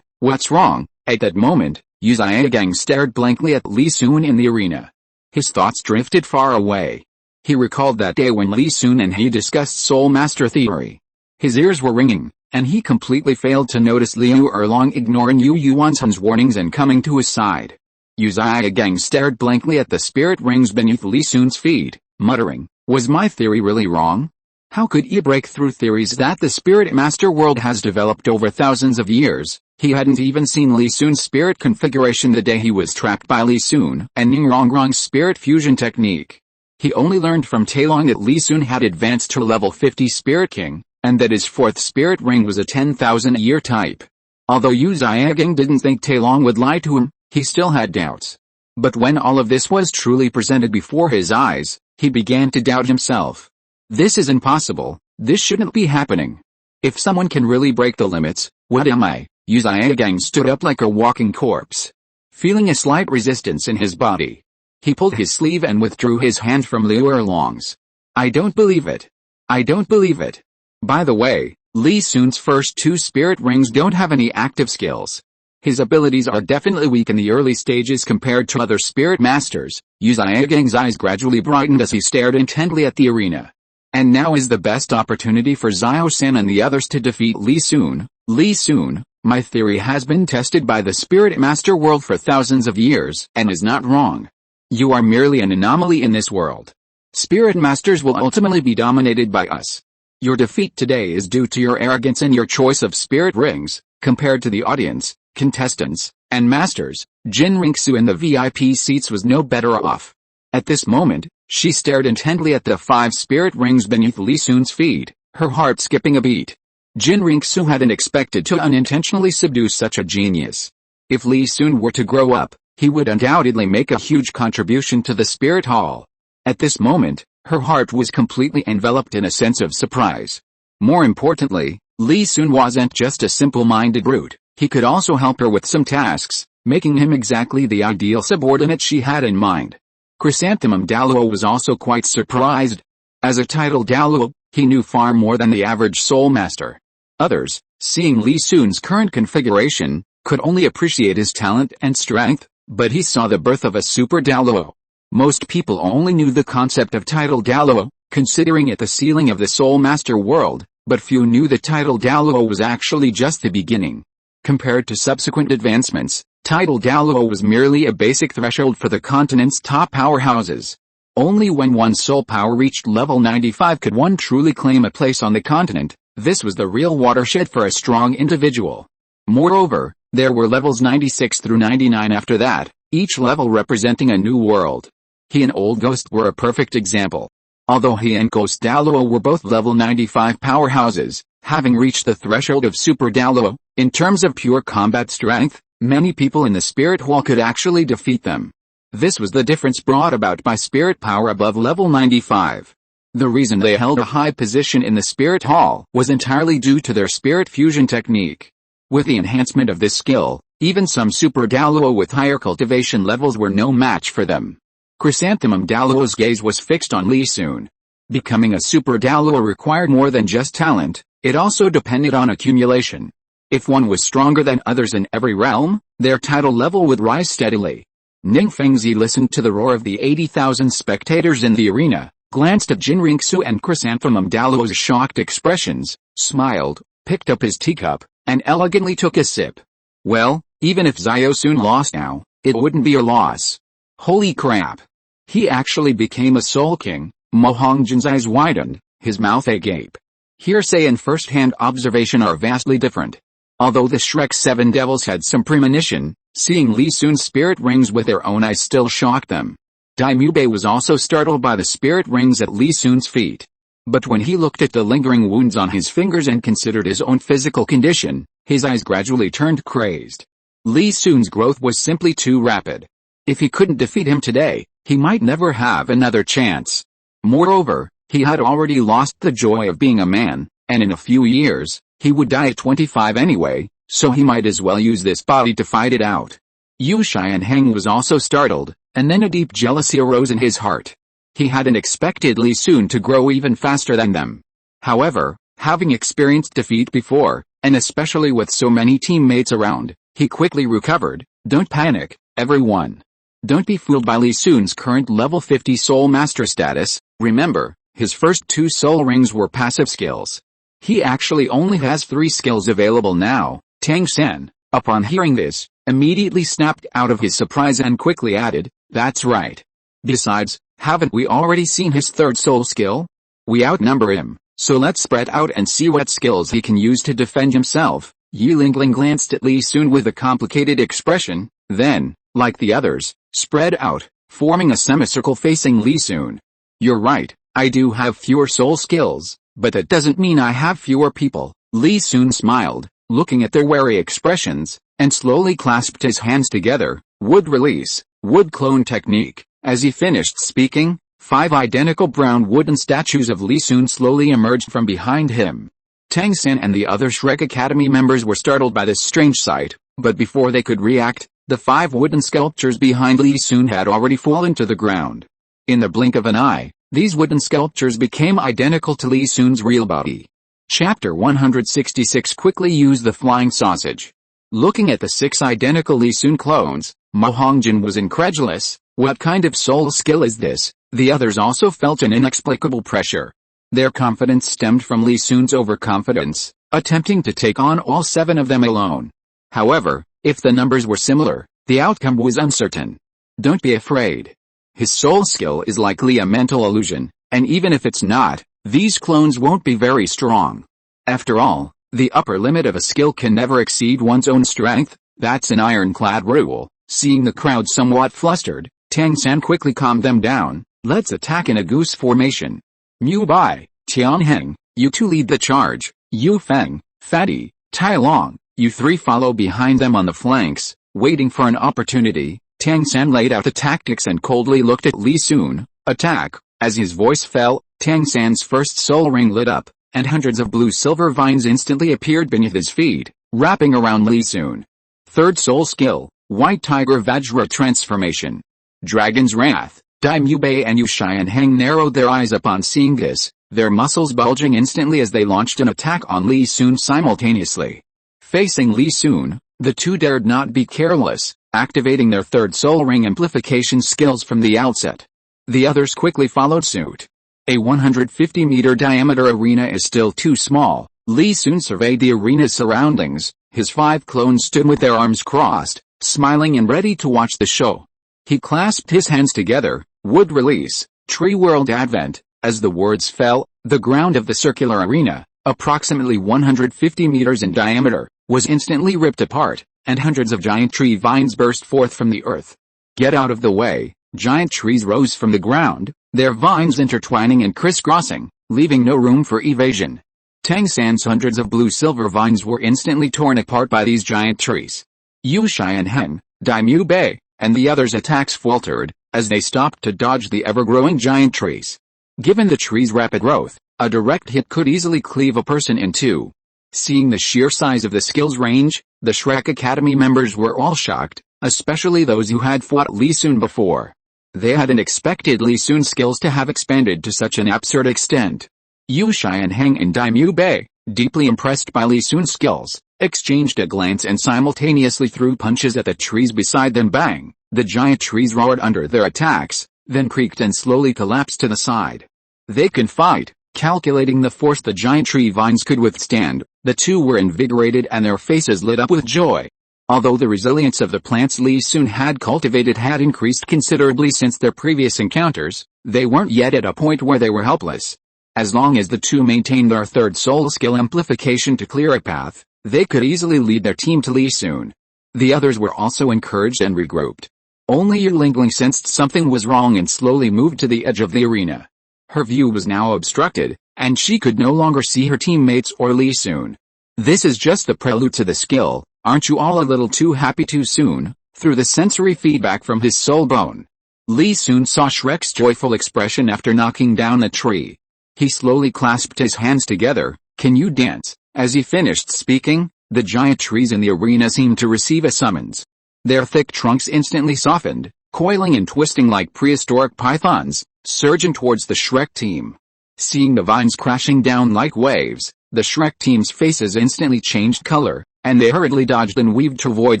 what's wrong? At that moment, Xiaogang stared blankly at Li Sun in the arena. His thoughts drifted far away. He recalled that day when Li Sun and he discussed Soul Master theory. His ears were ringing, and he completely failed to notice Liu Erlong ignoring Yu Yuanzhen's warnings and coming to his side. Xiaogang stared blankly at the spirit rings beneath Li Sun's feet, muttering, "Was my theory really wrong? How could he break through theories that the Spirit Master world has developed over thousands of years?" He hadn't even seen Li Sun's spirit configuration the day he was trapped by Li Sun and Ningrongrong's spirit fusion technique. He only learned from Tailong that Li Sun had advanced to level 50 Spirit King, and that his fourth spirit ring was a 10,000-year type. Although Xiaogang didn't think Tailong would lie to him, he still had doubts. But when all of this was truly presented before his eyes, he began to doubt himself. This is impossible, this shouldn't be happening. If someone can really break the limits, what am I? Xiaogang stood up like a walking corpse. Feeling a slight resistance in his body, he pulled his sleeve and withdrew his hand from Liu Erlong's. "I don't believe it. I don't believe it. By the way, Li Sun's first two spirit rings don't have any active skills. His abilities are definitely weak in the early stages compared to other spirit masters." Xiaogang's eyes gradually brightened as he stared intently at the arena. "And now is the best opportunity for Xiao-san and the others to defeat Li Sun. Li Sun, my theory has been tested by the Spirit Master world for thousands of years and is not wrong. You are merely an anomaly in this world. Spirit Masters will ultimately be dominated by us. Your defeat today is due to your arrogance and your choice of spirit rings, compared to the audience, contestants, and masters. Qian Renxue in the VIP seats was no better off. At this moment, she stared intently at the 5 spirit rings beneath Li Sun's feet, her heart skipping a beat. Qian Renxue hadn't expected to unintentionally subdue such a genius. If Li Sun were to grow up, he would undoubtedly make a huge contribution to the Spirit Hall. At this moment, her heart was completely enveloped in a sense of surprise. More importantly, Li Sun wasn't just a simple-minded brute, he could also help her with some tasks, making him exactly the ideal subordinate she had in mind. Chrysanthemum Douluo was also quite surprised. As a titled Douluo, he knew far more than the average soul master. Others, seeing Li Sun's current configuration, could only appreciate his talent and strength, but he saw the birth of a super Douluo. Most people only knew the concept of titled Douluo, considering it the ceiling of the soul master world, but few knew the titled Douluo was actually just the beginning. Compared to subsequent advancements, titled Douluo was merely a basic threshold for the continent's top powerhouses. Only when one's soul power reached level 95 could one truly claim a place on the continent. This was the real watershed for a strong individual. Moreover, there were levels 96 through 99 after that, each level representing a new world. He and Old Ghost were a perfect example. Although he and Ghost Douluo were both level 95 powerhouses, having reached the threshold of Super Douluo, in terms of pure combat strength, many people in the Spirit Hall could actually defeat them. This was the difference brought about by spirit power above level 95. The reason they held a high position in the Spirit Hall was entirely due to their spirit fusion technique. With the enhancement of this skill, even some Super Douluo with higher cultivation levels were no match for them. Chrysanthemum Douluo's gaze was fixed on Li Sun. Becoming a Super Douluo required more than just talent, it also depended on accumulation. If one was stronger than others in every realm, their title level would rise steadily. Ning Fengzi listened to the roar of the 80,000 spectators in the arena, glanced at Qian Renxue and Chrysanthemum Douluo's shocked expressions, smiled, picked up his teacup, and elegantly took a sip. Well, even if Xiao Sun lost now, it wouldn't be a loss. Holy crap! He actually became a Soul King. Mo Hongjin's eyes widened, his mouth agape. Hearsay and first-hand observation are vastly different. Although the Shrek 7 Devils had some premonition, seeing Li Sun's spirit rings with their own eyes still shocked them. Daimube was also startled by the spirit rings at Li Sun's feet. But when he looked at the lingering wounds on his fingers and considered his own physical condition, his eyes gradually turned crazed. Li Sun's growth was simply too rapid. If he couldn't defeat him today, he might never have another chance. Moreover, he had already lost the joy of being a man, and in a few years, he would die at 25 anyway, so he might as well use this body to fight it out. Yu Xianheng was also startled, and then a deep jealousy arose in his heart. He hadn't expected Li Sun to grow even faster than them. However, having experienced defeat before, and especially with so many teammates around, he quickly recovered. Don't panic, everyone. Don't be fooled by Li Sun's current level 50 Soul Master status. Remember, his first 2 soul rings were passive skills. He actually only has 3 skills available now. Tang San, upon hearing this, immediately snapped out of his surprise and quickly added, "That's right. Besides, haven't we already seen his 3rd soul skill? We outnumber him, so let's spread out and see what skills he can use to defend himself." Yi Lingling glanced at Li Sun with a complicated expression, then, like the others, spread out, forming a semicircle facing Li Sun. "You're right, I do have fewer soul skills, but that doesn't mean I have fewer people." Li Sun smiled, looking at their wary expressions, and slowly clasped his hands together. Would release, would clone technique. As he finished speaking, 5 identical brown wooden statues of Li Sun slowly emerged from behind him. Tang San and the other Shrek Academy members were startled by this strange sight, but before they could react, the 5 wooden sculptures behind Li Sun had already fallen to the ground. In the blink of an eye, these wooden sculptures became identical to Li Sun's real body. Chapter 166 Quickly use the flying sausage. Looking at the 6 identical Li Sun clones, Ma Hongjin was incredulous. What kind of soul skill is this? The others also felt an inexplicable pressure. Their confidence stemmed from Li Sun's overconfidence, attempting to take on all 7 of them alone. However, if the numbers were similar, the outcome was uncertain. Don't be afraid. His soul skill is likely a mental illusion, and even if it's not, these clones won't be very strong. After all, the upper limit of a skill can never exceed one's own strength. That's an ironclad rule. Seeing the crowd somewhat flustered, Tang San quickly calmed them down. "Let's attack in a goose formation. Mu Bai, Tianheng, you 2 lead the charge. Yu Feng, Fatty, Tai Long, you 3 follow behind them on the flanks." Waiting for an opportunity, Tang San laid out the tactics and coldly looked at Li Sun. "Attack!" As his voice fell, Tang San's first soul ring lit up, and hundreds of blue-silver vines instantly appeared beneath his feet, wrapping around Li Sun. 3rd soul skill, White Tiger Vajra Transformation. Dragon's Wrath. Dai Mubei and Yu Xianheng narrowed their eyes upon seeing this, their muscles bulging instantly as they launched an attack on Li Sun simultaneously. Facing Li Sun, the 2 dared not be careless, activating their 3rd soul ring amplification skills from the outset. The others quickly followed suit. A 150-meter diameter arena is still too small. Li Sun surveyed the arena's surroundings. His 5 clones stood with their arms crossed, smiling and ready to watch the show. He clasped his hands together. Would release, Tree World Advent. As the words fell, the ground of the circular arena, approximately 150 meters in diameter, was instantly ripped apart, and hundreds of giant tree vines burst forth from the earth. "Get out of the way!" Giant trees rose from the ground, their vines intertwining and crisscrossing, leaving no room for evasion. Tang San's hundreds of blue-silver vines were instantly torn apart by these giant trees. Yu Xianheng, Dai Mu Bei, and the others' attacks faltered, as they stopped to dodge the ever-growing giant trees. Given the trees' rapid growth, a direct hit could easily cleave a person in 2. Seeing the sheer size of the skills range, the Shrek Academy members were all shocked, especially those who had fought Li Sun before. They hadn't expected Li Sun's skills to have expanded to such an absurd extent. Yu Xianheng and Dai Mu Bei, deeply impressed by Li Sun's skills, exchanged a glance and simultaneously threw punches at the trees beside them. Bang! The giant trees roared under their attacks, then creaked and slowly collapsed to the side. They can fight. Calculating the force the giant tree vines could withstand, the 2 were invigorated and their faces lit up with joy. Although the resilience of the plants Li Sun had cultivated had increased considerably since their previous encounters, they weren't yet at a point where they were helpless. As long as the 2 maintained their 3rd soul skill amplification to clear a path, they could easily lead their team to Li Sun. The others were also encouraged and regrouped. Only Yi Lingling sensed something was wrong and slowly moved to the edge of the arena. Her view was now obstructed, and she could no longer see her teammates or Li Sun. "This is just the prelude to the skill, aren't you all a little too happy too soon?" Through the sensory feedback from his soul bone, Li Sun saw Shrek's joyful expression after knocking down the tree. He slowly clasped his hands together. "Can you dance?" As he finished speaking, the giant trees in the arena seemed to receive a summons. Their thick trunks instantly softened, coiling and twisting like prehistoric pythons, surging towards the Shrek team. Seeing the vines crashing down like waves, the Shrek team's faces instantly changed color, and they hurriedly dodged and weaved to avoid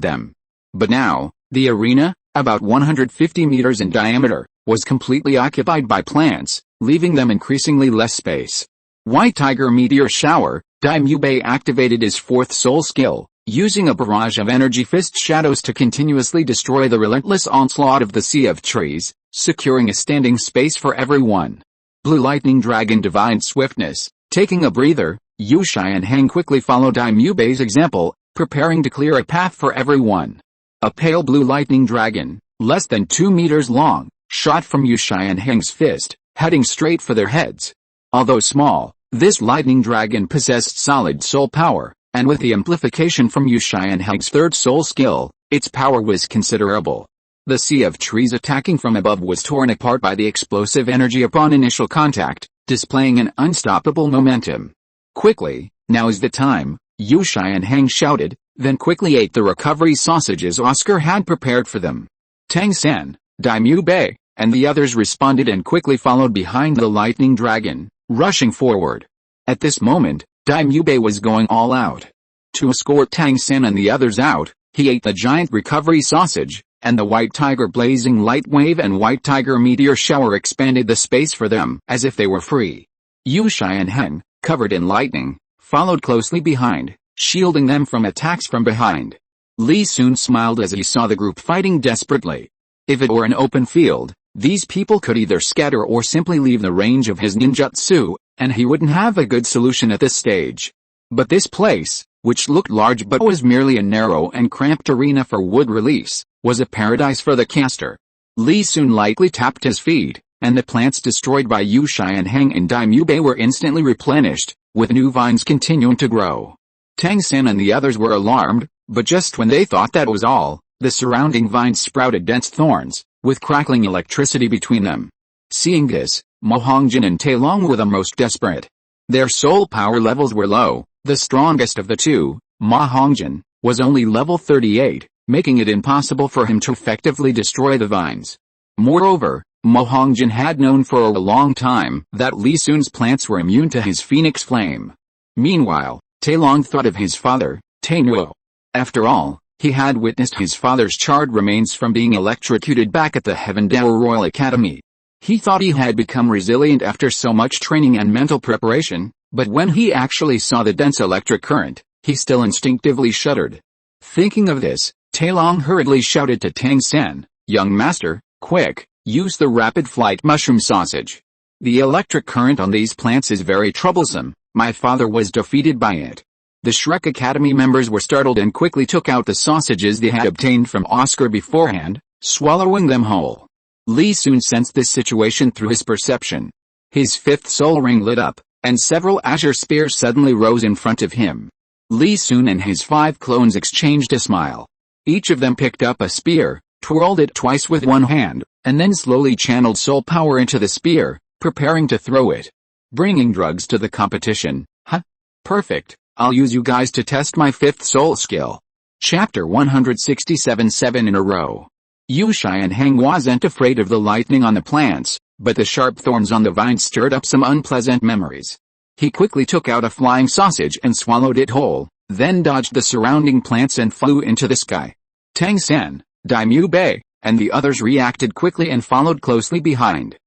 them. But now, the arena, about 150 meters in diameter, was completely occupied by plants, leaving them increasingly less space. White Tiger Meteor Shower, Daimyubei activated his fourth soul skill, using a barrage of energy fist shadows to continuously destroy the relentless onslaught of the sea of trees, securing a standing space for everyone. Blue Lightning Dragon Divine Swiftness, taking a breather, Yu Xianheng quickly followed Daimyubei's example, preparing to clear a path for everyone. A pale blue lightning dragon, less than 2 meters long, shot from Yu Xianheng's fist, heading straight for their heads. Although small, this lightning dragon possessed solid soul power, and with the amplification from Yu Xianheng's third soul skill, its power was considerable. The sea of trees attacking from above was torn apart by the explosive energy upon initial contact, displaying an unstoppable momentum. Quickly, now is the time, Yu Xianheng shouted, then quickly ate the recovery sausages Oscar had prepared for them. Tang San, Daimyubei, and the others responded and quickly followed behind the lightning dragon, rushing forward. At this moment, Daimyubei was going all out. To escort Tang San and the others out, he ate the giant recovery sausage, and the White Tiger Blazing Light Wave and White Tiger Meteor Shower expanded the space for them as if they were free. Yu Xianheng, covered in lightning, followed closely behind, shielding them from attacks from behind. Li Sun smiled as he saw the group fighting desperately. If it were an open field, these people could either scatter or simply leave the range of his ninjutsu, and he wouldn't have a good solution at this stage. But this place, which looked large but was merely a narrow and cramped arena for wood release, was a paradise for the caster. Li Sun lightly tapped his feet, and the plants destroyed by Yu Xianheng and Daimyubei were instantly replenished, with new vines continuing to grow. Tang San and the others were alarmed, but just when they thought that was all, the surrounding vines sprouted dense thorns, with crackling electricity between them. Seeing this, Ma Hongjin and Tai Long were the most desperate. Their soul power levels were low. The strongest of the two, Ma Hongjin, was only level 38, making it impossible for him to effectively destroy the vines. Moreover, Ma Hongjin had known for a long time that Li Sun's plants were immune to his phoenix flame. Meanwhile, Tai Long thought of his father, Tai Nuo. After all, he had witnessed his father's charred remains from being electrocuted back at the Heavendale Royal Academy. He thought he had become resilient after so much training and mental preparation, but when he actually saw the dense electric current, he still instinctively shuddered. Thinking of this, Tai Long hurriedly shouted to Tang San, "Young master, quick, use the rapid flight mushroom sausage. The electric current on these plants is very troublesome. My father was defeated by it." The Shrek Academy members were startled and quickly took out the sausages they had obtained from Oscar beforehand, swallowing them whole. Li Sun sensed this situation through his perception. His fifth soul ring lit up, and several azure spears suddenly rose in front of him. Li Sun and his 5 clones exchanged a smile. Each of them picked up a spear, twirled it twice with one hand, and then slowly channeled soul power into the spear, preparing to throw it. Bringing drugs to the competition, huh? Perfect, I'll use you guys to test my 5th soul skill. Chapter 167 7 in a row. Yu Xianheng wasn't afraid of the lightning on the plants, but the sharp thorns on the vines stirred up some unpleasant memories. He quickly took out a flying sausage and swallowed it whole, then dodged the surrounding plants and flew into the sky. Tang San, Daimyubei, and the others reacted quickly and followed closely behind.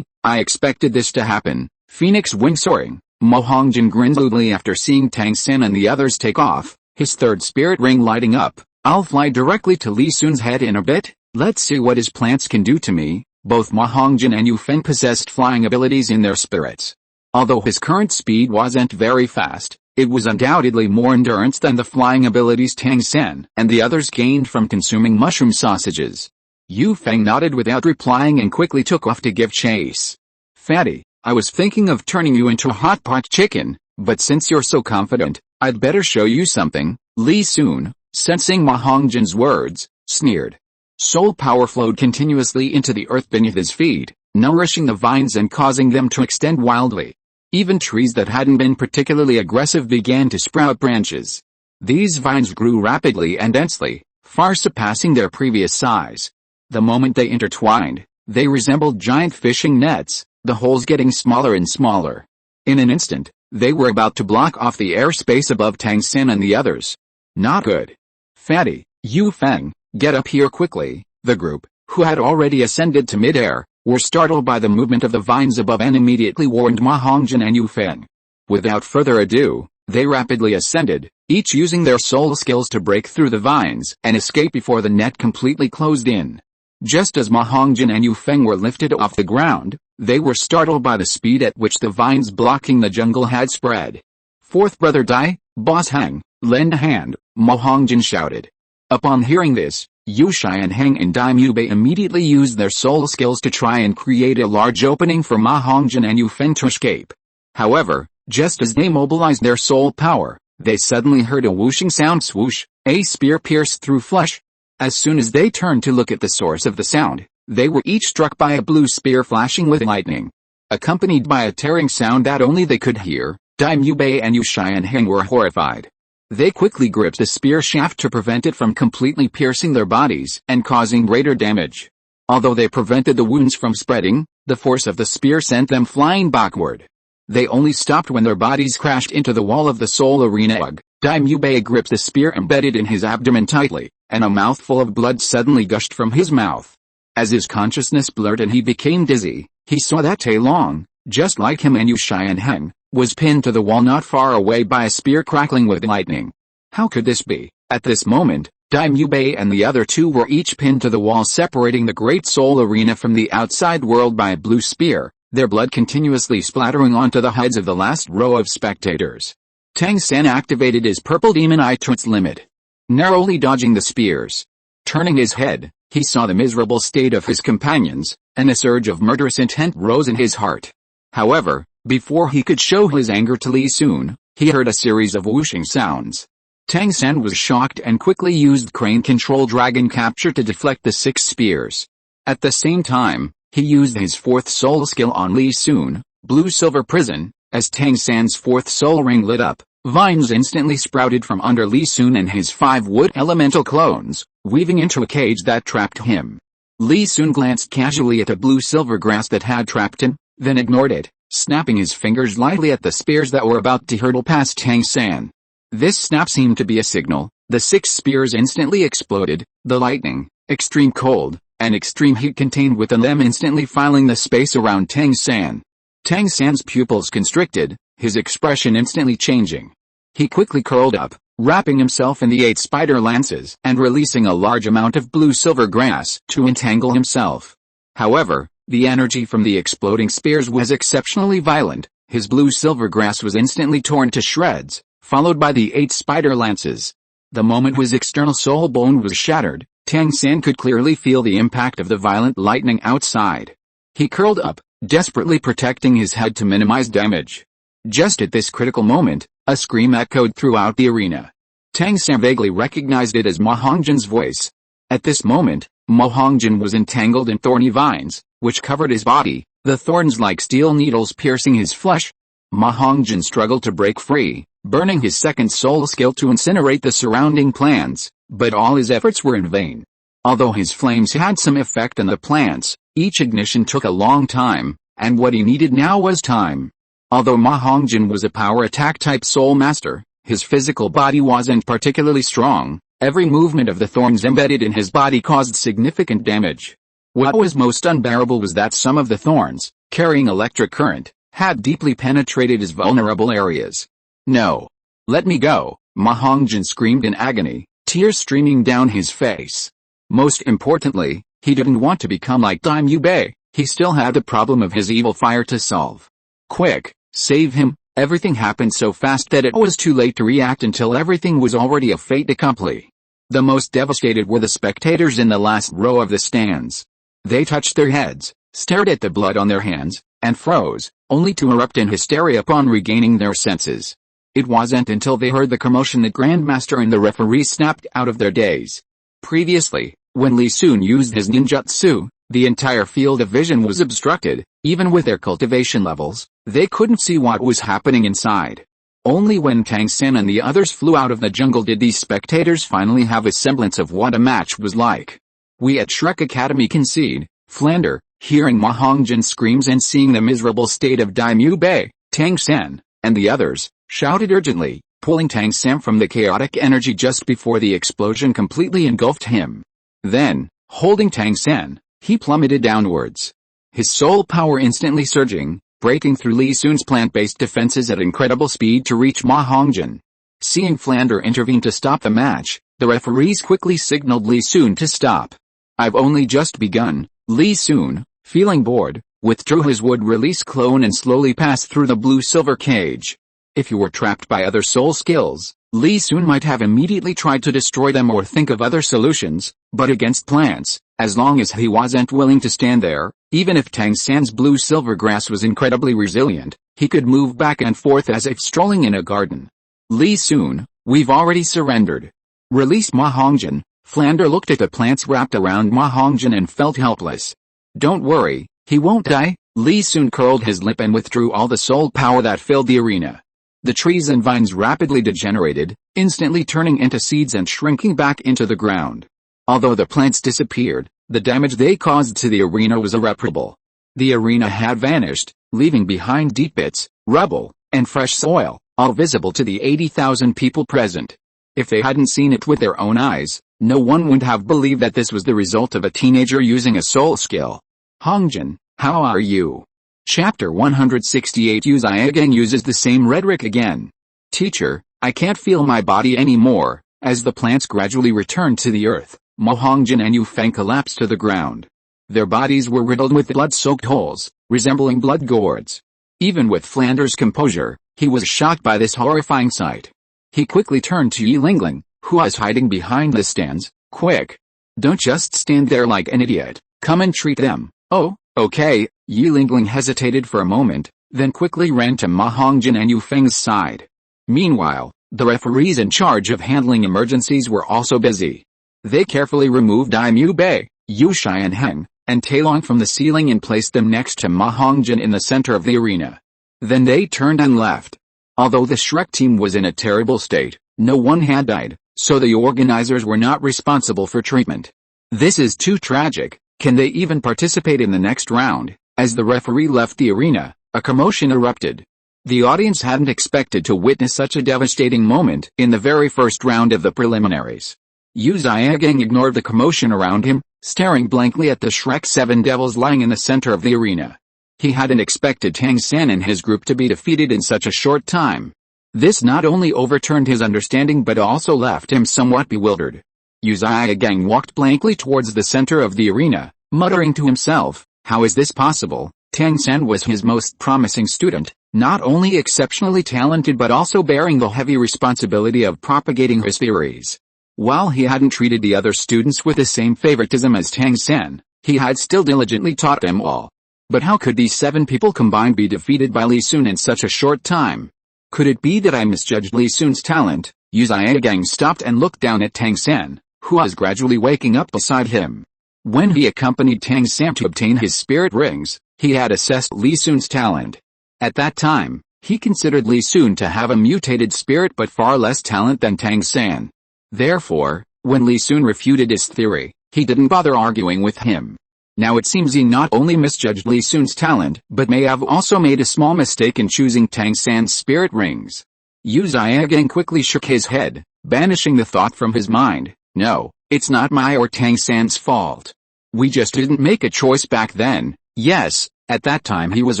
I expected this to happen. Phoenix wing soaring. Ma Hongjin grinned loudly after seeing Tang San and the others take off, his third spirit ring lighting up. I'll fly directly to Li Sun's head in a bit. Let's see what his plants can do to me. Both Ma Hongjin and Yu Feng possessed flying abilities in their spirits. Although his current speed wasn't very fast, it was undoubtedly more endurance than the flying abilities Tang San and the others gained from consuming mushroom sausages. Yu Feng nodded without replying and quickly took off to give chase. Fatty, I was thinking of turning you into a hot pot chicken, but since you're so confident, I'd better show you something. Li Sun, sensing Ma Hongjin's words, sneered. Soul power flowed continuously into the earth beneath his feet, nourishing the vines and causing them to extend wildly. Even trees that hadn't been particularly aggressive began to sprout branches. These vines grew rapidly and densely, far surpassing their previous size. The moment they intertwined, they resembled giant fishing nets, the holes getting smaller and smaller. In an instant, they were about to block off the airspace above Tang San and the others. Not good. Fatty, Yu Feng, get up here quickly. The group, who had already ascended to mid-air, were startled by the movement of the vines above and immediately warned Ma Hongjin and Yu Feng. Without further ado, they rapidly ascended, each using their soul skills to break through the vines and escape before the net completely closed in. Just as Ma Hongjin and Yu Feng were lifted off the ground, they were startled by the speed at which the vines blocking the jungle had spread. Fourth brother Dai, boss Hang, lend a hand, Ma Hongjin shouted. Upon hearing this, Yu Xianheng and Dai Mubei immediately used their soul skills to try and create a large opening for Ma Hongjin and Yu Feng to escape. However, just as they mobilized their soul power, they suddenly heard a whooshing sound swoosh, a spear pierced through flesh. As soon as they turned to look at the source of the sound, they were each struck by a blue spear flashing with lightning. Accompanied by a tearing sound that only they could hear, Dai Mubei and Yu Xianheng were horrified. They quickly gripped the spear shaft to prevent it from completely piercing their bodies and causing greater damage. Although they prevented the wounds from spreading, the force of the spear sent them flying backward. They only stopped when their bodies crashed into the wall of the soul arena. Dai Mubei gripped the spear embedded in his abdomen tightly, and a mouthful of blood suddenly gushed from his mouth. As his consciousness blurred and he became dizzy, he saw that Tai Long, just like him and Yu Xianheng, was pinned to the wall not far away by a spear crackling with lightning. How could this be? At this moment, Dai Mubei and the other two were each pinned to the wall separating the Great Soul Arena from the outside world by a blue spear, their blood continuously splattering onto the hides of the last row of spectators. Tang San activated his purple demon eye to its limit, narrowly dodging the spears. Turning his head, he saw the miserable state of his companions, and a surge of murderous intent rose in his heart. However, before he could show his anger to Li Sun, he heard a series of whooshing sounds. Tang San was shocked and quickly used crane control dragon capture to deflect the 6 spears. At the same time, he used his 4th soul skill on Li Sun, Blue Silver Prison. As Tang San's 4th soul ring lit up, vines instantly sprouted from under Li Sun and his 5 wood elemental clones, weaving into a cage that trapped him. Li Sun glanced casually at the blue-silver grass that had trapped him, then ignored it, snapping his fingers lightly at the spears that were about to hurtle past Tang San. This snap seemed to be a signal. The 6 spears instantly exploded, the lightning, extreme cold, and extreme heat contained within them instantly filling the space around Tang San. Tang San's pupils constricted, his expression instantly changing. He quickly curled up, wrapping himself in the 8 spider lances and releasing a large amount of blue-silver grass to entangle himself. However, the energy from the exploding spears was exceptionally violent. His blue-silver grass was instantly torn to shreds, followed by the 8 spider lances. The moment his external soul bone was shattered, Tang San could clearly feel the impact of the violent lightning outside. He curled up, desperately protecting his head to minimize damage. Just at this critical moment, a scream echoed throughout the arena. Tang San vaguely recognized it as Ma Hongjin's voice. At this moment, Ma Hongjin was entangled in thorny vines, which covered his body, the thorns like steel needles piercing his flesh. Ma Hongjin struggled to break free, burning his 2nd soul skill to incinerate the surrounding plants, but all his efforts were in vain. Although his flames had some effect on the plants, each ignition took a long time, and what he needed now was time. Although Ma Hongjin was a power attack type soul master, his physical body wasn't particularly strong. Every movement of the thorns embedded in his body caused significant damage. What was most unbearable was that some of the thorns, carrying electric current, had deeply penetrated his vulnerable areas. No! Let me go! Ma Hongjin screamed in agony, tears streaming down his face. Most importantly, he didn't want to become like Dai Mubei. He still had the problem of his evil fire to solve. Quick, save him! Everything happened so fast that it was too late to react until everything was already a fait accompli. The most devastated were the spectators in the last row of the stands. They touched their heads, stared at the blood on their hands, and froze, only to erupt in hysteria upon regaining their senses. It wasn't until they heard the commotion that Grandmaster and the referee snapped out of their daze. Previously, when Li Sun used his ninjutsu, the entire field of vision was obstructed. Even with their cultivation levels, they couldn't see what was happening inside. Only when Tang San and the others flew out of the jungle did these spectators finally have a semblance of what a match was like. We at Shrek Academy concede, Flander, hearing Ma Hongjin's screams and seeing the miserable state of Dai Mubei, Tang San, and the others, shouted urgently, pulling Tang San from the chaotic energy just before the explosion completely engulfed him. Then, Holding Tang San, he plummeted downwards. His soul power instantly surging, breaking through Li Sun's plant-based defenses at incredible speed to reach Ma Hongjin. Seeing Flander intervene to stop the match, the referees quickly signaled Li Sun to stop. "I've only just begun." Li Sun, feeling bored, withdrew his wood-release clone and slowly passed through the blue-silver cage. If you were trapped by other soul skills, Li Sun might have immediately tried to destroy them or think of other solutions, but against plants, as long as he wasn't willing to stand there, even if Tang San's blue-silver grass was incredibly resilient, he could move back and forth as if strolling in a garden. "Li Sun, we've already surrendered. Release Ma Hongjin." Flander looked at the plants wrapped around Ma Hongjin and felt helpless. "Don't worry, he won't die." Li Sun curled his lip and withdrew all the soul power that filled the arena. The trees and vines rapidly degenerated, instantly turning into seeds and shrinking back into the ground. Although the plants disappeared, the damage they caused to the arena was irreparable. The arena had vanished, leaving behind deep pits, rubble, and fresh soil, all visible to the 80,000 people present. If they hadn't seen it with their own eyes, no one would have believed that this was the result of a teenager using a soul skill. "Hongjin, how are you?" Chapter 168. Xiaogang uses the same rhetoric again. "Teacher, I can't feel my body anymore." As the plants gradually returned to the earth, Ma Hongjin and Yu Feng collapsed to the ground. Their bodies were riddled with blood-soaked holes, resembling blood gourds. Even with Flander's composure, he was shocked by this horrifying sight. He quickly turned to Yi Lingling, who was hiding behind the stands. "Quick! Don't just stand there like an idiot, come and treat them." "Oh, okay." Yi Lingling hesitated for a moment, then quickly ran to Ma Hongjin and Yu Feng's side. Meanwhile, the referees in charge of handling emergencies were also busy. They carefully removed Dai Mu Bei, Yu Xianheng, and Tailong from the ceiling and placed them next to Ma Hongjin in the center of the arena. Then they turned and left. Although the Shrek team was in a terrible state, no one had died, so the organizers were not responsible for treatment. "This is too tragic. Can they even participate in the next round?" As the referee left the arena, a commotion erupted. The audience hadn't expected to witness such a devastating moment in the very first round of the preliminaries. Yu Xiaogang ignored the commotion around him, staring blankly at the Shrek 7 devils lying in the center of the arena. He hadn't expected Tang San and his group to be defeated in such a short time. This not only overturned his understanding but also left him somewhat bewildered. Yu Xiaogang walked blankly towards the center of the arena, muttering to himself, "How is this possible?" Tang San was his most promising student, not only exceptionally talented but also bearing the heavy responsibility of propagating his theories. While he hadn't treated the other students with the same favoritism as Tang San, he had still diligently taught them all. But how could these 7 people combined be defeated by Li Sun in such a short time? Could it be that I misjudged Li Sun's talent? Yu Xiaogang stopped and looked down at Tang San, who was gradually waking up beside him. When he accompanied Tang San to obtain his spirit rings, he had assessed Li Sun's talent. At that time, he considered Li Sun to have a mutated spirit but far less talent than Tang San. Therefore, when Li Sun refuted his theory, he didn't bother arguing with him. Now it seems he not only misjudged Li Sun's talent but may have also made a small mistake in choosing Tang San's spirit rings. Yu Xiaogang quickly shook his head, banishing the thought from his mind. "No, it's not my or Tang San's fault. We just didn't make a choice back then." Yes, at that time he was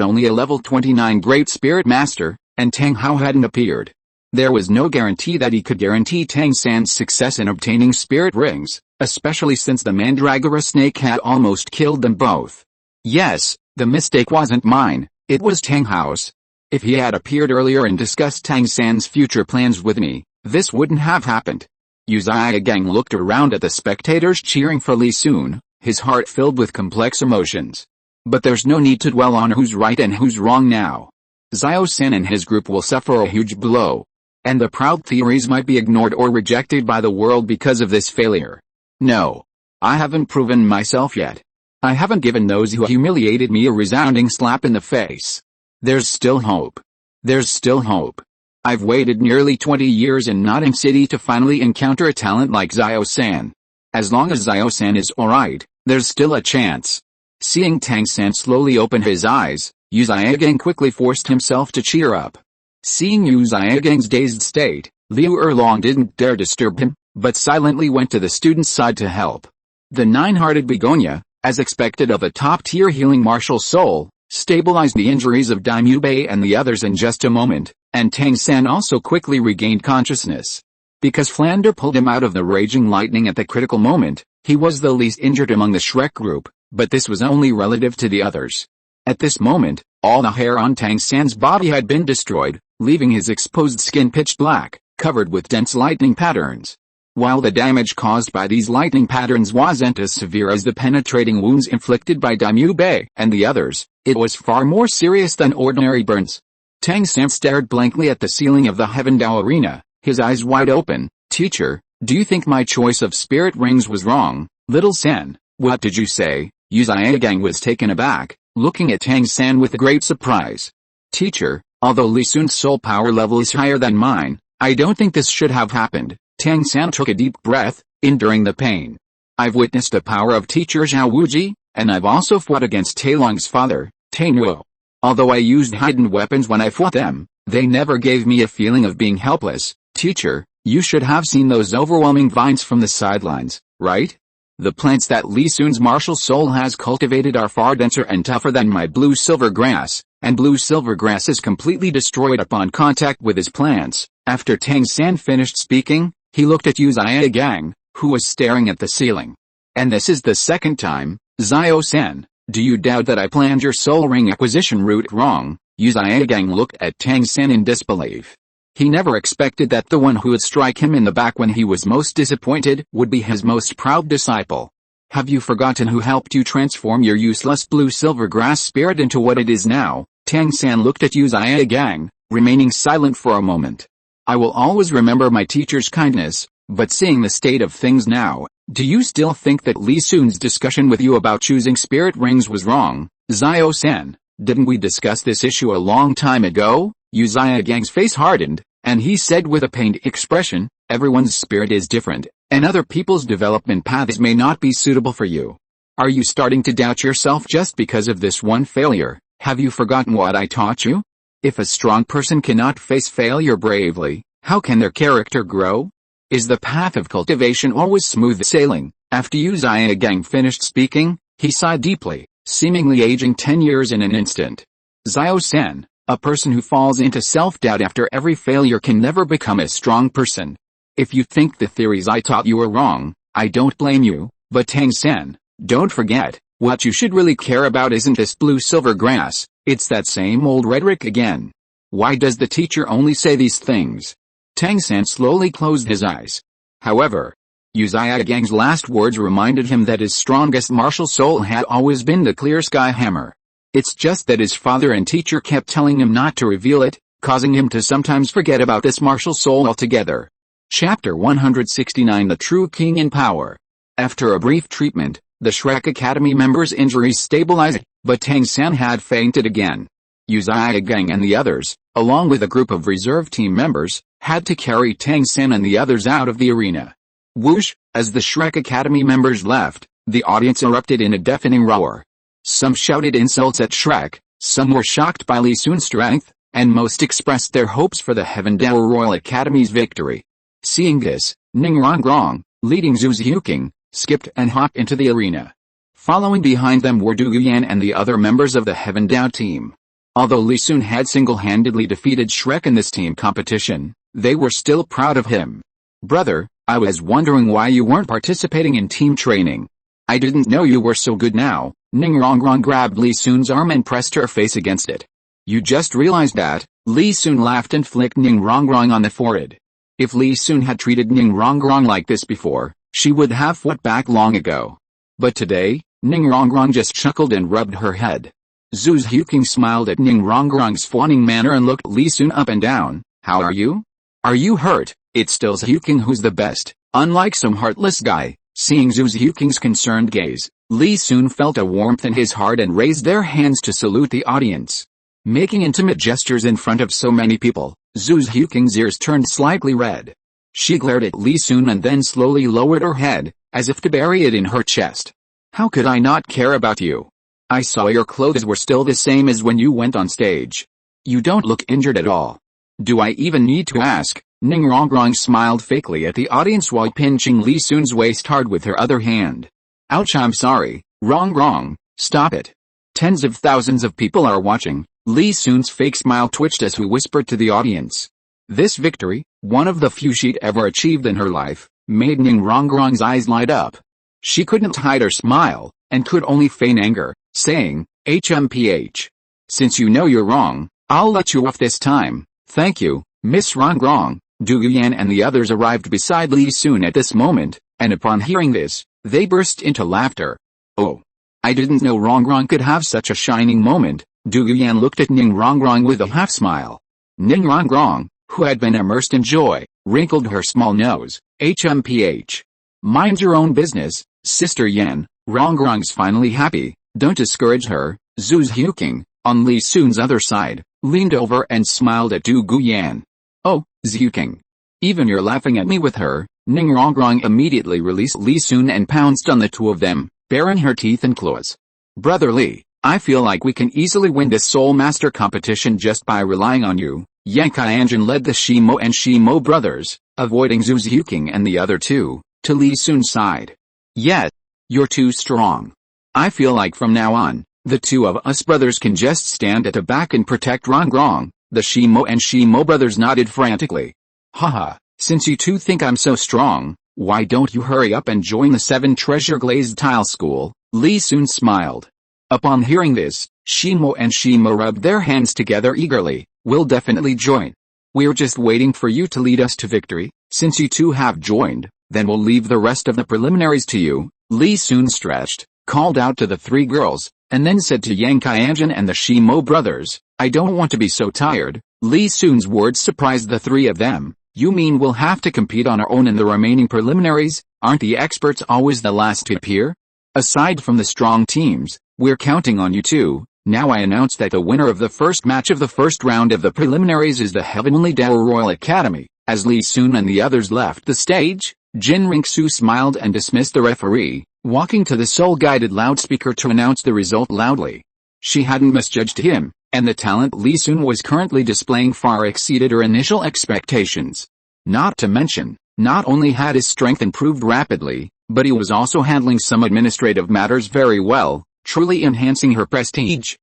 only a level 29 Great Spirit Master, and Tang Hao hadn't appeared. There was no guarantee that he could guarantee Tang San's success in obtaining spirit rings, especially since the Mandragora snake had almost killed them both. Yes, the mistake wasn't mine, it was Tang Hao's. If he had appeared earlier and discussed Tang San's future plans with me, this wouldn't have happened. Yu Xiaogang looked around at the spectators cheering for Li Sun, his heart filled with complex emotions. But there's no need to dwell on who's right and who's wrong now. Xiao San and his group will suffer a huge blow. And the proud theories might be ignored or rejected by the world because of this failure. No. I haven't proven myself yet. I haven't given those who humiliated me a resounding slap in the face. There's still hope. There's still hope. I've waited nearly 20 years in Notting City to finally encounter a talent like Xiao San. As long as Xiao San is alright, there's still a chance. Seeing Tang San slowly open his eyes, Yu Xiaogang quickly forced himself to cheer up. Seeing Yu Xiaogang's dazed state, Liu Erlong didn't dare disturb him, but silently went to the student's side to help. The nine-hearted begonia, as expected of a top-tier healing martial soul, stabilized the injuries of Daimyo Bei and the others in just a moment, and Tang San also quickly regained consciousness. Because Flander pulled him out of the raging lightning at the critical moment, he was the least injured among the Shrek group, but this was only relative to the others. At this moment, all the hair on Tang San's body had been destroyed, leaving his exposed skin pitch black, covered with dense lightning patterns. While the damage caused by these lightning patterns wasn't as severe as the penetrating wounds inflicted by Daimyo Bei and the others, it was far more serious than ordinary burns. Tang San stared blankly at the ceiling of the Heaven Dao arena, his eyes wide open. Teacher, do you think my choice of spirit rings was wrong? Little San, what did you say? Xiaogang was taken aback, looking at Tang San with great surprise. Teacher, although Li Sun's soul power level is higher than mine, I don't think this should have happened. Tang San took a deep breath, enduring the pain. I've witnessed the power of teacher Zhao Wuji, and I've also fought against Tailong's father, Tainuo. Although I used hidden weapons when I fought them, they never gave me a feeling of being helpless. Teacher, you should have seen those overwhelming vines from the sidelines, right? The plants that Li Sun's martial soul has cultivated are far denser and tougher than my blue-silver grass, and blue-silver grass is completely destroyed upon contact with his plants. After Tang San finished speaking, he looked at Xiaogang, who was staring at the ceiling. And this is the second time, Xiao-san, do you doubt that I planned your soul ring acquisition route wrong? Xiaogang looked at Tang San in disbelief. He never expected that the one who would strike him in the back when he was most disappointed would be his most proud disciple. Have you forgotten who helped you transform your useless blue-silver grass spirit into what it is now? Tang San looked at Xiaogang, remaining silent for a moment. I will always remember my teacher's kindness, but seeing the state of things now, do you still think that Li Sun's discussion with you about choosing spirit rings was wrong? Xiao-san, didn't we discuss this issue a long time ago? Xiaogang's face hardened, and he said with a pained expression, everyone's spirit is different, and other people's development paths may not be suitable for you. Are you starting to doubt yourself just because of this one failure? Have you forgotten what I taught you? If a strong person cannot face failure bravely, how can their character grow? Is the path of cultivation always smooth sailing? After Xiaogang finished speaking, he sighed deeply, seemingly aging 10 years in an instant. Xiao-san, a person who falls into self-doubt after every failure can never become a strong person. If you think the theories I taught you are wrong, I don't blame you, but Tang San, don't forget, what you should really care about isn't this blue-silver grass, it's that same old rhetoric again. Why does the teacher only say these things? Tang San slowly closed his eyes. However, Xiaogang's last words reminded him that his strongest martial soul had always been the clear sky hammer. It's just that his father and teacher kept telling him not to reveal it, causing him to sometimes forget about this martial soul altogether. Chapter 169 The True King in Power. After a brief treatment, the Shrek Academy members' injuries stabilized, but Tang San had fainted again. Xiaogang and the others, along with a group of reserve team members, had to carry Tang San and the others out of the arena. Whoosh! As the Shrek Academy members left, the audience erupted in a deafening roar. Some shouted insults at Shrek, some were shocked by Li Sun's strength, and most expressed their hopes for the Heaven Dao Royal Academy's victory. Seeing this, Ningrongrong, leading Zhu Xiuqing, skipped and hopped into the arena. Following behind them were Du Yuan and the other members of the Heaven Dao team. Although Li Sun had single-handedly defeated Shrek in this team competition, they were still proud of him. Brother, I was wondering why you weren't participating in team training. I didn't know you were so good now. Ningrongrong grabbed Li Sun's arm and pressed her face against it. You just realized that? Li Sun laughed and flicked Ningrongrong on the forehead. If Li Sun had treated Ningrongrong like this before, she would have fought back long ago. But today, Ningrongrong just chuckled and rubbed her head. Zhu Xiuqing smiled at Ningrongrong's fawning manner and looked Li Sun up and down. How are you? Are you hurt? It's still Xiuqing who's the best, unlike some heartless guy. Seeing Zhu Xiuqing's concerned gaze, Li Sun felt a warmth in his heart and raised their hands to salute the audience. Making intimate gestures in front of so many people, Zhu Xiuqing's ears turned slightly red. She glared at Li Sun and then slowly lowered her head, as if to bury it in her chest. How could I not care about you? I saw your clothes were still the same as when you went on stage. You don't look injured at all. Do I even need to ask? Ningrongrong smiled fakely at the audience while pinching Li Sun's waist hard with her other hand. Ouch, I'm sorry, wrong, stop it. Tens of thousands of people are watching. Li Sun's fake smile twitched as he whispered to the audience. This victory, one of the few she'd ever achieved in her life, made Ning Rongrong's eyes light up. She couldn't hide her smile, and could only feign anger, saying, HMPH. Since you know you're wrong, I'll let you off this time, thank you, Miss Rongrong. Du Yuan and the others arrived beside Li Sun at this moment, and upon hearing this, they burst into laughter. Oh. I didn't know Rongrong could have such a shining moment. Du Yuan looked at Ning Rongrong with a half-smile. Ning Rongrong, who had been immersed in joy, wrinkled her small nose. HMPH. Mind your own business, Sister Yan. Rongrong's finally happy, don't discourage her. Zhu Xiaogang, on Li Sun's other side, leaned over and smiled at Du Yuan. Oh, Xiaogang. Even you're laughing at me with her. Ning Rongrong immediately released Li Sun and pounced on the two of them, baring her teeth and claws. Brother Li, I feel like we can easily win this Soul Master competition just by relying on you. Yang Qianren led the Shimo and Shimo brothers, avoiding Zhu Xiaogang and the other two, to Li Sun's side. Yet, you're too strong. I feel like from now on, the two of us brothers can just stand at the back and protect Rongrong. The Shimo and Shimo brothers nodded frantically. Haha, since you two think I'm so strong, why don't you hurry up and join the 7 Treasure Glazed Tile School? Li Sun smiled. Upon hearing this, Shimo and Shimo rubbed their hands together eagerly. We'll definitely join. We're just waiting for you to lead us to victory. Since you two have joined, then we'll leave the rest of the preliminaries to you. Li Sun stretched, called out to the 3 girls, and then said to Yang Qianren and the Shimo brothers, I don't want to be so tired. Li Sun's words surprised the 3 of them. You mean we'll have to compete on our own in the remaining preliminaries? Aren't the experts always the last to appear? Aside from the strong teams, we're counting on you too. Now I announce that the winner of the first match of the first round of the preliminaries is the Heavenly Douluo Royal Academy. As Li Sun and the others left the stage, Qian Renxue smiled and dismissed the referee, walking to the soul-guided loudspeaker to announce the result loudly. She hadn't misjudged him, and the talent Li Sun was currently displaying far exceeded her initial expectations. Not to mention, not only had his strength improved rapidly, but he was also handling some administrative matters very well, truly enhancing her prestige.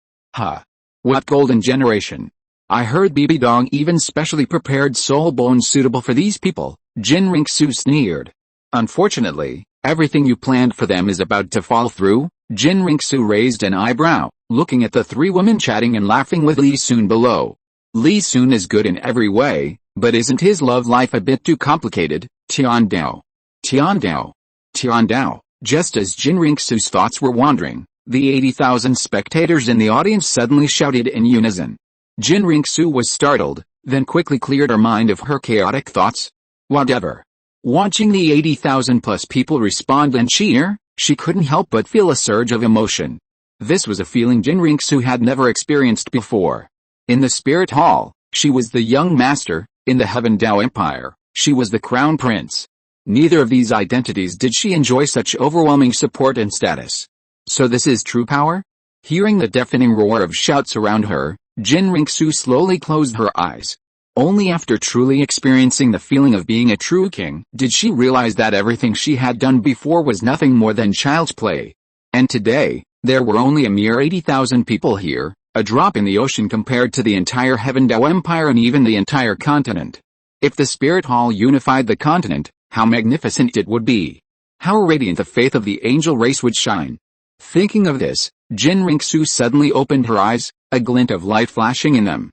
What golden generation. I heard Bibi Dong even specially prepared soul bones suitable for these people. Qian Renxue sneered. Unfortunately, everything you planned for them is about to fall through. Qian Renxue raised an eyebrow, looking at the 3 women chatting and laughing with Li Sun below. Li Sun is good in every way, but isn't his love life a bit too complicated? Tian Dao. Just as Qian Renxue's thoughts were wandering, the 80,000 spectators in the audience suddenly shouted in unison. Qian Renxue was startled, then quickly cleared her mind of her chaotic thoughts. Whatever. Watching the 80,000 plus people respond and cheer, she couldn't help but feel a surge of emotion. This was a feeling Qian Renxue had never experienced before. In the Spirit Hall, she was the young master. In the Heaven Dao Empire, she was the crown prince. Neither of these identities did she enjoy such overwhelming support and status. So this is true power? Hearing the deafening roar of shouts around her, Qian Renxue slowly closed her eyes. Only after truly experiencing the feeling of being a true king did she realize that everything she had done before was nothing more than child's play. And today, there were only a mere 80,000 people here, a drop in the ocean compared to the entire Heaven Dao Empire and even the entire continent. If the Spirit Hall unified the continent, how magnificent it would be. How radiant the faith of the angel race would shine. Thinking of this, Qian Renxue suddenly opened her eyes, a glint of light flashing in them.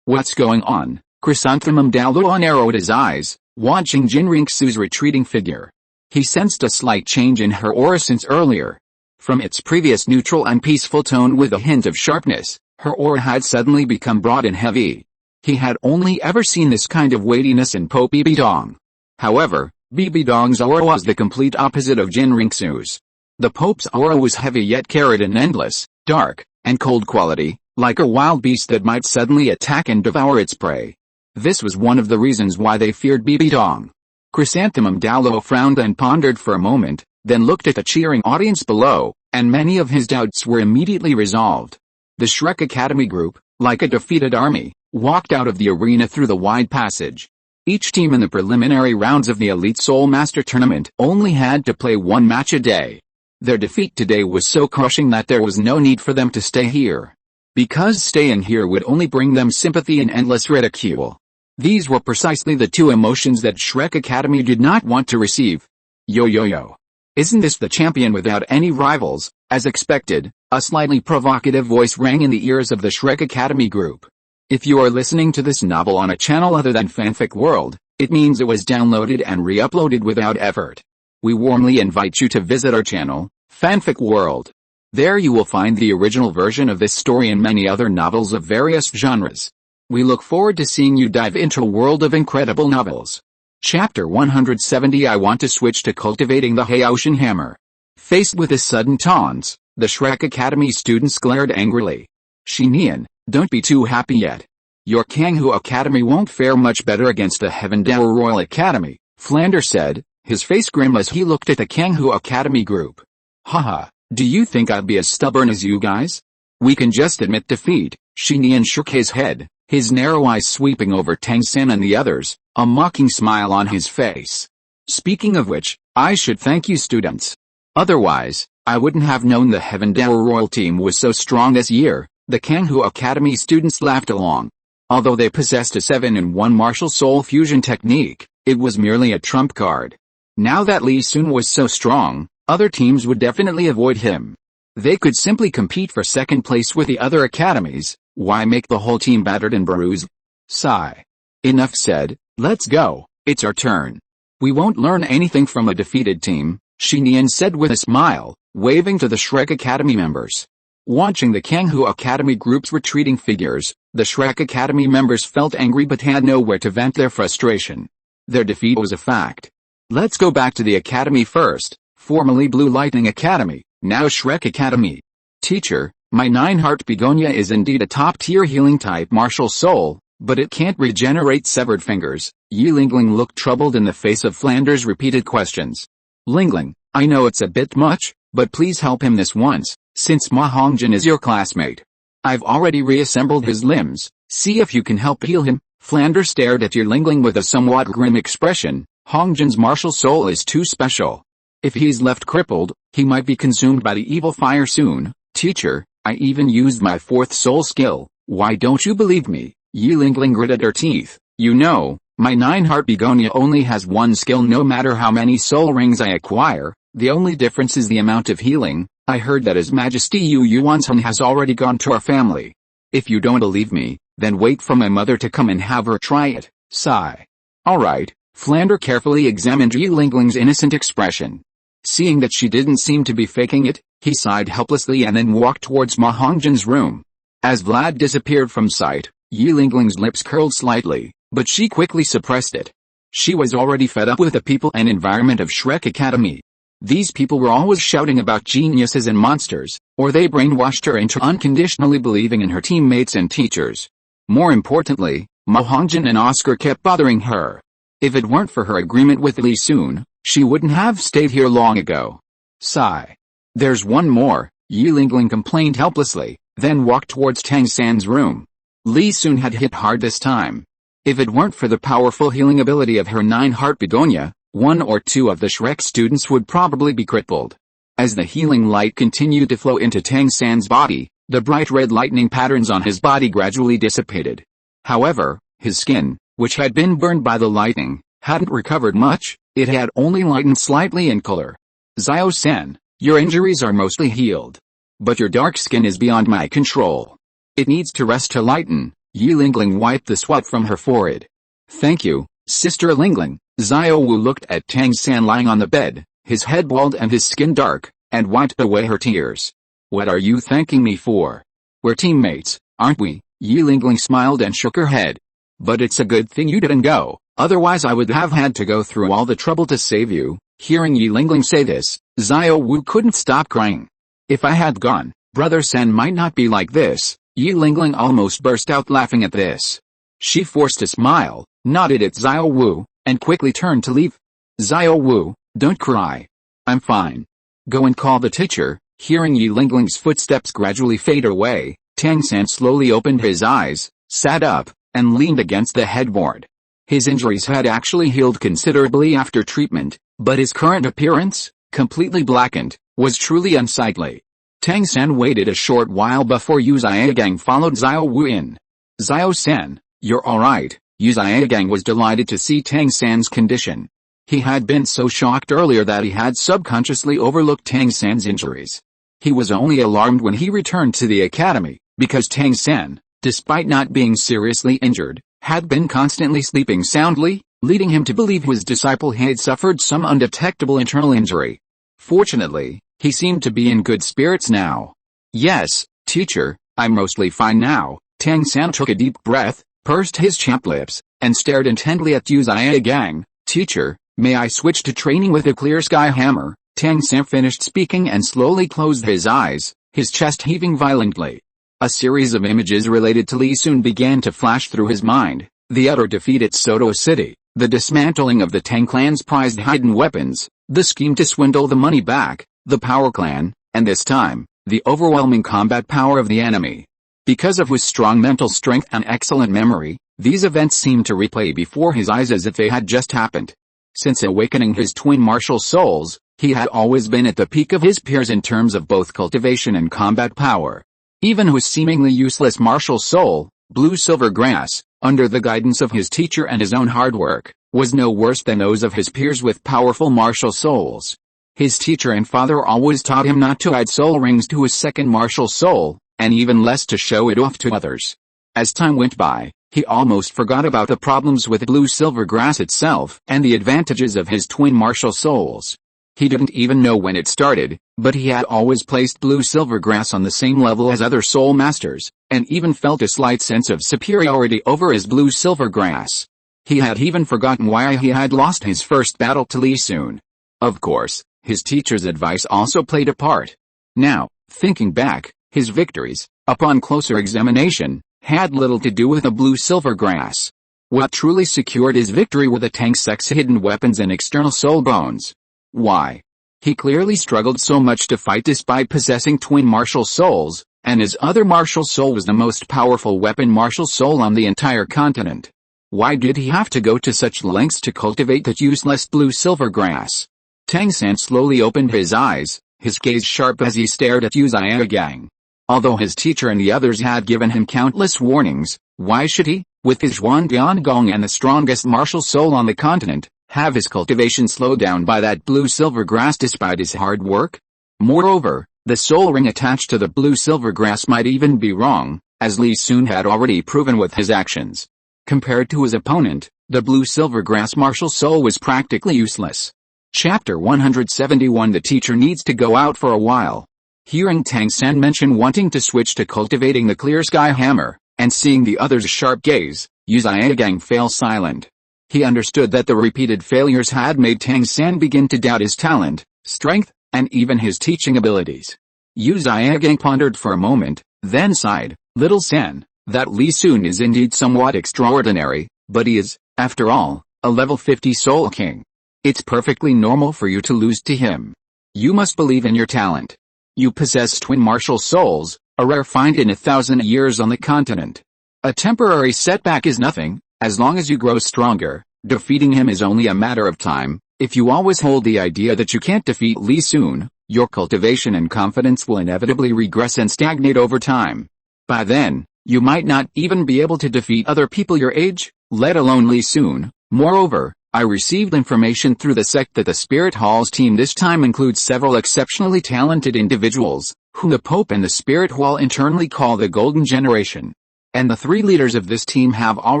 What's going on? Chrysanthemum Douluo narrowed his eyes, watching Qian Renxue's retreating figure. He sensed a slight change in her aura since earlier. From its previous neutral and peaceful tone with a hint of sharpness, her aura had suddenly become broad and heavy. He had only ever seen this kind of weightiness in Pope Bibi Dong. However, Bibi Dong's aura was the complete opposite of Qian Renxue's. The Pope's aura was heavy yet carried an endless, dark, and cold quality, like a wild beast that might suddenly attack and devour its prey. This was one of the reasons why they feared Bibi Dong. Chrysanthemum Douluo frowned and pondered for a moment, then looked at the cheering audience below, and many of his doubts were immediately resolved. The Shrek Academy group, like a defeated army, walked out of the arena through the wide passage. Each team in the preliminary rounds of the Elite Soul Master Tournament only had to play 1 match a day. Their defeat today was so crushing that there was no need for them to stay here. Because staying here would only bring them sympathy and endless ridicule. These were precisely the two emotions that Shrek Academy did not want to receive. Yo yo yo. Isn't this the champion without any rivals? As expected, a slightly provocative voice rang in the ears of the Shrek Academy group. If you are listening to this novel on a channel other than Fanfic World, it means it was downloaded and re-uploaded without effort. We warmly invite you to visit our channel, Fanfic World. There you will find the original version of this story and many other novels of various genres. We look forward to seeing you dive into a world of incredible novels. Chapter 170 I want to switch to cultivating the Haoshan hammer. Faced with his sudden taunts, the Shrek Academy students glared angrily. Shinian, don't be too happy yet. Your Kanghu Academy won't fare much better against the Heaven-Dour Royal Academy, Flanders said, his face grim as he looked at the Kanghu Academy group. Haha, do you think I'd be as stubborn as you guys? We can just admit defeat. Shinian shook his head, his narrow eyes sweeping over Tang San and the others, a mocking smile on his face. Speaking of which, I should thank you students. Otherwise, I wouldn't have known the Heaven-Dour Royal team was so strong this year. The Kanghu Academy students laughed along. Although they possessed a 7-in-1 martial soul fusion technique, it was merely a trump card. Now that Li Sun was so strong, other teams would definitely avoid him. They could simply compete for second place with the other academies. Why make the whole team battered and bruised? Sigh. Enough said, let's go, it's our turn. We won't learn anything from a defeated team, Shinian said with a smile, waving to the Shrek Academy members. Watching the Kanghu Academy group's retreating figures, the Shrek Academy members felt angry but had nowhere to vent their frustration. Their defeat was a fact. Let's go back to the academy first, formerly Blue Lightning Academy, now Shrek Academy. Teacher, my 9-heart begonia is indeed a top-tier healing-type martial soul, but it can't regenerate severed fingers. Yi Lingling looked troubled in the face of Flanders' repeated questions. Lingling, I know it's a bit much, but please help him this once, since Ma Hongjin is your classmate. I've already reassembled his limbs, see if you can help heal him. Flanders stared at Yi Lingling with a somewhat grim expression. Hongjin's martial soul is too special. If he's left crippled, he might be consumed by the evil fire soon. Teacher, I even used my 4th soul skill, why don't you believe me? Yi Lingling gritted her teeth. You know, my 9-heart begonia only has 1 skill no matter how many soul rings I acquire, the only difference is the amount of healing. I heard that His Majesty Yu Yuansun has already gone to our family. If you don't believe me, then wait for my mother to come and have her try it. Sigh. Alright, Flander carefully examined Yi Lingling's innocent expression. Seeing that she didn't seem to be faking it, he sighed helplessly and then walked towards Ma Hongjin's room. As Vlad disappeared from sight, Yi Lingling's lips curled slightly, but she quickly suppressed it. She was already fed up with the people and environment of Shrek Academy. These people were always shouting about geniuses and monsters, or they brainwashed her into unconditionally believing in her teammates and teachers. More importantly, Ma Hongjin and Oscar kept bothering her. If it weren't for her agreement with Li Sun, she wouldn't have stayed here long ago. Sigh. There's one more, Yi Lingling complained helplessly, then walked towards Tang San's room. Li Sun had hit hard this time. If it weren't for the powerful healing ability of her 9-heart begonia, 1 or 2 of the Shrek students would probably be crippled. As the healing light continued to flow into Tang San's body, the bright red lightning patterns on his body gradually dissipated. However, his skin, which had been burned by the lightning, hadn't recovered much, it had only lightened slightly in color. Xiao-san, your injuries are mostly healed. But your dark skin is beyond my control. It needs to rest to lighten. Yi Lingling wiped the sweat from her forehead. Thank you, Sister Lingling. Xiao Wu looked at Tang San lying on the bed, his head bald and his skin dark, and wiped away her tears. What are you thanking me for? We're teammates, aren't we? Yi Lingling smiled and shook her head. But it's a good thing you didn't go, otherwise I would have had to go through all the trouble to save you. Hearing Yi Lingling say this, Xiao Wu couldn't stop crying. If I had gone, Brother Sen might not be like this. Yi Lingling almost burst out laughing at this. She forced a smile, nodded at Xiao Wu, and quickly turned to leave. Xiao Wu, don't cry. I'm fine. Go and call the teacher. Hearing Yi Lingling's footsteps gradually fade away, Tang San slowly opened his eyes, sat up, and leaned against the headboard. His injuries had actually healed considerably after treatment, but his current appearance, completely blackened, was truly unsightly. Tang San waited a short while before Yu Xiaogang followed Xiao Wu in. "Xiao San, you're alright." Yu Xiaogang was delighted to see Tang San's condition. He had been so shocked earlier that he had subconsciously overlooked Tang San's injuries. He was only alarmed when he returned to the academy, because Tang San, despite not being seriously injured, had been constantly sleeping soundly, leading him to believe his disciple had suffered some undetectable internal injury. Fortunately, he seemed to be in good spirits now. "Yes, teacher, I'm mostly fine now." Tang San took a deep breath, pursed his chapped lips, and stared intently at Yu Xiaogang. "Teacher, may I switch to training with a clear sky hammer?" Tang San finished speaking and slowly closed his eyes, his chest heaving violently. A series of images related to Li Sun began to flash through his mind: the utter defeat at Soto City, the dismantling of the Tang clan's prized hidden weapons, the scheme to swindle the money back, the Power Clan, and this time, the overwhelming combat power of the enemy. Because of his strong mental strength and excellent memory, these events seemed to replay before his eyes as if they had just happened. Since awakening his twin martial souls, he had always been at the peak of his peers in terms of both cultivation and combat power. Even his seemingly useless martial soul, Blue Silver Grass, under the guidance of his teacher and his own hard work, was no worse than those of his peers with powerful martial souls. His teacher and father always taught him not to add soul rings to his second martial soul, and even less to show it off to others. As time went by, he almost forgot about the problems with Blue Silver Grass itself and the advantages of his twin martial souls. He didn't even know when it started, but he had always placed Blue Silver Grass on the same level as other soul masters, and even felt a slight sense of superiority over his Blue Silver Grass. He had even forgotten why he had lost his first battle to Li Sun. Of course, his teacher's advice also played a part. Now, thinking back, his victories, upon closer examination, had little to do with the Blue Silver Grass. What truly secured his victory were the Tang sect's hidden weapons and external soul bones. Why? He clearly struggled so much to fight despite possessing twin martial souls, and his other martial soul was the most powerful weapon martial soul on the entire continent. Why did he have to go to such lengths to cultivate that useless Blue Silver Grass? Tang San slowly opened his eyes, his gaze sharp as he stared at Yu Xiaogang. Although his teacher and the others had given him countless warnings, why should he, with his Xuan Gong and the strongest martial soul on the continent, have his cultivation slowed down by that Blue Silver Grass despite his hard work? Moreover, the soul ring attached to the Blue Silver Grass might even be wrong, as Li Sun had already proven with his actions. Compared to his opponent, the Blue Silver Grass martial soul was practically useless. Chapter 171. The teacher needs to go out for a while. Hearing Tang San mention wanting to switch to cultivating the clear sky hammer, and seeing the other's sharp gaze, Yu Xiaogang fell silent. He understood that the repeated failures had made Tang San begin to doubt his talent, strength, and even his teaching abilities. Yu Xiaogang pondered for a moment, then sighed, "Little San, that Li Sun is indeed somewhat extraordinary, but he is, after all, a level 50 Soul King. It's perfectly normal for you to lose to him. You must believe in your talent. You possess twin martial souls, a rare find in 1,000 years on the continent. A temporary setback is nothing, as long as you grow stronger. Defeating him is only a matter of time. If you always hold the idea that you can't defeat Li Sun, your cultivation and confidence will inevitably regress and stagnate over time. By then, you might not even be able to defeat other people your age, let alone Li Sun. Moreover, I received information through the sect that the Spirit Hall's team this time includes several exceptionally talented individuals, whom the Pope and the Spirit Hall internally call the Golden Generation. And the 3 leaders of this team have all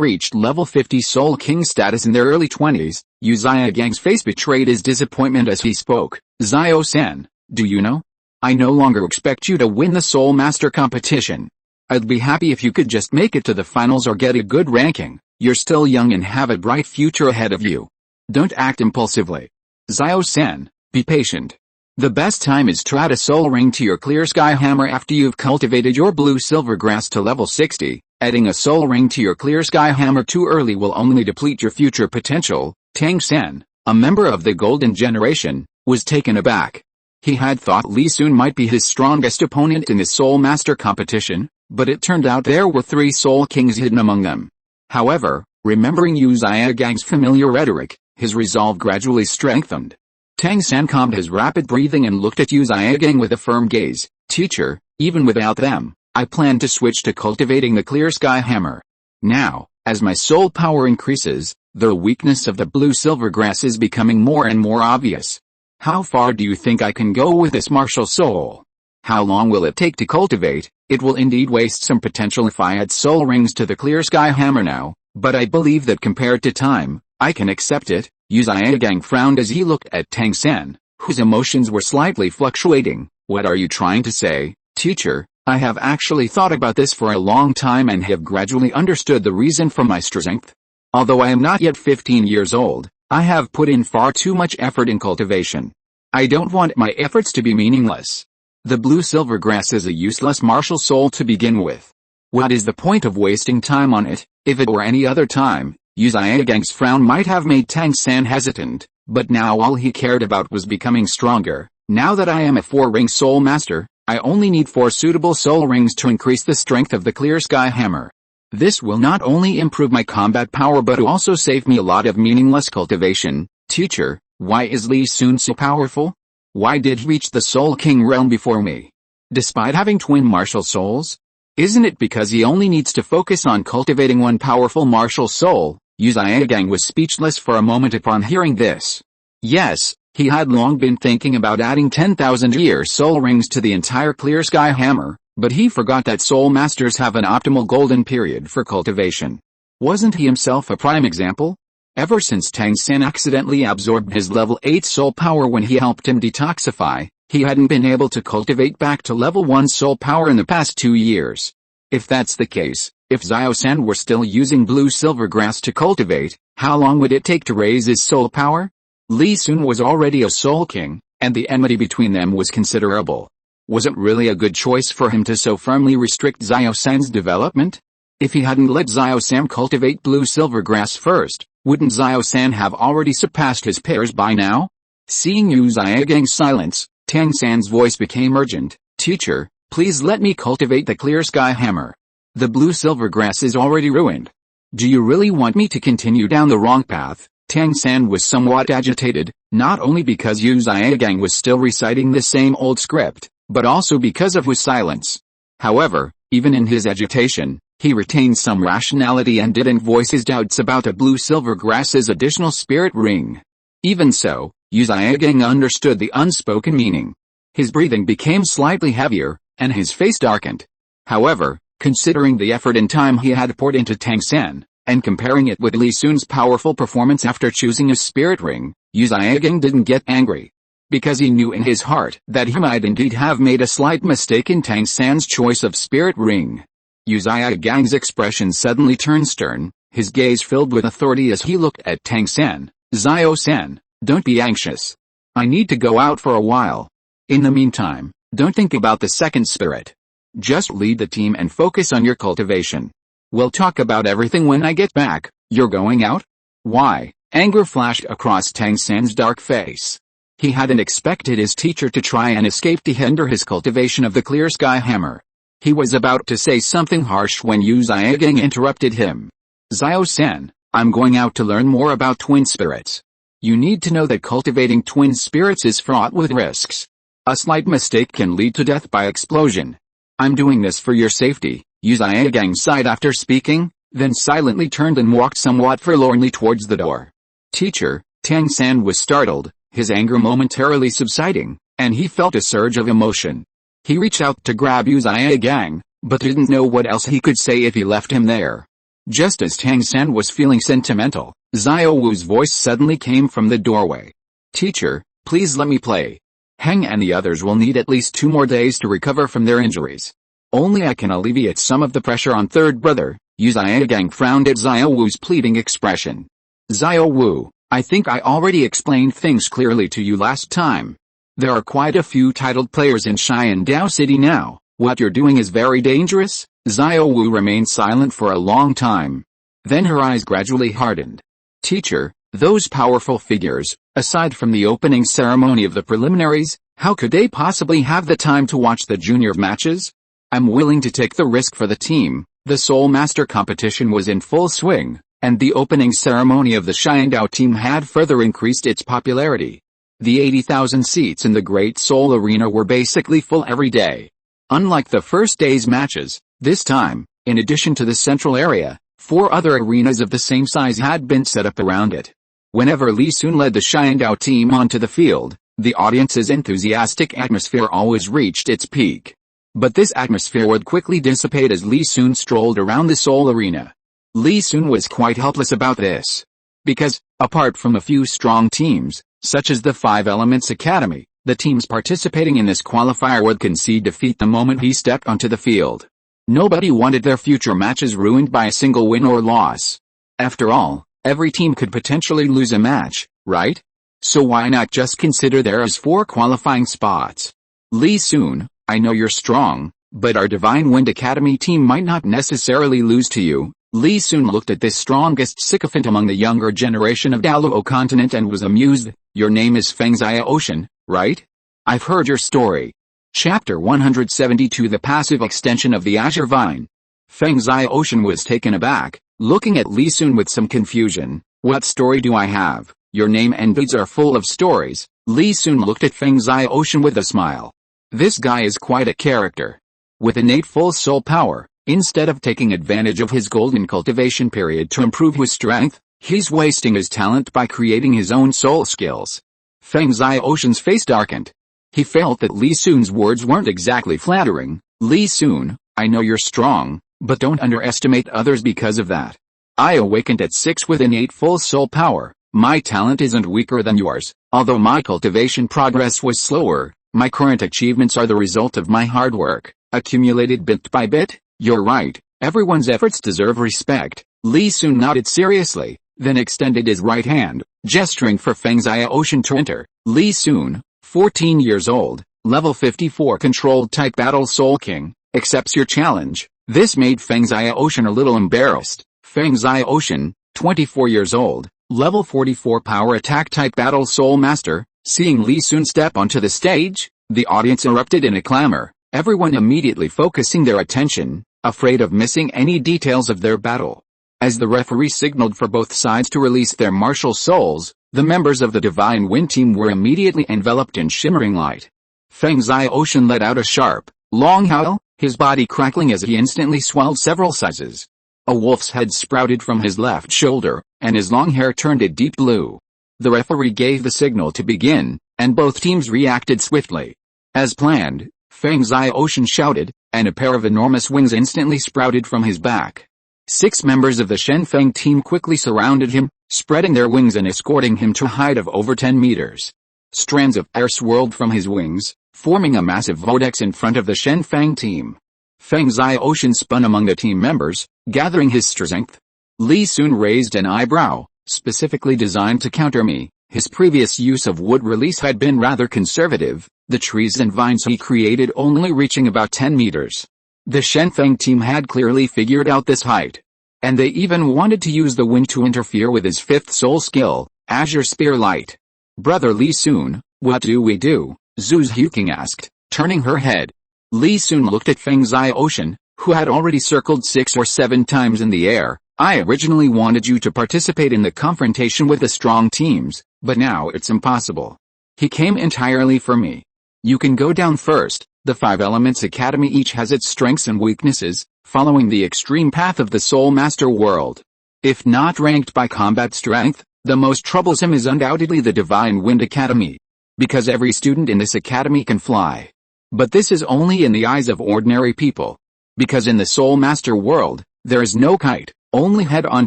reached level 50 Soul King status in their early 20s. Yu Xiaogang's face betrayed his disappointment as he spoke. "Xiao-san, do you know? I no longer expect you to win the Soul Master competition. I'd be happy if you could just make it to the finals or get a good ranking. You're still young and have a bright future ahead of you. Don't act impulsively. Xiao-san, be patient. The best time is to add a soul ring to your clear sky hammer after you've cultivated your Blue Silver Grass to level 60. Adding a soul ring to your clear sky hammer too early will only deplete your future potential." Tang San, a member of the Golden Generation, was taken aback. He had thought Li Sun might be his strongest opponent in the Soul Master competition, but it turned out there were 3 Soul Kings hidden among them. However, remembering Yu Xiaogang's familiar rhetoric, his resolve gradually strengthened. Tang calmed his rapid breathing and looked at Yu Xiaogang with a firm gaze. Teacher, even without them, I plan to switch to cultivating the clear sky hammer. Now, as my soul power increases, the weakness of the blue-silver grass is becoming more and more obvious. How far do you think I can go with this martial soul? How long will it take to cultivate? It will indeed waste some potential if I add soul rings to the clear sky hammer now, but I believe that compared to time, I can accept it. Yu Xiaogang frowned as he looked at Tang, whose emotions were slightly fluctuating. What are you trying to say, teacher? I have actually thought about this for a long time and have gradually understood the reason for my strength. Although I am not yet 15 years old, I have put in far too much effort in cultivation. I don't want my efforts to be meaningless. The blue-silver grass is a useless martial soul to begin with. What is the point of wasting time on it? If it were any other time, Yu Xiaogang's frown might have made Tang hesitant, but now all he cared about was becoming stronger. Now that I am a 4-ring soul master, I only need 4 suitable soul rings to increase the strength of the clear sky hammer. This will not only improve my combat power but also save me a lot of meaningless cultivation. Teacher, why is Li Sun so powerful? Why did he reach the Soul King realm before me? Despite having twin martial souls? Isn't it because he only needs to focus on cultivating one powerful martial soul? Yu Xiaogang was speechless for a moment upon hearing this. Yes, he had long been thinking about adding 10,000-year soul rings to the entire clear sky hammer, but he forgot that soul masters have an optimal golden period for cultivation. Wasn't he himself a prime example? Ever since Tang accidentally absorbed his level 8 soul power when he helped him detoxify, he hadn't been able to cultivate back to level 1 soul power in the past 2 years. If that's the case, if Xiao were still using blue-silver grass to cultivate, how long would it take to raise his soul power? Li Sun was already a soul king, and the enmity between them was considerable. Was it really a good choice for him to so firmly restrict Xiao development? If he hadn't let Xiao cultivate blue-silver grass first, wouldn't Xiao have already surpassed his peers by now? Seeing Yu Xiaogang's silence, Tang voice became urgent. Teacher, please let me cultivate the clear sky hammer. The blue-silver grass is already ruined. Do you really want me to continue down the wrong path? Tang was somewhat agitated, not only because Yu Xiaogang was still reciting the same old script, but also because of his silence. However, even in his agitation, he retained some rationality and didn't voice his doubts about the blue-silver grass's additional spirit ring. Even so, Yu Xiaogang understood the unspoken meaning. His breathing became slightly heavier, and his face darkened. However, considering the effort and time he had poured into Tang, and comparing it with Li Sun's powerful performance after choosing a spirit ring, Yu Xiaogang didn't get angry. Because he knew in his heart that he might indeed have made a slight mistake in Tang's choice of spirit ring. Yu Xiaogang's expression suddenly turned stern, his gaze filled with authority as he looked at Tang. Xiao, don't be anxious. I need to go out for a while. In the meantime, don't think about the second spirit. Just lead the team and focus on your cultivation. We'll talk about everything when I get back. You're going out? Why? Anger flashed across Tang's dark face. He hadn't expected his teacher to try and escape to hinder his cultivation of the clear sky hammer. He was about to say something harsh when Yu Xiaogang interrupted him. Xiao, I'm going out to learn more about twin spirits. You need to know that cultivating twin spirits is fraught with risks. A slight mistake can lead to death by explosion. I'm doing this for your safety. Yu Xiaogang sighed after speaking, then silently turned and walked somewhat forlornly towards the door. Teacher, Tang was startled, his anger momentarily subsiding, and he felt a surge of emotion. He reached out to grab Yu Xiaogang, but didn't know what else he could say if he left him there. Just as Tang was feeling sentimental, Xiao Wu's voice suddenly came from the doorway. Teacher, please let me play. Heng and the others will need at least 2 more days to recover from their injuries. Only I can alleviate some of the pressure on third brother. Yu Xiaogang frowned at Xiao Wu's pleading expression. Xiao Wu, I think I already explained things clearly to you last time. There are quite a few titled players in Xiandao City now. What you're doing is very dangerous. Xiao Wu remained silent for a long time. Then her eyes gradually hardened. Teacher, those powerful figures, aside from the opening ceremony of the preliminaries, how could they possibly have the time to watch the junior matches? I'm willing to take the risk for the team. The Soul Master competition was in full swing, and the opening ceremony of the Xiandao team had further increased its popularity. The 80,000 seats in the Great Seoul Arena were basically full every day. Unlike the first day's matches, this time, in addition to the central area, 4 other arenas of the same size had been set up around it. Whenever Lee Soon led the Xiaogang team onto the field, the audience's enthusiastic atmosphere always reached its peak. But this atmosphere would quickly dissipate as Lee Soon strolled around the Seoul Arena. Lee Soon was quite helpless about this. Because, apart from a few strong teams, such as the 5 Elements Academy, the teams participating in this qualifier would concede defeat the moment he stepped onto the field. Nobody wanted their future matches ruined by a single win or loss. After all, every team could potentially lose a match, right? So why not just consider there as 4 qualifying spots? Lee Soon, I know you're strong, but our Divine Wind Academy team might not necessarily lose to you. Lee Soon looked at this strongest sycophant among the younger generation of Douluo Continent and was amused. Your name is Fangs Ocean, right? I've heard your story. Chapter 172 The Passive Extension of the Azure Vine. Fangs Ocean was taken aback, looking at Lee Soon with some confusion. What story do I have? Your name and deeds are full of stories. Lee Soon looked at Fangs Ocean with a smile. This guy is quite a character. With innate full soul power, instead of taking advantage of his golden cultivation period to improve his strength, he's wasting his talent by creating his own soul skills. Fangs Ocean's face darkened. He felt that Lee Soon's words weren't exactly flattering. Lee Soon, I know you're strong, but don't underestimate others because of that. I awakened at 6 with innate full soul power. My talent isn't weaker than yours. Although my cultivation progress was slower, my current achievements are the result of my hard work, accumulated bit by bit. You're right, everyone's efforts deserve respect. Lee Soon nodded seriously, then extended his right hand, gesturing for Fangs Ocean to enter. Lee Soon, 14 years old, level 54 controlled type Battle Soul King, accepts your challenge. This made Fangs Ocean a little embarrassed. Fangs Ocean, 24 years old, level 44 power attack type Battle Soul Master. Seeing Lee Soon step onto the stage, the audience erupted in a clamor, everyone immediately focusing their attention, afraid of missing any details of their battle. As the referee signaled for both sides to release their martial souls, the members of the Divine Wind team were immediately enveloped in shimmering light. Fangs Ocean let out a sharp, long howl, his body crackling as he instantly swelled several sizes. A wolf's head sprouted from his left shoulder, and his long hair turned a deep blue. The referee gave the signal to begin, and both teams reacted swiftly. As planned, Fangs Ocean shouted, and a pair of enormous wings instantly sprouted from his back. 6 members of the Shenfeng team quickly surrounded him, spreading their wings and escorting him to a height of over 10 meters. Strands of air swirled from his wings, forming a massive vortex in front of the Shenfeng team. Fangs Ocean spun among the team members, gathering his strength. Lee Soon raised an eyebrow. Specifically designed to counter me, his previous use of wood release had been rather conservative, the trees and vines he created only reaching about 10 meters. The Shenfeng team had clearly figured out this height. And they even wanted to use the wind to interfere with his 5th soul skill, Azure Spear Light. Brother Lee Soon, what do we do? Zhu Xiaogang asked, turning her head. Lee Soon looked at Fangs Ocean, who had already circled 6 or 7 times in the air. I originally wanted you to participate in the confrontation with the strong teams, but now it's impossible. He came entirely for me. You can go down first. The 5 Elements Academy each has its strengths and weaknesses, following the extreme path of the Soul Master world. If not ranked by combat strength, the most troublesome is undoubtedly the Divine Wind Academy. Because every student in this academy can fly. But this is only in the eyes of ordinary people. Because in the Soul Master world, there is no kite. Only head-on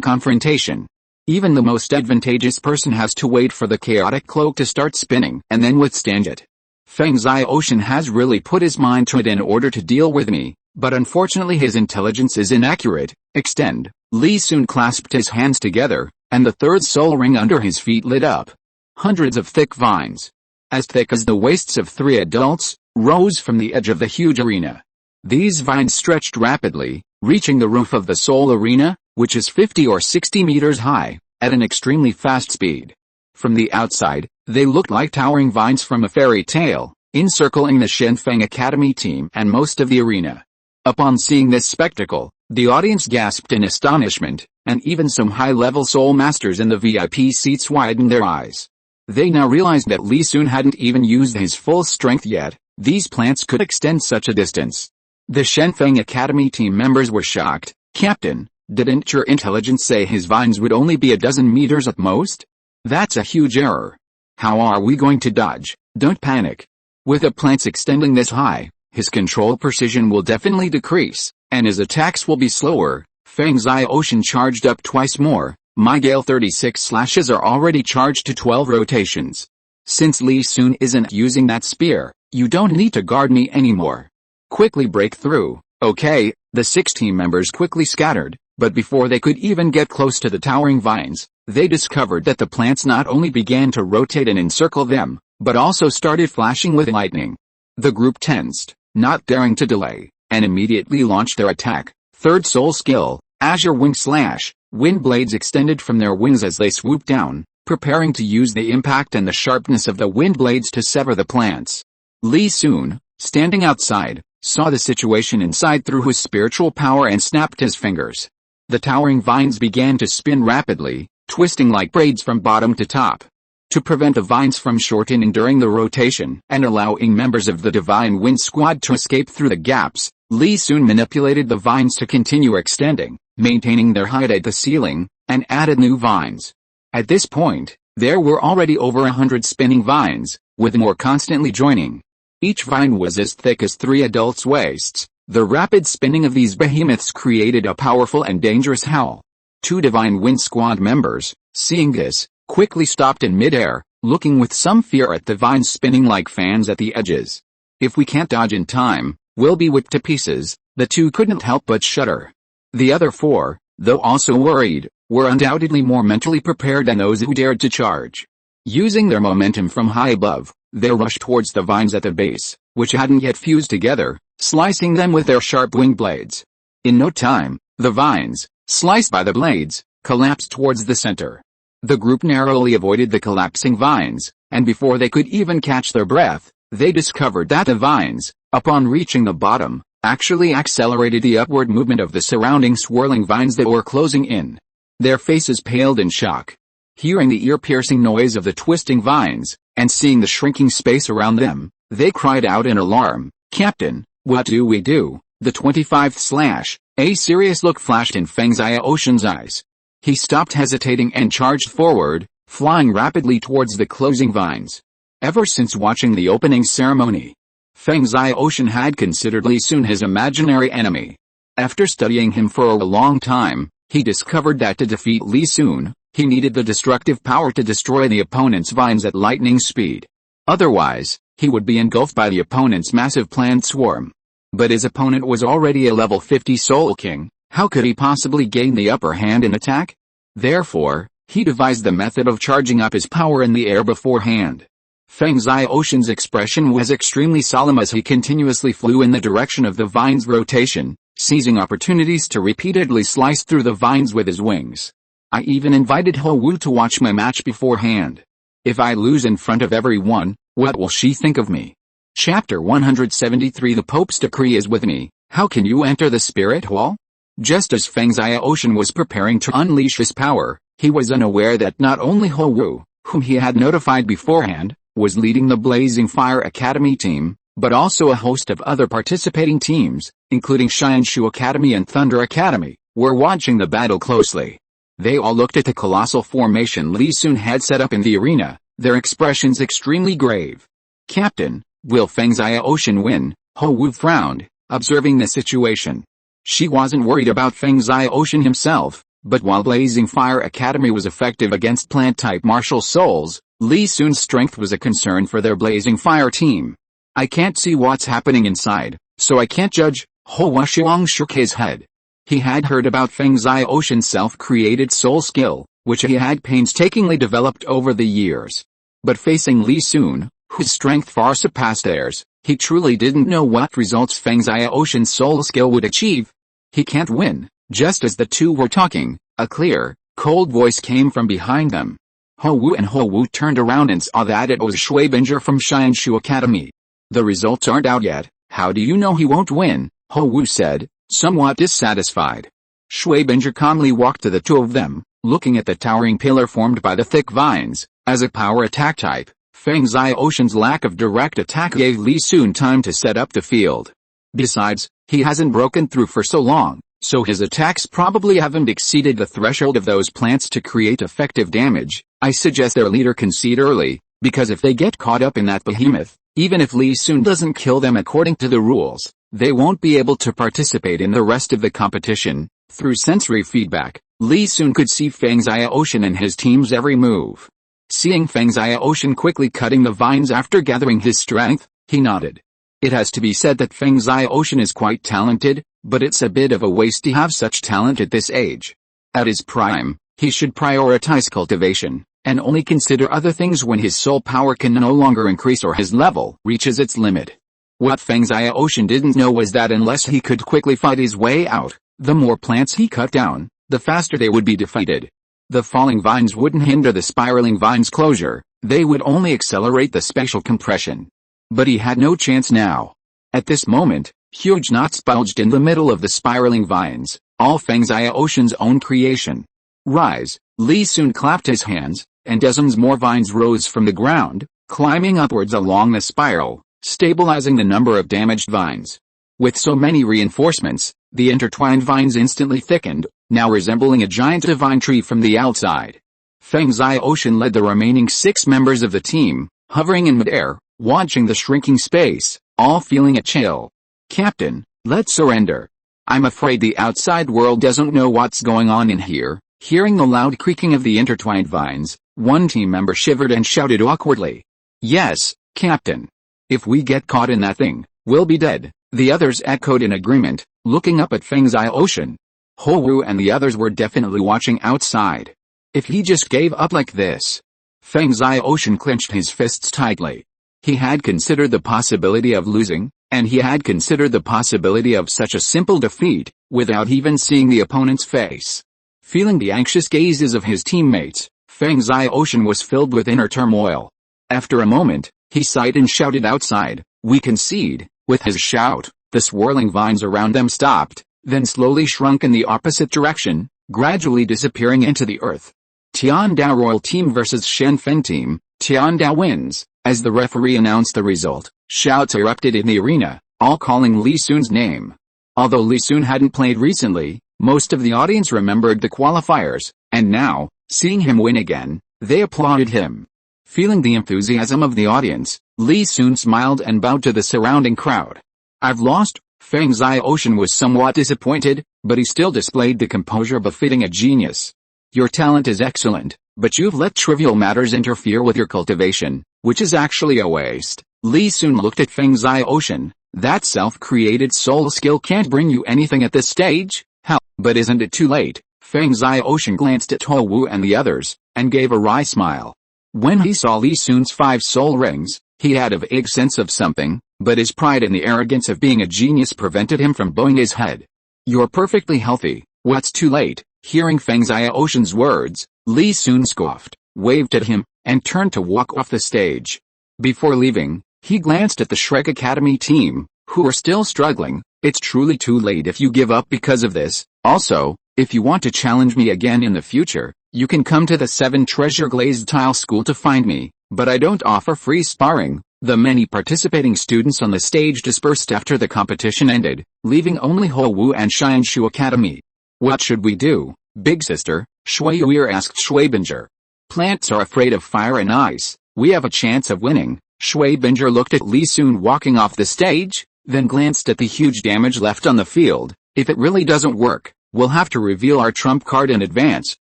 confrontation. Even the most advantageous person has to wait for the chaotic cloak to start spinning and then withstand it. Fangs Ocean has really put his mind to it in order to deal with me, but unfortunately his intelligence is inaccurate. Extend. Lee Soon clasped his hands together, and the 3rd soul ring under his feet lit up. Hundreds of thick vines, as thick as the waists of 3 adults, rose from the edge of the huge arena. These vines stretched rapidly, reaching the roof of the Soul Arena, which is 50 or 60 meters high, at an extremely fast speed. From the outside, they looked like towering vines from a fairy tale, encircling the Shenfeng Academy team and most of the arena. Upon seeing this spectacle, the audience gasped in astonishment, and even some high-level soul masters in the VIP seats widened their eyes. They now realized that Li Sun hadn't even used his full strength yet. These plants could extend such a distance. The Shenfeng Academy team members were shocked. Captain, didn't your intelligence say his vines would only be a dozen meters at most? That's a huge error. How are we going to dodge? Don't panic. With the plants extending this high, his control precision will definitely decrease, and his attacks will be slower. Fang's Eye Ocean charged up twice more. My Gale 36 slashes are already charged to 12 rotations. Since Li Sun isn't using that spear, you don't need to guard me anymore. Quickly break through. Okay, the 6 team members quickly scattered, but before they could even get close to the towering vines, they discovered that the plants not only began to rotate and encircle them, but also started flashing with lightning. The group tensed, not daring to delay, and immediately launched their attack. Third soul skill, Azure Wing Slash. Wind blades extended from their wings as they swooped down, preparing to use the impact and the sharpness of the wind blades to sever the plants. Li Sun, standing outside, saw the situation inside through his spiritual power and snapped his fingers. The towering vines began to spin rapidly, twisting like braids from bottom to top. To prevent the vines from shortening during the rotation and allowing members of the Divine Wind Squad to escape through the gaps, Li Sun manipulated the vines to continue extending, maintaining their height at the ceiling, and added new vines. At this point, there were already over 100 spinning vines, with more constantly joining. Each vine was as thick as 3 adults' waists. The rapid spinning of these behemoths created a powerful and dangerous howl. 2 Divine Wind Squad members, seeing this, quickly stopped in midair, looking with some fear at the vines spinning like fans at the edges. If we can't dodge in time, we'll be whipped to pieces. The 2 couldn't help but shudder. The other 4, though also worried, were undoubtedly more mentally prepared than those who dared to charge. Using their momentum from high above, they rushed towards the vines at the base, which hadn't yet fused together, slicing them with their sharp wing blades. In no time, the vines, sliced by the blades, collapsed towards the center. The group narrowly avoided the collapsing vines, and before they could even catch their breath, they discovered that the vines, upon reaching the bottom, actually accelerated the upward movement of the surrounding swirling vines that were closing in. Their faces paled in shock. Hearing the ear-piercing noise of the twisting vines, and seeing the shrinking space around them, they cried out in alarm, "Captain, what do we do?" The 25th slash, a serious look flashed in Fang's Eye Ocean's eyes. He stopped hesitating and charged forward, flying rapidly towards the closing vines. Ever since watching the opening ceremony, Fang's Eye Ocean had considered Li Sun his imaginary enemy. After studying him for a long time, he discovered that to defeat Li Sun, he needed the destructive power to destroy the opponent's vines at lightning speed. Otherwise, he would be engulfed by the opponent's massive plant swarm. But his opponent was already a level 50 Soul King. How could he possibly gain the upper hand in attack? Therefore, he devised the method of charging up his power in the air beforehand. Fang's Eye Ocean's expression was extremely solemn as he continuously flew in the direction of the vine's rotation, seizing opportunities to repeatedly slice through the vines with his wings. I even invited Ho Wu to watch my match beforehand. If I lose in front of everyone, what will she think of me? Chapter 173 The Pope's decree is with me. How can you enter the spirit hall? Just as Fang's Eye Ocean was preparing to unleash his power, he was unaware that not only Ho Wu, whom he had notified beforehand, was leading the Blazing Fire Academy team, but also a host of other participating teams, including Qian Renxue Academy and Thunder Academy, were watching the battle closely. They all looked at the colossal formation Li Sun had set up in the arena, their expressions extremely grave. Captain, will Fang's Eye Ocean win? Ho Wu frowned, observing the situation. She wasn't worried about Fang's Eye Ocean himself, but while Blazing Fire Academy was effective against plant-type martial souls, Li Sun's strength was a concern for their Blazing Fire team. I can't see what's happening inside, so I can't judge. Ho Xiaogang shook his head. He had heard about Fang's Eye Ocean's self-created soul skill, which he had painstakingly developed over the years. But facing Li Sun, whose strength far surpassed theirs, he truly didn't know what results Fang's Eye Ocean's soul skill would achieve. He can't win. Just as the two were talking, a clear, cold voice came from behind them. Ho Wu turned around and saw that it was Shuibinger from Qian Renxue Academy. The results aren't out yet. How do you know he won't win? Ho Wu said, somewhat dissatisfied. Shuibinger calmly walked to the two of them, Looking at the towering pillar formed by the thick vines, as a power attack type, Feng Xiaoshan's lack of direct attack gave Li Sun time to set up the field. Besides, he hasn't broken through for so long, so his attacks probably haven't exceeded the threshold of those plants to create effective damage. I suggest their leader concede early, because if they get caught up in that behemoth, even if Li Sun doesn't kill them according to the rules, they won't be able to participate in the rest of the competition. Through sensory feedback, Li Sun could see Feng Xiaoshan and his team's every move. Seeing Feng Xiaoshan quickly cutting the vines after gathering his strength, he nodded. It has to be said that Feng Xiaoshan is quite talented, but it's a bit of a waste to have such talent at this age. At his prime, he should prioritize cultivation, and only consider other things when his soul power can no longer increase or his level reaches its limit. What Feng Xiaoshan didn't know was that unless he could quickly fight his way out, the more plants he cut down, the faster they would be defeated. The falling vines wouldn't hinder the spiraling vines' closure, they would only accelerate the spatial compression. But he had no chance now. At this moment, huge knots bulged in the middle of the spiraling vines, all Feng Xiaoshan's own creation. Rise, Li Sun clapped his hands, and dozens more vines rose from the ground, climbing upwards along the spiral, stabilizing the number of damaged vines. With so many reinforcements, the intertwined vines instantly thickened, now resembling a giant divine tree from the outside. Feng Xiaoshan led the remaining 6 members of the team, hovering in midair, watching the shrinking space, all feeling a chill. Captain, let's surrender. I'm afraid the outside world doesn't know what's going on in here. Hearing the loud creaking of the intertwined vines, one team member shivered and shouted awkwardly. Yes, Captain. If we get caught in that thing, we'll be dead. The others echoed in agreement, looking up at Feng Xiaoshan. Hou Wu and the others were definitely watching outside. If he just gave up like this. Feng Xiaoshan clenched his fists tightly. He had considered the possibility of losing, and he had considered the possibility of such a simple defeat, without even seeing the opponent's face. Feeling the anxious gazes of his teammates, Feng Xiaoshan was filled with inner turmoil. After a moment, he sighed and shouted outside, "We concede." With his shout, the swirling vines around them stopped, then slowly shrunk in the opposite direction, gradually disappearing into the earth. Tiandao Royal Team vs Shenfen Team, Tiandao wins. As the referee announced the result, shouts erupted in the arena, all calling Li Sun's name. Although Li Sun hadn't played recently, most of the audience remembered the qualifiers, and now, seeing him win again, they applauded him. Feeling the enthusiasm of the audience, Li Sun smiled and bowed to the surrounding crowd. I've lost. Feng Xiaoshan was somewhat disappointed, but he still displayed the composure befitting a genius. Your talent is excellent, but you've let trivial matters interfere with your cultivation, which is actually a waste. Li Sun looked at Feng Xiaoshan. That self-created soul skill can't bring you anything at this stage? How? But isn't it too late? Feng Xiaoshan glanced at Hou Wu and the others, and gave a wry smile. When he saw Li Sun's 5 soul rings, he had a vague sense of something, but his pride and the arrogance of being a genius prevented him from bowing his head. You're perfectly healthy, what's too late? Hearing Feng Xiaoshan's words, Li Sun scoffed, waved at him, and turned to walk off the stage. Before leaving, he glanced at the Shrek Academy team, who were still struggling. It's truly too late if you give up because of this. Also, if you want to challenge me again in the future, you can come to the 7 Treasure Glazed Tile School to find me, but I don't offer free sparring. The many participating students on the stage dispersed after the competition ended, leaving only Hou Wu and Xianshu Academy. What should we do, big sister? Shui Yuir asked Shui Binger. Plants are afraid of fire and ice. We have a chance of winning. Shui Binger looked at Li Sun walking off the stage, then glanced at the huge damage left on the field. If it really doesn't work, we'll have to reveal our trump card in advance.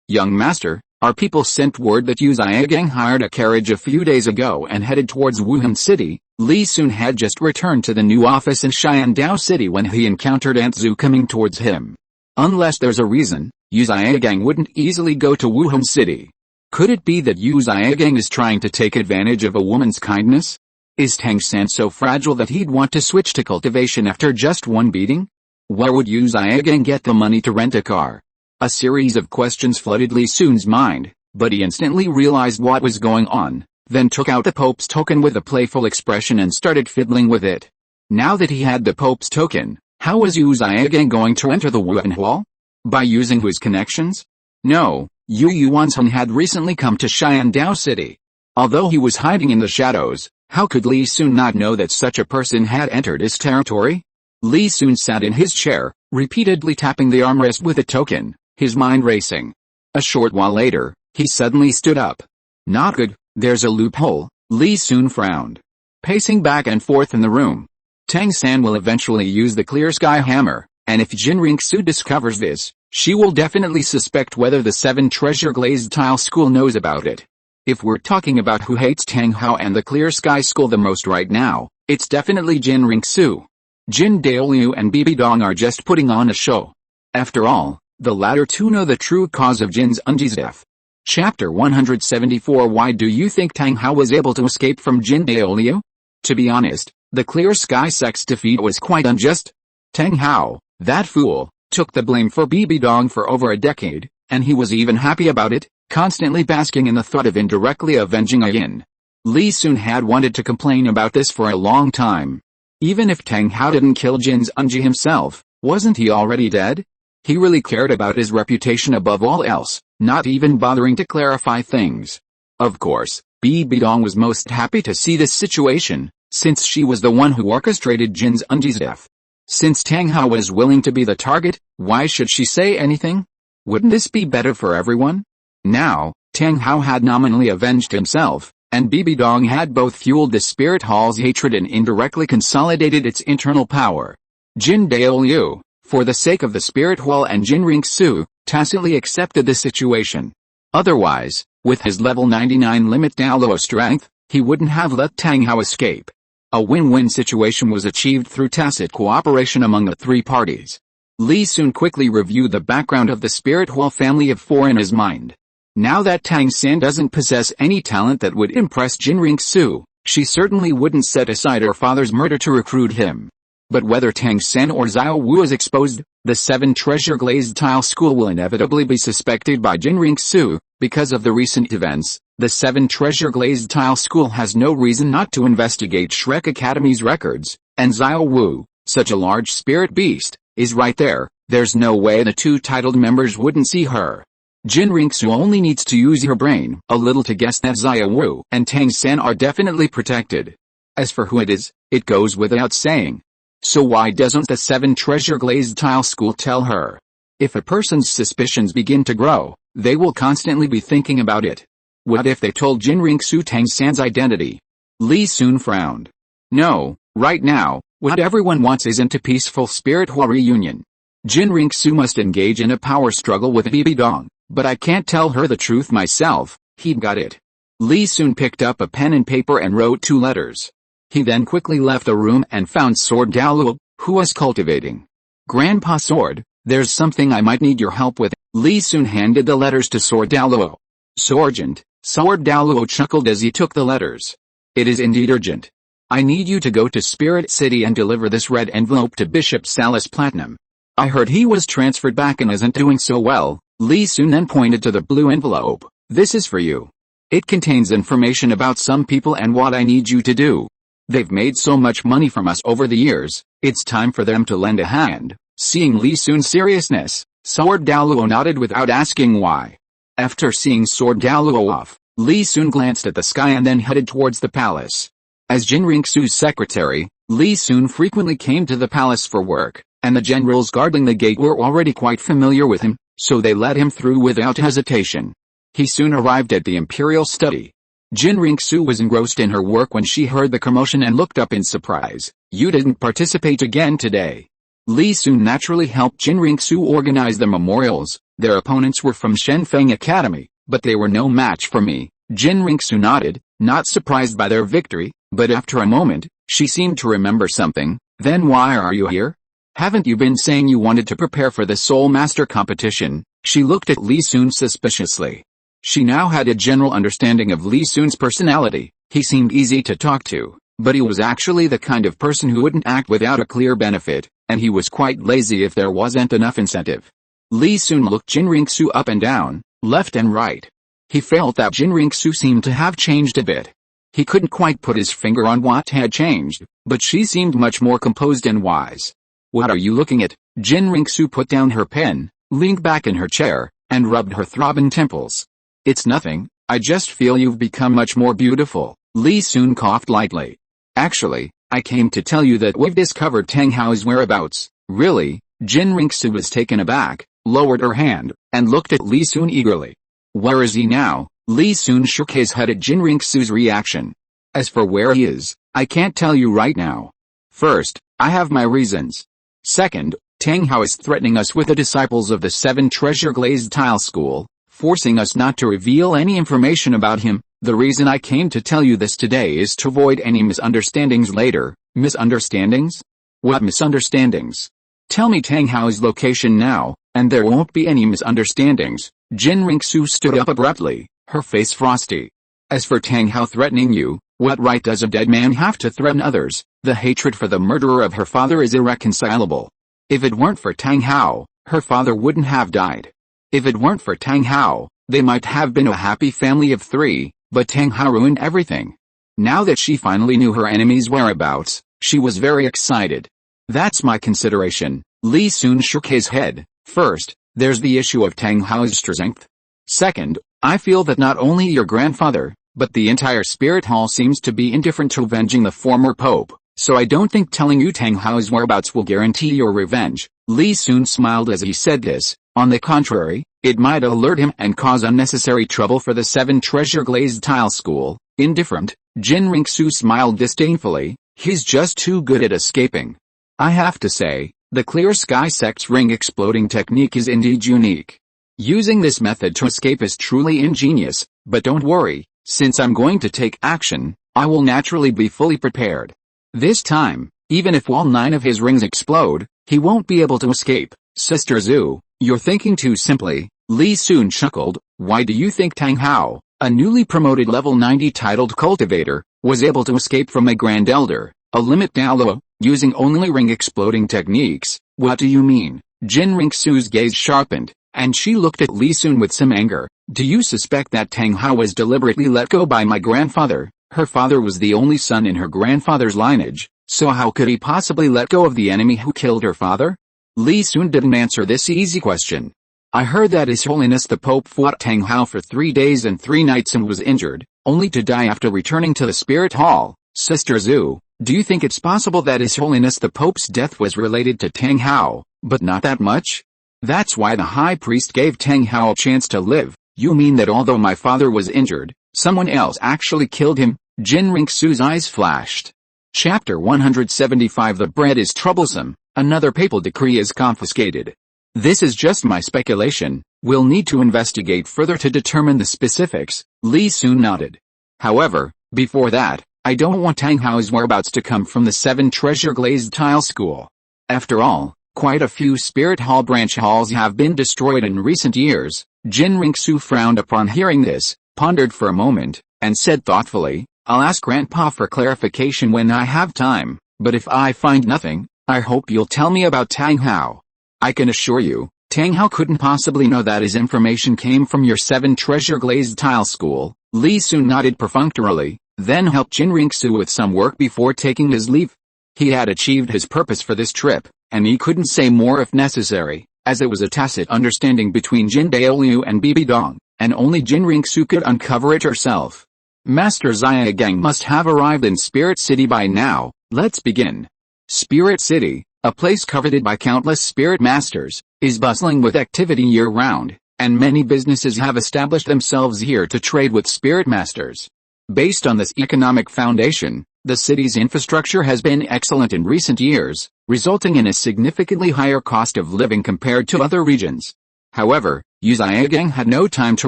Young master, our people sent word that Yu Xiaogang hired a carriage a few days ago and headed towards Wuhan City. Li Sun had just returned to the new office in Xiandao City when he encountered Aunt Zhu coming towards him. Unless there's a reason, Yu Xiaogang wouldn't easily go to Wuhan City. Could it be that Yu Xiaogang is trying to take advantage of a woman's kindness? Is Tang-san so fragile that he'd want to switch to cultivation after just one beating? Where would Yu Xiaogang get the money to rent a car? A series of questions flooded Li Sun's mind, but he instantly realized what was going on, then took out the Pope's token with a playful expression and started fiddling with it. Now that he had the Pope's token, how was Yu Xiaogang going to enter the Wuhan Hall? By using his connections? No, Yu Yuanzhong had recently come to Xiandao City. Although he was hiding in the shadows, how could Li Sun not know that such a person had entered his territory? Li Sun sat in his chair, repeatedly tapping the armrest with a token, his mind racing. A short while later, he suddenly stood up. Not good, there's a loophole, Li Sun frowned. Pacing back and forth in the room. Tang San will eventually use the clear sky hammer, and if Qian Renxue discovers this, she will definitely suspect whether the 7 treasure glazed tile school knows about it. If we're talking about who hates Tang Hao and the clear sky school the most right now, it's definitely Qian Renxue. Jin Douluo and Bibi Dong are just putting on a show. After all, the latter two know the true cause of Jin Zhenji's death. Chapter 174. Why do you think Tang Hao was able to escape from Jin Douluo? To be honest, the clear sky sect's defeat was quite unjust. Tang Hao, that fool, took the blame for Bibi Dong for over a decade, and he was even happy about it, constantly basking in the thought of indirectly avenging Yin. Li Sun had wanted to complain about this for a long time. Even if Tang Hao didn't kill Jin Zhenji himself, wasn't he already dead? He really cared about his reputation above all else, not even bothering to clarify things. Of course, Bibi Dong was most happy to see this situation, since she was the one who orchestrated Jin Zhenji's death. Since Tang Hao was willing to be the target, why should she say anything? Wouldn't this be better for everyone? Now, Tang Hao had nominally avenged himself, and Bibi Dong had both fueled the Spirit Hall's hatred and indirectly consolidated its internal power. Jin Douluo, for the sake of the Spirit Hall and Qian Renxue, tacitly accepted the situation. Otherwise, with his level 99 limit Douluo strength, he wouldn't have let Tang Hao escape. A win-win situation was achieved through tacit cooperation among the three parties. Li Sun quickly reviewed the background of the Spirit Hall family of 4 in his mind. Now that Tang San doesn't possess any talent that would impress Qian Renxue, she certainly wouldn't set aside her father's murder to recruit him. But whether Tang San or Xiao Wu is exposed, the 7 treasure glazed tile school will inevitably be suspected by Qian Renxue. Because of the recent events, the 7 treasure glazed tile school has no reason not to investigate Shrek Academy's records, and Xiao Wu, such a large spirit beast, is right there. There's no way the 2 titled members wouldn't see her. Qian Renxue only needs to use her brain a little to guess that Xiao Wu and Tang San are definitely protected. As for who it is, it goes without saying. So why doesn't the 7 treasure glazed tile school tell her? If a person's suspicions begin to grow, they will constantly be thinking about it. What if they told Qian Renxue Tang San's identity? Li Sun frowned. No, right now, what everyone wants isn't a peaceful Spirit Hall reunion. Qian Renxue must engage in a power struggle with Bibi Dong, but I can't tell her the truth myself. He'd got it. Li Sun picked up a pen and paper and wrote 2 letters. He then quickly left the room and found Sword Douluo, who was cultivating. Grandpa Sword, there's something I might need your help with. Li Sun handed the letters to Sword Douluo. So urgent, Sword Douluo chuckled as he took the letters. It is indeed urgent. I need you to go to Spirit City and deliver this red envelope to Bishop Salus Platinum. I heard he was transferred back and isn't doing so well. Li Sun then pointed to the blue envelope. This is for you. It contains information about some people and what I need you to do. They've made so much money from us over the years, it's time for them to lend a hand. Seeing Li Sun's seriousness, Sword Douluo nodded without asking why. After seeing Sword Douluo off, Li Sun glanced at the sky and then headed towards the palace. As Qian Renxue's secretary, Li Sun frequently came to the palace for work, and the generals guarding the gate were already quite familiar with him, so they let him through without hesitation. He soon arrived at the imperial study. Qian Renxue was engrossed in her work when she heard the commotion and looked up in surprise. You didn't participate again today. Li Sun naturally helped Qian Renxue organize the memorials. Their opponents were from Shenfeng Academy, but they were no match for me. Qian Renxue nodded, not surprised by their victory, but after a moment, she seemed to remember something. Then why are you here? Haven't you been saying you wanted to prepare for the Soul Master competition? She looked at Li Sun suspiciously. She now had a general understanding of Li Sun's personality. He seemed easy to talk to, but he was actually the kind of person who wouldn't act without a clear benefit, and he was quite lazy if there wasn't enough incentive. Li Sun looked Qian Renxue up and down, left and right. He felt that Qian Renxue seemed to have changed a bit. He couldn't quite put his finger on what had changed, but she seemed much more composed and wise. What are you looking at? Qian Renxue put down her pen, leaned back in her chair, and rubbed her throbbing temples. "It's nothing, I just feel you've become much more beautiful." Li Sun coughed lightly. "Actually, I came to tell you that we've discovered Tang Hao's whereabouts." "Really?" Qian Renxue was taken aback, lowered her hand, and looked at Li Sun eagerly. "Where is he now?" Li Sun shook his head at Qian Renxue's reaction. "As for where he is, I can't tell you right now. First, I have my reasons. Second, Tang Hao is threatening us with the disciples of the 7 Treasure Glazed Tile School, forcing us not to reveal any information about him. The reason I came to tell you this today is to avoid any misunderstandings later." "Misunderstandings? What misunderstandings?" "Tell me Tang Hao's location now, and there won't be any misunderstandings." Qian Renxue stood up abruptly, her face frosty. "As for Tang Hao threatening you, what right does a dead man have to threaten others? The hatred for the murderer of her father is irreconcilable. If it weren't for Tang Hao, her father wouldn't have died. If it weren't for Tang Hao, they might have been a happy family of 3, but Tang Hao ruined everything." Now that she finally knew her enemy's whereabouts, she was very excited. "That's my consideration." Li Sun shook his head. "First, there's the issue of Tang Hao's strength. Second, I feel that not only your grandfather, but the entire Spirit Hall seems to be indifferent to avenging the former pope, so I don't think telling you Tang Hao's whereabouts will guarantee your revenge." Li Sun smiled as he said this. "On the contrary, it might alert him and cause unnecessary trouble for the 7 Treasure Glazed Tile School." "Indifferent?" Qian Renxue smiled disdainfully. "He's just too good at escaping. I have to say, the Clear Sky Sect's ring exploding technique is indeed unique. Using this method to escape is truly ingenious, but don't worry, since I'm going to take action, I will naturally be fully prepared. This time, even if all 9 of his rings explode, he won't be able to escape." "Sister Zhu, you're thinking too simply." Li Sun chuckled. "Why do you think Tang Hao, a newly promoted level 90 titled cultivator, was able to escape from a Grand Elder, a limit Douluo, using only ring-exploding techniques?" "What do you mean?" Qian Renxue's gaze sharpened, and she looked at Li Sun with some anger. "Do you suspect that Tang Hao was deliberately let go by my grandfather? Her father was the only son in her grandfather's lineage, so how could he possibly let go of the enemy who killed her father?" Li Sun didn't answer this easy question. "I heard that His Holiness the Pope fought Tang Hao for 3 days and 3 nights and was injured, only to die after returning to the Spirit Hall." "Sister Zhu, do you think it's possible that His Holiness the Pope's death was related to Tang Hao, but not that much? That's why the High Priest gave Tang Hao a chance to live." "You mean that although my father was injured, someone else actually killed him?" Qian Renxue's eyes flashed. Chapter 175. The bread is troublesome, another papal decree is confiscated. "This is just my speculation, we'll need to investigate further to determine the specifics." Li Sun nodded. "However, before that, I don't want Tang Hao's whereabouts to come from the 7 Treasure Glazed Tile School. After all, quite a few Spirit Hall branch halls have been destroyed in recent years." Qian Renxue frowned upon hearing this, pondered for a moment, and said thoughtfully, "I'll ask Grandpa for clarification when I have time, but if I find nothing, I hope you'll tell me about Tang Hao." "I can assure you, Tang Hao couldn't possibly know that his information came from your 7 Treasure Glazed Tile School." Li Sun nodded perfunctorily, then helped Qian Renxue with some work before taking his leave. He had achieved his purpose for this trip, and he couldn't say more if necessary, as it was a tacit understanding between Jin Douluo and Bibi Dong, and only Qian Renxue could uncover it herself. "Master Xiaogang must have arrived in Spirit City by now. Let's begin." Spirit City, a place coveted by countless spirit masters, is bustling with activity year-round, and many businesses have established themselves here to trade with spirit masters. Based on this economic foundation, the city's infrastructure has been excellent in recent years, resulting in a significantly higher cost of living compared to other regions. However, Xiaogang had no time to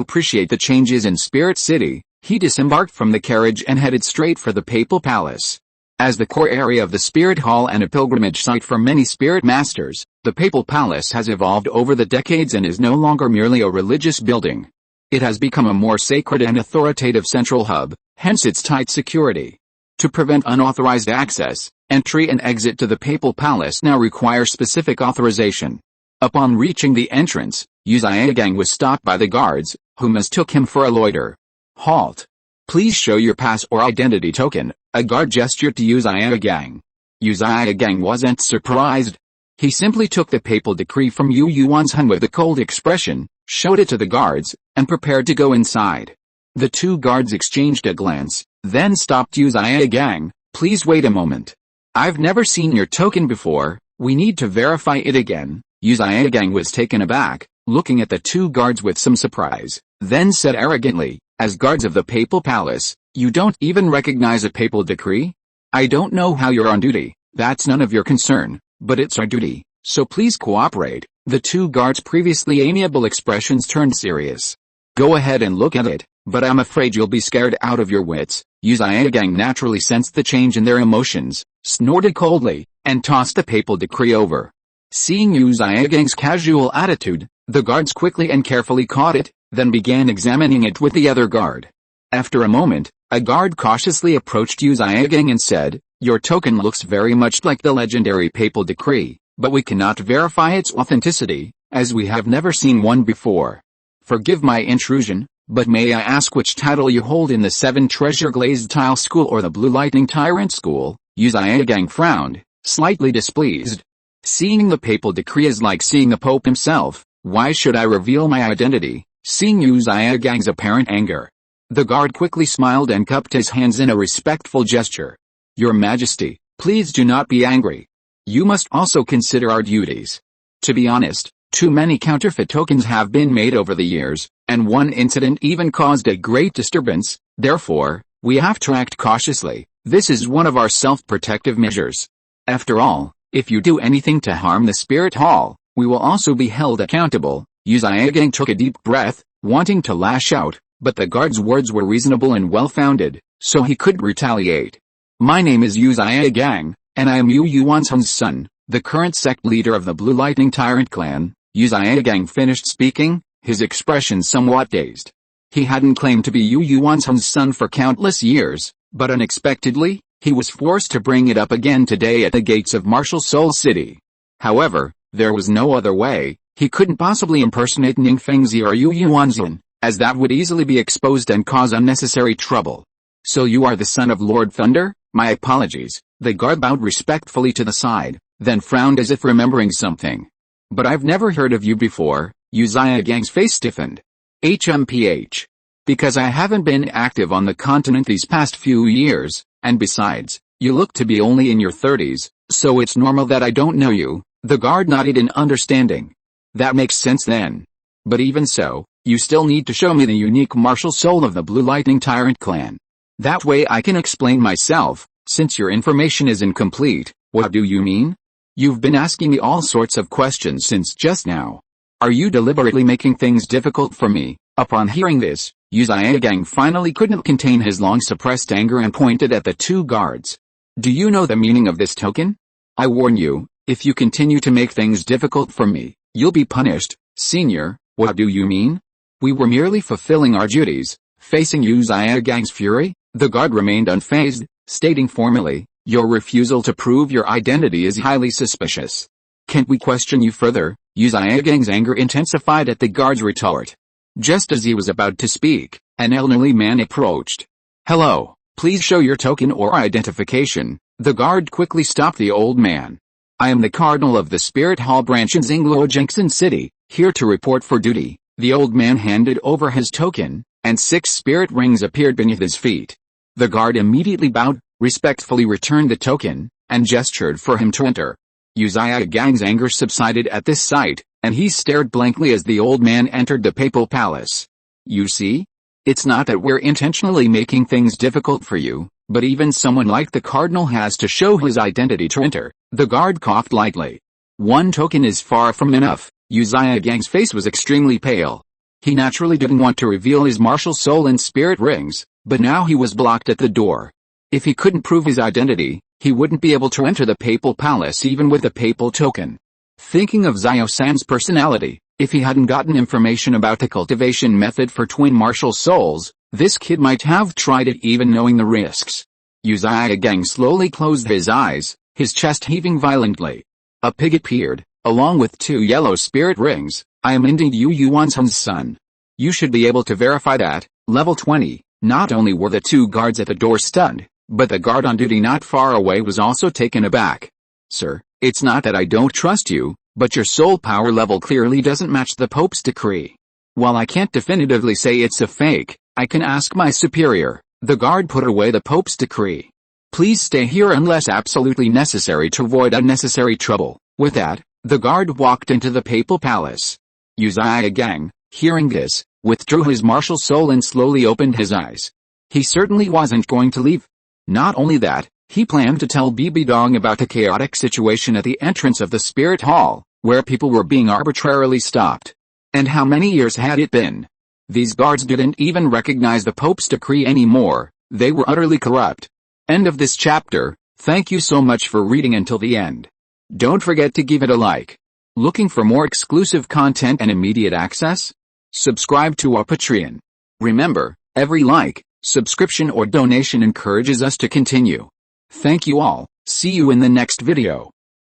appreciate the changes in Spirit City. He disembarked from the carriage and headed straight for the Papal Palace. As the core area of the Spirit Hall and a pilgrimage site for many spirit masters, the Papal Palace has evolved over the decades and is no longer merely a religious building. It has become a more sacred and authoritative central hub, hence its tight security. To prevent unauthorized access, entry and exit to the Papal Palace now require specific authorization. Upon reaching the entrance, Xiaogang was stopped by the guards, who mistook him for a loiterer. "Halt! Please show your pass or identity token," a guard gestured to Xiaogang. Xiaogang wasn't surprised. He simply took the papal decree from Yu Yuanzhan with a cold expression, showed it to the guards, and prepared to go inside. The two guards exchanged a glance, then stopped Yu Xiaogang. Please wait a moment. I've never seen your token before, we need to verify it again. Yu Xiaogang was taken aback, looking at the two guards with some surprise, then said arrogantly, as guards of the papal palace, you don't even recognize a papal decree? I don't know how you're on duty, that's none of your concern, but it's our duty, so please cooperate. The two guards' previously amiable expressions turned serious. Go ahead and look at it, but I'm afraid you'll be scared out of your wits. Yu Xiaogang naturally sensed the change in their emotions, snorted coldly, and tossed the papal decree over. Seeing Yu Xiaogang's casual attitude, the guards quickly and carefully caught it, then began examining it with the other guard. After a moment, a guard cautiously approached Yu Xiaogang and said, your token looks very much like the legendary papal decree, but we cannot verify its authenticity, as we have never seen one before. Forgive my intrusion, but may I ask which title you hold in the 7 Treasure Glazed Tile School or the Blue Lightning Tyrant School? Yu Xiaogang frowned, slightly displeased. Seeing the papal decree is like seeing the Pope himself, why should I reveal my identity? Seeing Yu Xiaogang's apparent anger, the guard quickly smiled and cupped his hands in a respectful gesture. Your Majesty, please do not be angry. You must also consider our duties. To be honest, too many counterfeit tokens have been made over the years, and one incident even caused a great disturbance, therefore, we have to act cautiously. This is one of our self-protective measures. After all, if you do anything to harm the spirit hall, we will also be held accountable. Yu Xiaogang took a deep breath, wanting to lash out, but the guard's words were reasonable and well-founded, so he couldn't retaliate. My name is Yu Xiaogang, and I am Yu Yuanzhan's son, the current sect leader of the Blue Lightning Tyrant clan. Yu Xiaogang finished speaking, his expression somewhat dazed. He hadn't claimed to be Yu Yuanzhan's son for countless years, but unexpectedly, he was forced to bring it up again today at the gates of Martial Soul City. However, there was no other way. He couldn't possibly impersonate Ningfengzi or Yu Yuanzhan, as that would easily be exposed and cause unnecessary trouble. So you are the son of Lord Thunder? My apologies. The guard bowed respectfully to the side, then frowned as if remembering something. But I've never heard of you before. Yu Xiaogang's face stiffened. HMPH. Because I haven't been active on the continent these past few years, and besides, you look to be only in your 30s, so it's normal that I don't know you. The guard nodded in understanding. That makes sense then. But even so, you still need to show me the unique martial soul of the Blue Lightning Tyrant clan. That way I can explain myself, since your information is incomplete. What do you mean? You've been asking me all sorts of questions since just now. Are you deliberately making things difficult for me? Upon hearing this, Yu Xiaogang finally couldn't contain his long-suppressed anger and pointed at the two guards. Do you know the meaning of this token? I warn you, if you continue to make things difficult for me, you'll be punished. Senior, what do you mean? We were merely fulfilling our duties. Facing Yu Xiaogang's fury, the guard remained unfazed, stating formally, your refusal to prove your identity is highly suspicious. Can't we question you further? Yu Xiaogang's anger intensified at the guard's retort. Just as he was about to speak, an elderly man approached. Hello, please show your token or identification. The guard quickly stopped the old man. I am the Cardinal of the Spirit Hall branch in Xingluo Jingxin City, here to report for duty. The old man handed over his token, and 6 spirit rings appeared beneath his feet. The guard immediately bowed, respectfully returned the token, and gestured for him to enter. Yu Xiaogang's anger subsided at this sight, and he stared blankly as the old man entered the papal palace. You see? It's not that we're intentionally making things difficult for you, but even someone like the Cardinal has to show his identity to enter. The guard coughed lightly. One token is far from enough. Yu Xiaogang's face was extremely pale. He naturally didn't want to reveal his martial soul and spirit rings, but now he was blocked at the door. If he couldn't prove his identity, he wouldn't be able to enter the papal palace even with the papal token. Thinking of Xiao-san's personality, if he hadn't gotten information about the cultivation method for twin martial souls, this kid might have tried it even knowing the risks. Yu Xiaogang slowly closed his eyes, his chest heaving violently. A pig appeared, along with 2 yellow spirit rings. I am indeed Yu Yuanzhan's son. You should be able to verify that. Level 20. Not only were the 2 guards at the door stunned, but the guard on duty not far away was also taken aback. Sir, It's not that I don't trust you, but your soul power level clearly doesn't match the Pope's decree. While I can't definitively say it's a fake, I can ask my superior." The guard put away the Pope's decree. "Please stay here unless absolutely necessary to avoid unnecessary trouble." With that, the guard walked into the papal palace. Xiaogang, hearing this, withdrew his martial soul and slowly opened his eyes. He certainly wasn't going to leave. Not only that, he planned to tell Bibi Dong about the chaotic situation at the entrance of the spirit hall, where people were being arbitrarily stopped. And how many years had it been? These guards didn't even recognize the Pope's decree anymore. They were utterly corrupt. End of this chapter. Thank you so much for reading until the end. Don't forget to give it a like. Looking for more exclusive content and immediate access? Subscribe to our Patreon. Remember, every like, subscription or donation encourages us to continue. Thank you all. See you in the next video.